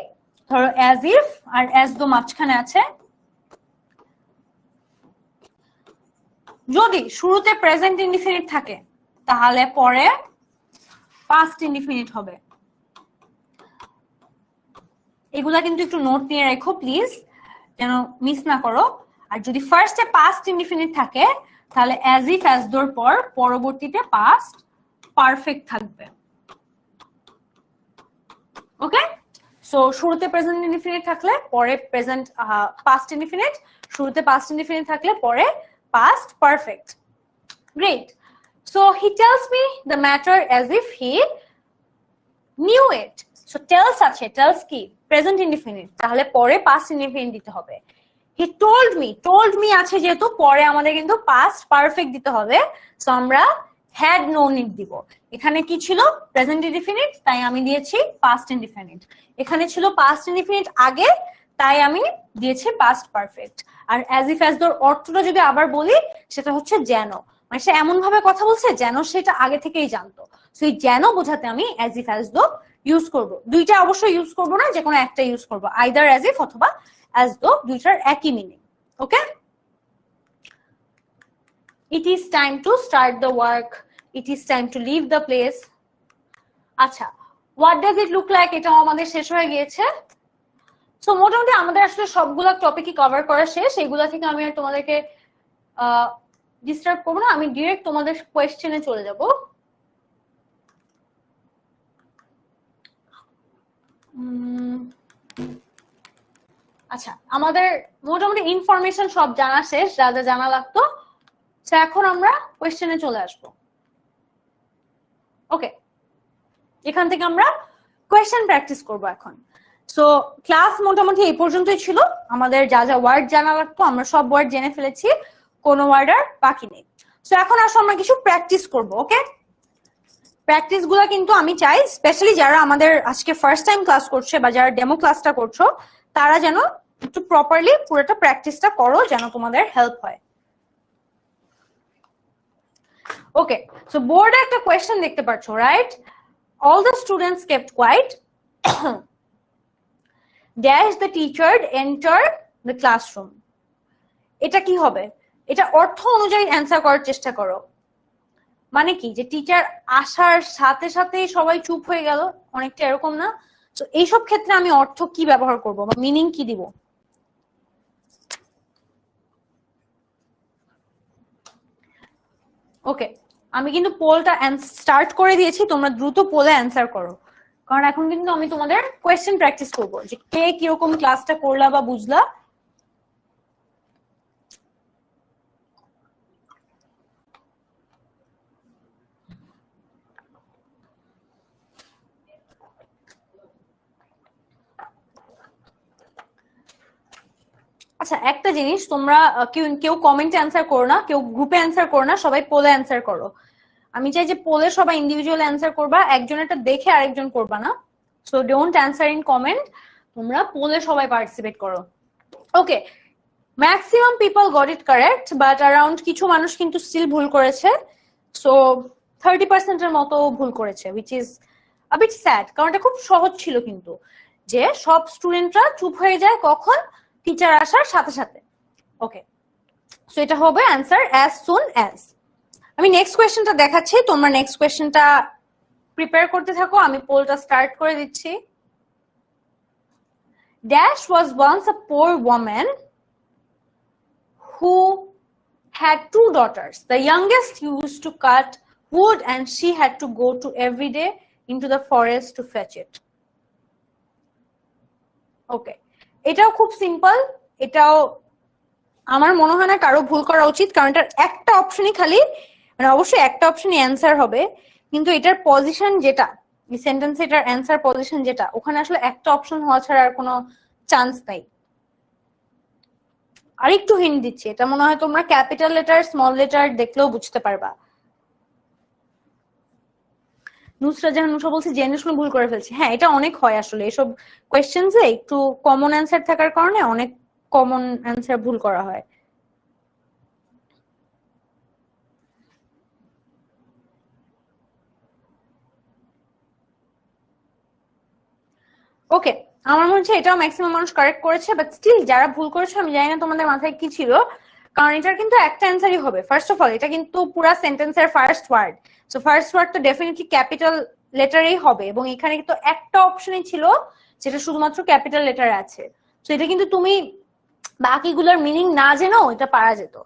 ধরো as if R as though মাঝখানে আছে, যদি শুরুতে প্রেজেন্ট ইনডিফিনিট থাকে তাহলে পরে পাস্ট ইনডিফিনিট হবে। এগুলা কিন্তু একটু নোট নিয়ে রাখো প্লিজ, যেন মিস না করো। আর যদি ফার্স্টে পাস্ট ইনডিফিনিট থাকে তাহলে অ্যাজ ইফ অ্যাজ দোর পর পরবর্তীতে পাস্ট পারফেক্ট থাকবে। ওকে, সো শুরুতে প্রেজেন্ট ইনডিফিনিট থাকলে পরে প্রেজেন্ট পাস্ট ইনডিফিনিট, শুরুতে পাস্ট ইনডিফিনিট থাকলে পরে past perfect. Great. So he tells me the matter as if he knew it. So tells আছে, টেলস কি প্রেজেন্ট ইনডিফিনিট, তাহলে পরে পাস্ট ইনডিফিনিট দিতে হবে। হি টোল্ড মি আছে যেহেতু পরে আমাদের কিন্তু পাস্ট পারফেক্ট দিতে হবে, সো আমরা হ্যাড নোন ইট দিব। এখানে কি ছিল প্রেজেন্ট ইনডিফিনিট, তাই আমি দিয়েছি পাস্ট ইনডিফিনিট। এখানে ছিল পাস্ট ইনডিফিনিট আগে, তাই আমি দিয়েছি পাস্ট পারফেক্ট। আর অ্যাজ ইফ অ্যাজ দোর অর্থটা যদি আবার বলি, সেটা হচ্ছে যেন, মানে সে এমন ভাবে কথা বলছে যেন সেটা আগে থেকেই জানতো। সো এই যেন বোঝাতে আমি as if as though use করব। দুইটা অবশ্যই ইউজ করব না, যে কোনো একটা ইউজ করব, আইদার অ্যাজ ইফ অথবা অ্যাজ দো, দুইটার একই meaning. Okay, it is time to start the work, it is time to leave the place. আচ্ছা, what does it look like, এটাও আমাদের শেষ হয়ে গিয়েছে। সো মোটামুটি আমাদের আসলে সবগুলা টপিকই কভার করা শেষ। এগুলা থেকে আমি আর তোমাদেরকে ডিস্টার্ব করবো না, আমি ডিরেক্ট তোমাদের কোয়েশ্চেনে চলে যাব। আচ্ছা, আমাদের মোটামুটি ইনফরমেশন সব জানা শেষ, যা যা জানা লাগতো। সো এখন আমরা কোয়েশ্চেনে চলে আসবো। ওকে, এখান থেকে আমরা কোয়েশ্চেন প্র্যাকটিস করব এখন। সো ক্লাস মোটামুটি এই পর্যন্তই ছিল। আমাদের যা যা ওয়ার্ড জানা লাগতো আমরা সব ওয়ার্ড জেনে ফেলেছি, কোনো ওয়ার্ড আর বাকি নেই। সো এখন আসো আমরা কিছু প্র্যাকটিস করব। ওকে, প্র্যাকটিস গুলা কিন্তু আমি চাই স্পেশালি যারা আমাদের আজকে ফার্স্ট টাইম ক্লাস করছে বা যারা ডেমো ক্লাসটা করছো, তারা যেন একটু প্রপারলি পুরোটা প্র্যাকটিসটা করো, যেন তোমাদের হেল্প হয়। ওকে, সো বোর্ডে একটা কোয়েশ্চেন দেখতে পাচ্ছ, right? All the students kept quiet, dash the teacher enter the classroom. এটা কি হবে? এটা অর্থ অনুযায়ী অ্যান্সার করার চেষ্টা করো। মানে কি, যে টিচার আসার সাথে সাথেই সবাই চুপ হয়ে গেল, অনেকটা এরকম না? তো এইসব ক্ষেত্রে আমি অর্থ কি ব্যবহার করব বা মিনিং কি দিব? ওকে, আমি কিন্তু পোলটা স্টার্ট করে দিয়েছি, তোমরা দ্রুত পোলে অ্যান্সার করো, কারণ এখন কিন্তু আমি তোমাদের কোয়েশ্চেন প্র্যাকটিস করবো, যে কে কিরকম ক্লাসটা করলা বা বুঝলা। আচ্ছা, একটা জিনিস, তোমরা কেউ কমেন্টে অ্যান্সার করো না, কেউ গ্রুপে অ্যান্সার করো না, সবাই পোলে অ্যান্সার করো। আমি চাই যে পোলে সবাই ইন্ডিভিজুয়াল অ্যান্সার করবা, একজনেরটা দেখে আরেকজন করবা না। So don't answer in comment, তোমরা পোলে সবাই পার্টিসিপেট করো। Okay, maximum people got it correct, but around কিছু মানুষ কিন্তু স্টিল ভুল করেছে। সো 30%-এর মতো ভুল করেছে, which is a bit sad, কারণ এটা খুব সহজ ছিল কিন্তু, যে সব স্টুডেন্টরা চুপ হয়ে যায় কখন, টিচার আসার সাথে সাথে। ওকে, সো এটা হবে অ্যান্সার অ্যাজ সুন অ্যাজ। আমি নেক্সট কোয়েশ্চেনটা দেখাচ্ছি, তোমরা নেক্সট কোয়েশ্চেনটা প্রিপেয়ার করতে থাকো, আমি পোলটা স্টার্ট করে দিচ্ছি। Dash was once a poor woman who had 2 daughters. The youngest used to cut wood and she had to go to every day into the forest to fetch it. Okay, এটাও খুব সিম্পল, এটাও আমার মনে হয় না কারো ভুল করা উচিত, কারণ এটার একটা অপশনই খালি, মানে অবশ্যই একটা অপশনই অ্যান্সার হবে, কিন্তু এটার পজিশন যেটা, এই সেন্টেন্সে এটার অ্যান্সার পজিশন যেটা, ওখানে আসলে একটা অপশন হওয়া ছাড়া আর কোনো চান্স নাই। আর একটু হিন্ট দিচ্ছি, এটা মনে হয় তোমরা ক্যাপিটাল লেটার স্মল লেটার দেখলেও বুঝতে পারবা। নুসরা জাহান নুসরা বলছে জেনে শুনে ভুল করে ফেলছি। হ্যাঁ, এটা অনেক হয় আসলে, এসব কোয়েশ্চেন্সে একটু কমন অ্যান্সার থাকার কারণে অনেক কমন অ্যান্সার ভুল করা হয়। ওকে, আমার মনে হচ্ছে এটাও ম্যাক্সিমাম মানুষ কারেক্ট করেছে, বাট স্টিল যারা ভুল করেছে আমি জানি না তোমাদের মাথায় কি ছিল, কারণ এটার কিন্তু একটা অ্যান্সারই হবে। ফার্স্ট অফ অল এটা কিন্তু পুরা সেন্টেন্সের first word, so first word তো ডেফিনেটলি ক্যাপিটাল লেটারেই হবে, এবং এখানে কিন্তু একটা অপশনই ছিল যেটা শুধুমাত্র ক্যাপিটাল লেটার আছে, সো এটা কিন্তু তুমি বাকিগুলোর মিনিং না জেনেও এটা পারা যেত।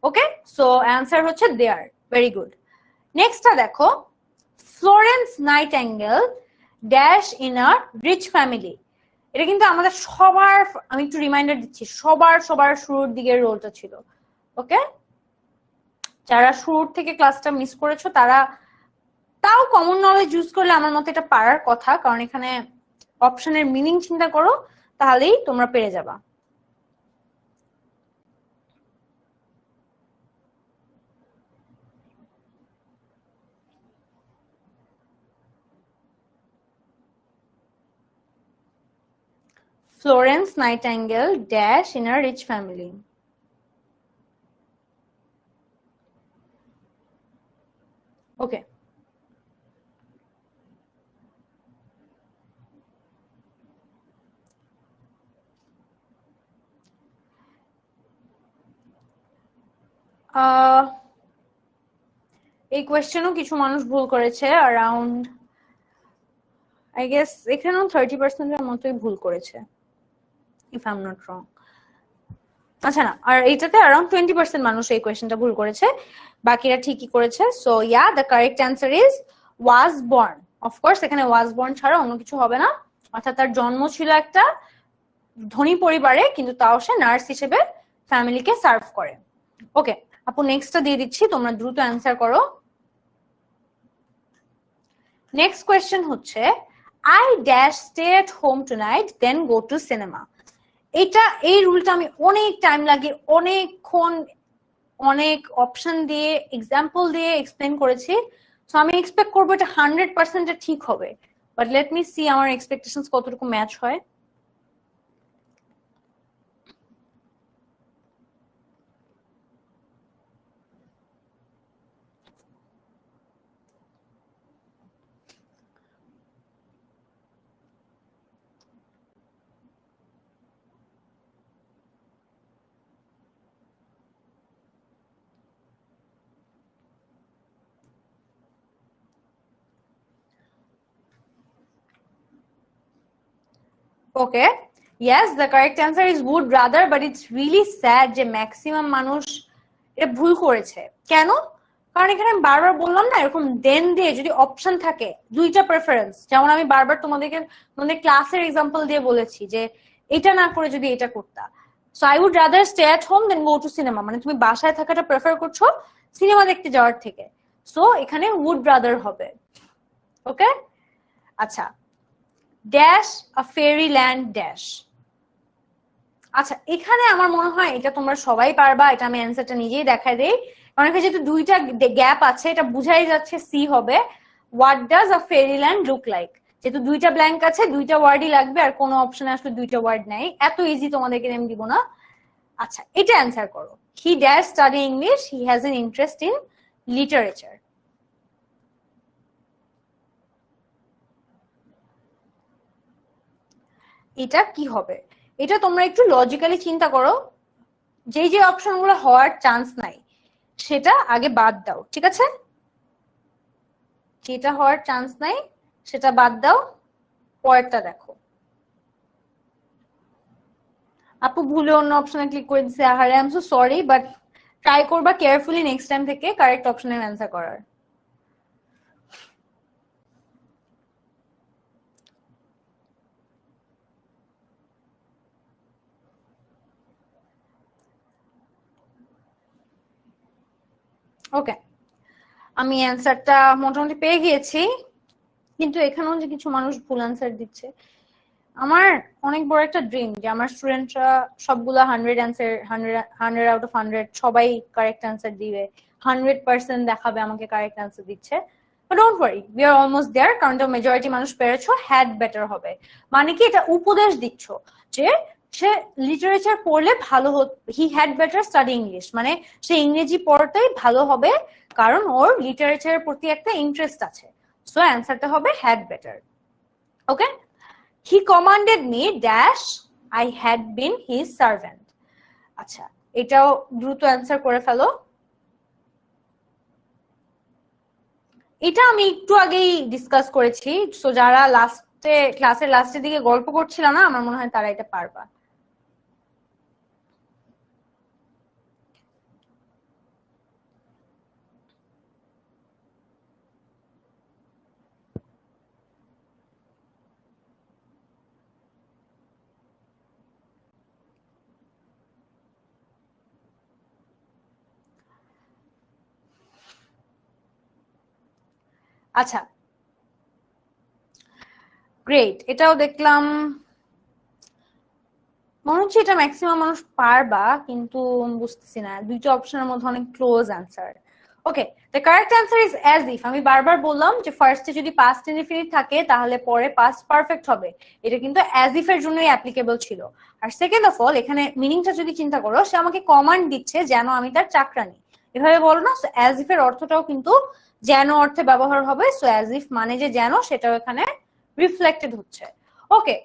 ওকে, সো অ্যান্সার হচ্ছে দেয়ার। Very good. নেক্সটটা দেখো, Florence Nightingale dash in a rich family. এটা কিন্তু আমাদের সবার, আমি একটু রিমাইন্ডার দিচ্ছি, সবার সবার শুরুর দিকের রোলটা ছিল। ওকে, যারা শুরুর থেকে ক্লাসটা মিস করেছো তারা তাও কমন নলেজ ইউজ করলে আমার মতে এটা পারার কথা, কারণ এখানে অপশনের মিনিং চিন্তা করো, তাহলেই তোমরা পেরে যাবা। Florence Nightingale dash in a rich family. Okay. এই কোয়েশ্চেনও কিছু মানুষ ভুল করেছে, অ্যারাউন্ড আই গেস এখানেও 30%-এর মতোই ভুল করেছে, if I am not wrong. আচ্ছা না, আর এইটাতে অ্যারাউন্ড 20% মানুষ এই কোয়েশ্চেনটা ভুল করেছে, বাকিরা ঠিকই করেছে। So yeah, the correct answer is was born. Of course এখানে ওয়াজ বর্ন ছাড়া অন্য কিছু হবে না, অর্থাৎ তার জন্ম ছিল একটা ধনী পরিবারে, কিন্তু তাও সে নার্স হিসেবে ফ্যামিলিকে সার্ভ করে। ওকে আপু, নেক্সটটা দিয়ে দিচ্ছি, তোমরা দ্রুত অ্যান্সার করো। নেক্সট কোয়েশ্চেন হচ্ছে, I dash stay at home tonight than go to cinema. এই রুলটা আমি অনেক টাইম লাগে, অনেকক্ষণ অনেক অপশন দিয়ে এক্সাম্পল দিয়ে এক্সপ্লেন করেছি, সো আমি এক্সপেক্ট করবো এটা 100% ঠিক হবে, বাট লেট মি সি আমার এক্সপেকটেশনস কতটুকু ম্যাচ হয়। Okay, yes, the correct answer is would rather, but it's really sad যে ম্যাক্সিমাম মানুষ এটা ভুল করেছে। কেন? কারণ এখানে আমি বারবার বললাম না, এরকম দেন দিয়ে যদি অপশন থাকে, দুইটা প্রেফারেন্স, যেমন আমি বারবার তোমাদের ক্লাসের এক্সাম্পল দিয়ে বলেছি যে এটা না করে যদি এটা করতা, so I would rather stay at home than go to cinema, মানে তুমি বাসায় থাকাটা প্রেফার করছো সিনেমা দেখতে যাওয়ার থেকে, সো এখানে উড রাদার হবে। ওকে, আচ্ছা, dash a fairyland dash. আচ্ছা, এখানে আমার মনে হয় এটা তোমরা সবাই পারবা, এটা আমি অ্যান্সারটা নিজেই দেখাই দেই, কারণ এখানে যেহেতু দুইটা গ্যাপ আছে, এটা বুঝাই যাচ্ছে সি হবে। What does a fairyland look like, যেহেতু দুইটা ব্ল্যাঙ্ক আছে, দুইটা ওয়ার্ডই লাগবে, আর কোনো অপশনে আসলে দুইটা ওয়ার্ড নাই, এত ইজি তোমাদেরকে আমি দিব না। আচ্ছা, এটা অ্যান্সার করো। He dash study English, he has N interest in literature. এটা কি হবে? এটা তোমরা একটু লজিক্যালি চিন্তা করো, যে যে অপশনগুলো হওয়ার চান্স নাই সেটা আগে বাদ দাও, ঠিক আছে? যেটা হওয়ার চান্স নাই সেটা বাদ দাও, পরেরটা দেখো। আপু ভুলে অন্য অপশনে ক্লিক করে দিছে, আহারে I am so sorry, but try করবা কেয়ারফুলি নেক্সট টাইম থেকে কারেক্ট অপশনের অ্যান্সার করার। ওকে, আমি অ্যান্সারটা মোটামুটি পেয়ে গিয়েছি, কিন্তু এখানেও যে কিছু মানুষ ভুল অ্যান্সার দিচ্ছে। আমার অনেক বড় একটা ড্রিম যে আমার স্টুডেন্টরা সবগুলো 100 অ্যান্সার, 100 আউট অফ 100 সবাই কারেক্ট অ্যান্সার দিবে, 100% দেখাবে আমাকে কারেক্ট অ্যান্সার দিচ্ছে। But don't worry, we are almost there, কারণ তো মেজরিটি মানুষ পেরেছো, হ্যাড বেটার হবে। মানে কি, এটা উপদেশ দিচ্ছ যে সে লিটারেচার পড়লে ভালো হি হ্যাড বেটার স্টাডি ইংলিশ, মানে সে ইংরেজি পড়তেই ভালো হবে কারণ ওর লিটারেচারের প্রতি একটা ইন্টারেস্ট আছে। সো অ্যান্সারটা হবে had better. Okay, he commanded me dash I had been his servant. আচ্ছা, এটাও দ্রুত অ্যান্সার করে ফেলো। এটা আমি একটু আগেই ডিসকাস করেছি, সো যারা লাস্টে ক্লাসের লাস্টের দিকে গল্প করছিল না, আমার মনে হয় তারা এটা পারবা। আচ্ছা, গ্রেট, এটাও দেখলাম। মনে হচ্ছে এটা ম্যাক্সিমাম মানুষ পারবা, কিন্তু বুঝতেছি না, দুইটা অপশনের মধ্যে অনেক close answer. Okay, the correct answer is as if. আমি বারবার বললাম যে ফার্স্টে যদি পাস্ট ইনডিফিনিট থাকে তাহলে পরে পাস্ট পারফেক্ট হবে, এটা কিন্তু অ্যাজ ইফ এর জন্যই অ্যাপ্লিকেবল ছিল। আর সেকেন্ড অফ অল, এখানে মিনিংটা যদি চিন্তা করো, সে আমাকে কমান্ড দিচ্ছে যেন আমি তার চাকরানি, এভাবে বলো না। সো অ্যাজ ইফ এর অর্থটাও কিন্তু যেন অর্থে ব্যবহার হবে। সো অ্যাজ ইফ মানে যে যেন, সেটাও এখানে রিফ্লেক্টেড হচ্ছে। ওকে,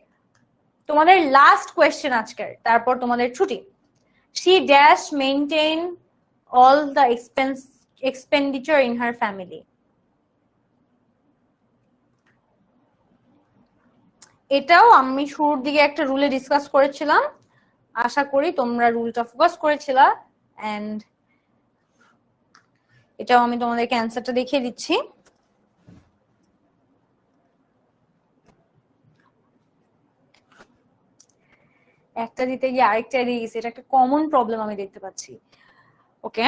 তোমাদের লাস্ট কোয়েশ্চেন আজকের, তারপর তোমাদের ছুটি। she dash maintain all the expenditure in her family. এটাও আমি শুরুর দিকে একটা রুলে ডিসকাস করেছিলাম, আশা করি তোমরা রুলটা ফোকাস করেছিলা। এন্ড এটাও আমি তোমাদেরকে অ্যান্সারটা দেখিয়ে দিচ্ছি। একটা দিতে গিয়ে আরেকটা দিয়ে গেছে, এটা একটা কমন প্রবলেম আমি দেখতে পাচ্ছি। ওকে,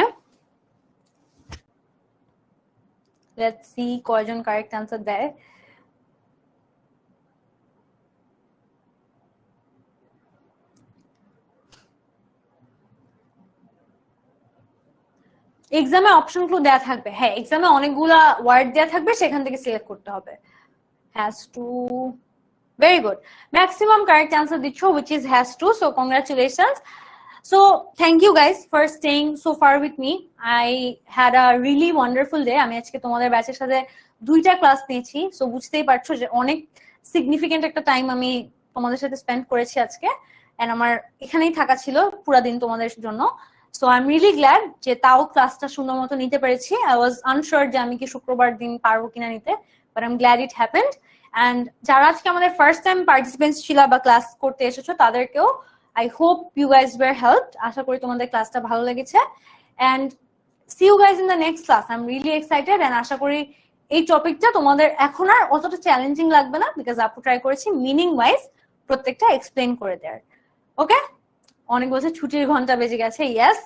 লেটস সি কয়জন কারেক্ট অ্যান্সার দেয়। এক্সামে অপশন গুলো দেয়া থাকবে, হ্যাঁ এক্সামে অনেকগুলা ওয়ার্ড দেয়া থাকবে, সেখান থেকে সিলেক্ট করতে হবে। Has to, very good, maximum correct answer দিচ্ছ, which is has to, so congratulations. So thank you guys for staying so far with me. I had a really wonderful day. আমি আজকে তোমাদের ব্যাচের সাথে দুইটা ক্লাস নিয়েছি, সো বুঝতেই পারছো যে অনেক সিগনিফিকেন্ট একটা টাইম আমি তোমাদের সাথে স্পেন্ড করেছি আজকে, এন্ড আমার এখানেই থাকা ছিল পুরো দিন তোমাদের জন্য। So I am really glad যে তাও ক্লাসটা সুন্দর মতো নিতে পেরেছি। আই ওয়াজ আনশিওর যে আমি কি শুক্রবার দিন পারবো কিনা নিতে, but I am glad it happened. And যারা আজকে আমাদের ফার্স্ট টাইম পার্টিসিপেন্টস ছিল বা ক্লাস করতে এসেছো, তাদেরকেও I hope you guys were helped. আশা করি তোমাদের ক্লাসটা ভালো লেগেছে, and see you guys in the next class. I'm really excited, and আশা করি এই টপিকটা তোমাদের এখন আর অতটা চ্যালেঞ্জিং লাগবে না, বিকজ আপু ট্রাই করেছি মিনিং ওয়াইজ প্রত্যেকটা এক্সপ্লেন করে দেয়ার। ওকে, অনেক বছর ছুটির ঘন্টা বেজে গেছে, ইয়েস।